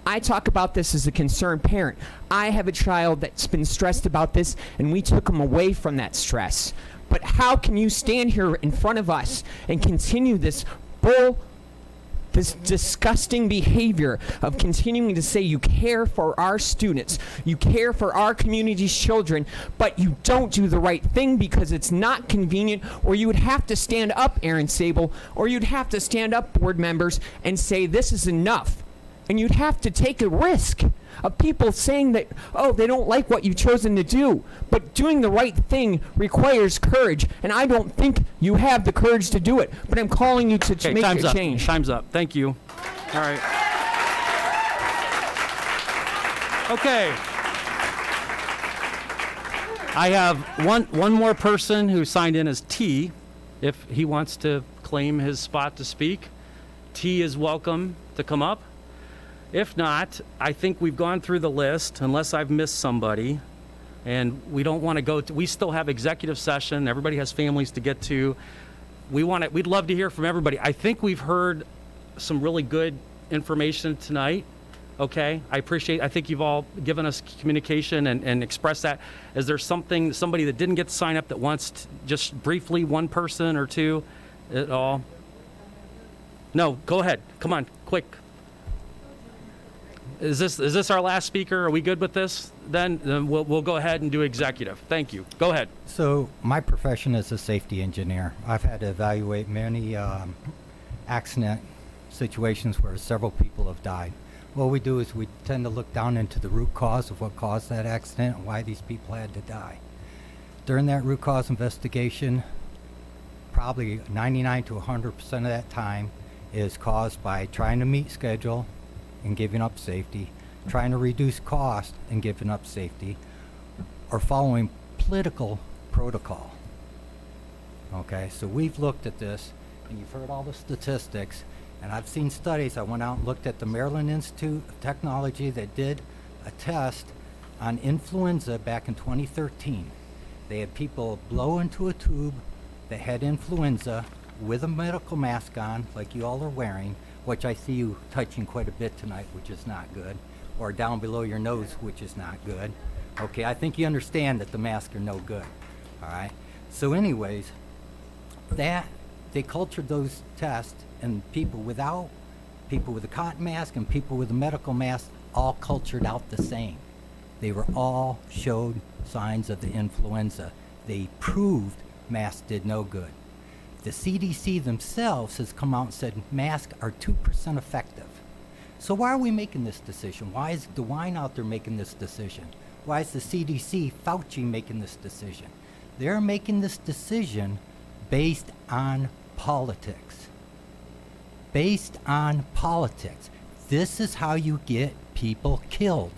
I talk about this as a concerned parent. I have a child that's been stressed about this, and we took him away from that stress. But how can you stand here in front of us and continue this disgusting behavior of continuing to say you care for our students, you care for our community's children, but you don't do the right thing because it's not convenient, or you would have to stand up, Aaron Sable, or you'd have to stand up, board members, and say this is enough. And you'd have to take a risk of people saying that, oh, they don't like what you've chosen to do. But doing the right thing requires courage, and I don't think you have the courage to do it. But I'm calling you to make a change. Time's up. Thank you. All right. Okay. I have one more person who signed in as T, if he wants to claim his spot to speak. T is welcome to come up. If not, I think we've gone through the list, unless I've missed somebody, and we don't want to go to, we still have executive session. Everybody has families to get to. We'd love to hear from everybody. I think we've heard some really good information tonight. Okay, I think you've all given us communication and expressed that. Is there somebody that didn't get to sign up that wants to, just briefly, one person or two at all? No, go ahead. Come on, quick. Is this our last speaker? Are we good with this? Then we'll go ahead and do executive. Thank you. Go ahead. So my profession is a safety engineer. I've had to evaluate many accident situations where several people have died. What we do is we tend to look down into the root cause of what caused that accident and why these people had to die. During that root cause investigation, probably 99 to 100% of that time is caused by trying to meet schedule and giving up safety, trying to reduce cost and giving up safety, or following political protocol. Okay, so we've looked at this, and you've heard all the statistics, and I've seen studies. I went out and looked at the Maryland Institute of Technology that did a test on influenza back in 2013. They had people blow into a tube that had influenza with a medical mask on, like you all are wearing, which I see you touching quite a bit tonight, which is not good, or down below your nose, which is not good. Okay, I think you understand that the masks are no good, all right? So anyways, they cultured those tests, and people with a cotton mask and people with a medical mask all cultured out the same. They were all showed signs of the influenza. They proved masks did no good. The CDC themselves has come out and said masks are 2% effective. So why are we making this decision? Why is DeWine out there making this decision? Why is the CDC, Fauci, making this decision? They're making this decision based on politics. Based on politics. This is how you get people killed.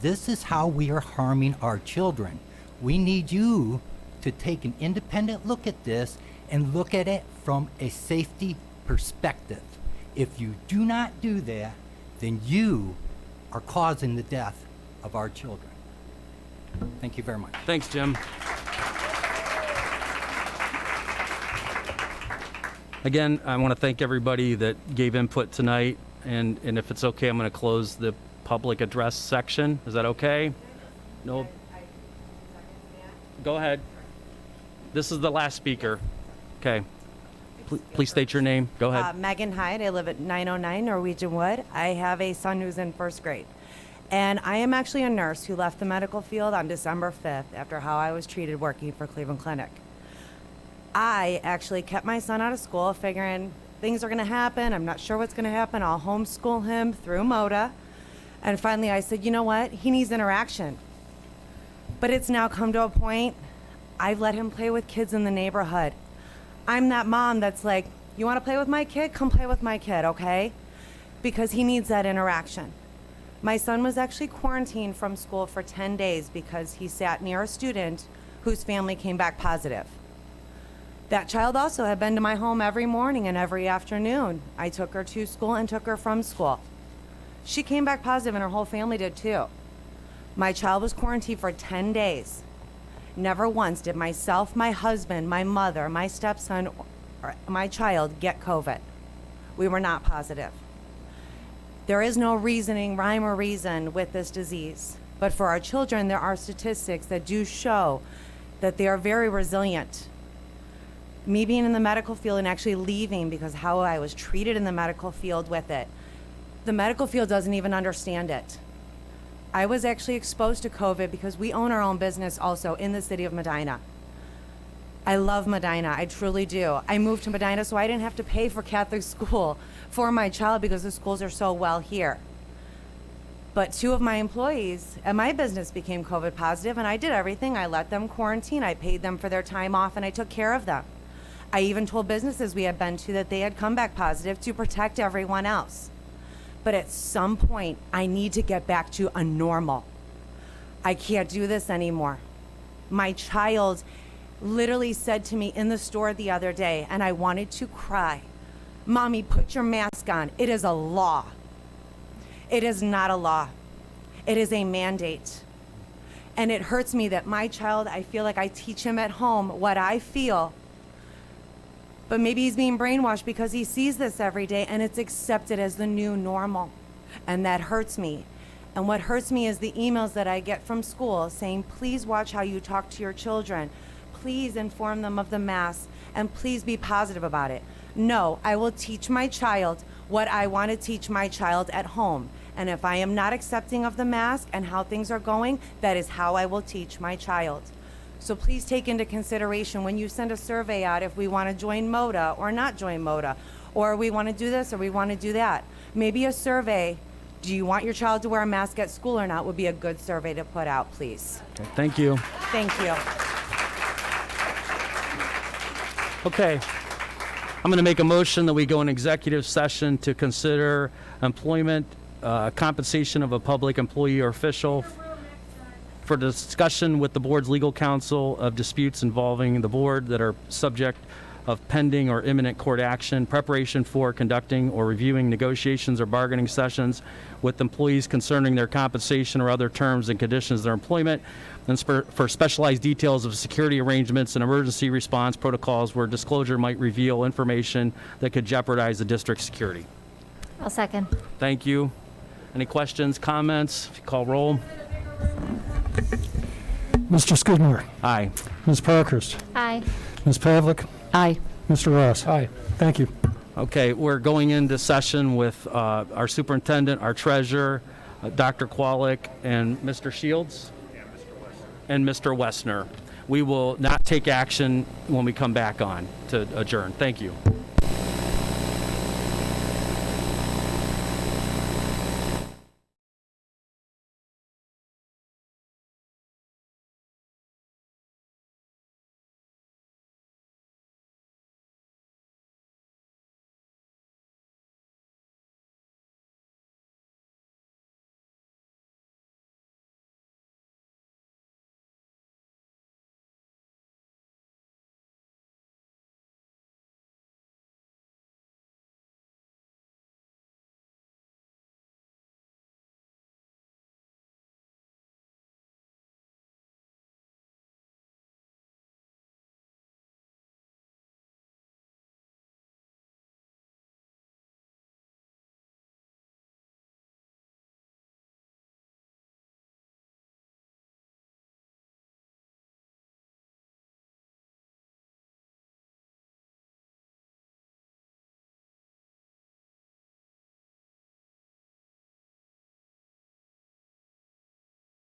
This is how we are harming our children. We need you to take an independent look at this and look at it from a safety perspective. If you do not do that, then you are causing the death of our children. Thank you very much. Thanks, Jim. Again, I want to thank everybody that gave input tonight, and if it's okay, I'm going to close the public address section. Is that okay? No? Go ahead. This is the last speaker. Okay. Please state your name. Go ahead. Megan Hyde. I live at 909 Norwegian Wood. I have a son who's in first grade. And I am actually a nurse who left the medical field on December 5th after how I was treated working for Cleveland Clinic. I actually kept my son out of school figuring things are going to happen. I'm not sure what's going to happen. I'll homeschool him through MODA. And finally I said, you know what? He needs interaction. But it's now come to a point, I've let him play with kids in the neighborhood. I'm that mom that's like, you want to play with my kid? Come play with my kid, okay? Because he needs that interaction. My son was actually quarantined from school for 10 days because he sat near a student whose family came back positive. That child also had been to my home every morning and every afternoon. I took her to school and took her from school. She came back positive and her whole family did too. My child was quarantined for 10 days. Never once did myself, my husband, my mother, my stepson, or my child get COVID. We were not positive. There is no rhyme or reason with this disease. But for our children, there are statistics that do show that they are very resilient. Me being in the medical field and actually leaving because how I was treated in the medical field with it, the medical field doesn't even understand it. I was actually exposed to COVID because we own our own business also in the city of Medina. I love Medina, I truly do. I moved to Medina so I didn't have to pay for Catholic school for my child because the schools are so well here. But 2 of my employees at my business became COVID positive and I did everything. I let them quarantine, I paid them for their time off, and I took care of them. I even told businesses we had been to that they had come back positive to protect everyone else. But at some point, I need to get back to a normal. I can't do this anymore. My child literally said to me in the store the other day, and I wanted to cry, "Mommy, put your mask on. It is a law." It is not a law. It is a mandate. And it hurts me that my child, I feel like I teach him at home what I feel, but maybe he's being brainwashed because he sees this every day and it's accepted as the new normal. and that hurts me. And what hurts me is the emails that I get from school saying, please watch how you talk to your children. Please inform them of the mask, and please be positive about it. No, I will teach my child what I want to teach my child at home. And if I am not accepting of the mask and how things are going, that is how I will teach my child. So please take into consideration when you send a survey out if we want to join MODA or not join MODA, or we want to do this or we want to do that. Maybe a survey, do you want your child to wear a mask at school or not, would be a good survey to put out, please. Okay, thank you. Thank you. Okay. I'm going to make a motion that we go in executive session to consider employment, compensation of a public employee or official for discussion with the board's legal counsel of disputes involving the board that are subject of pending or imminent court action, preparation for conducting or reviewing negotiations or bargaining sessions with employees concerning their compensation or other terms and conditions of their employment, and for specialized details of security arrangements and emergency response protocols where disclosure might reveal information that could jeopardize the district's security. I'll second. Thank you. Any questions, comments? If you call roll. Mr. Skidmore. Aye. Ms. Parkhurst. Aye. Ms. Pavlik. Aye. Mr. Ross. Aye. Thank you. Okay, we're going into session with our superintendent, our treasurer, Dr. Kwalik, and Mr. Shields? And Mr. Wessner. We will not take action when we come back on to adjourn. Thank you.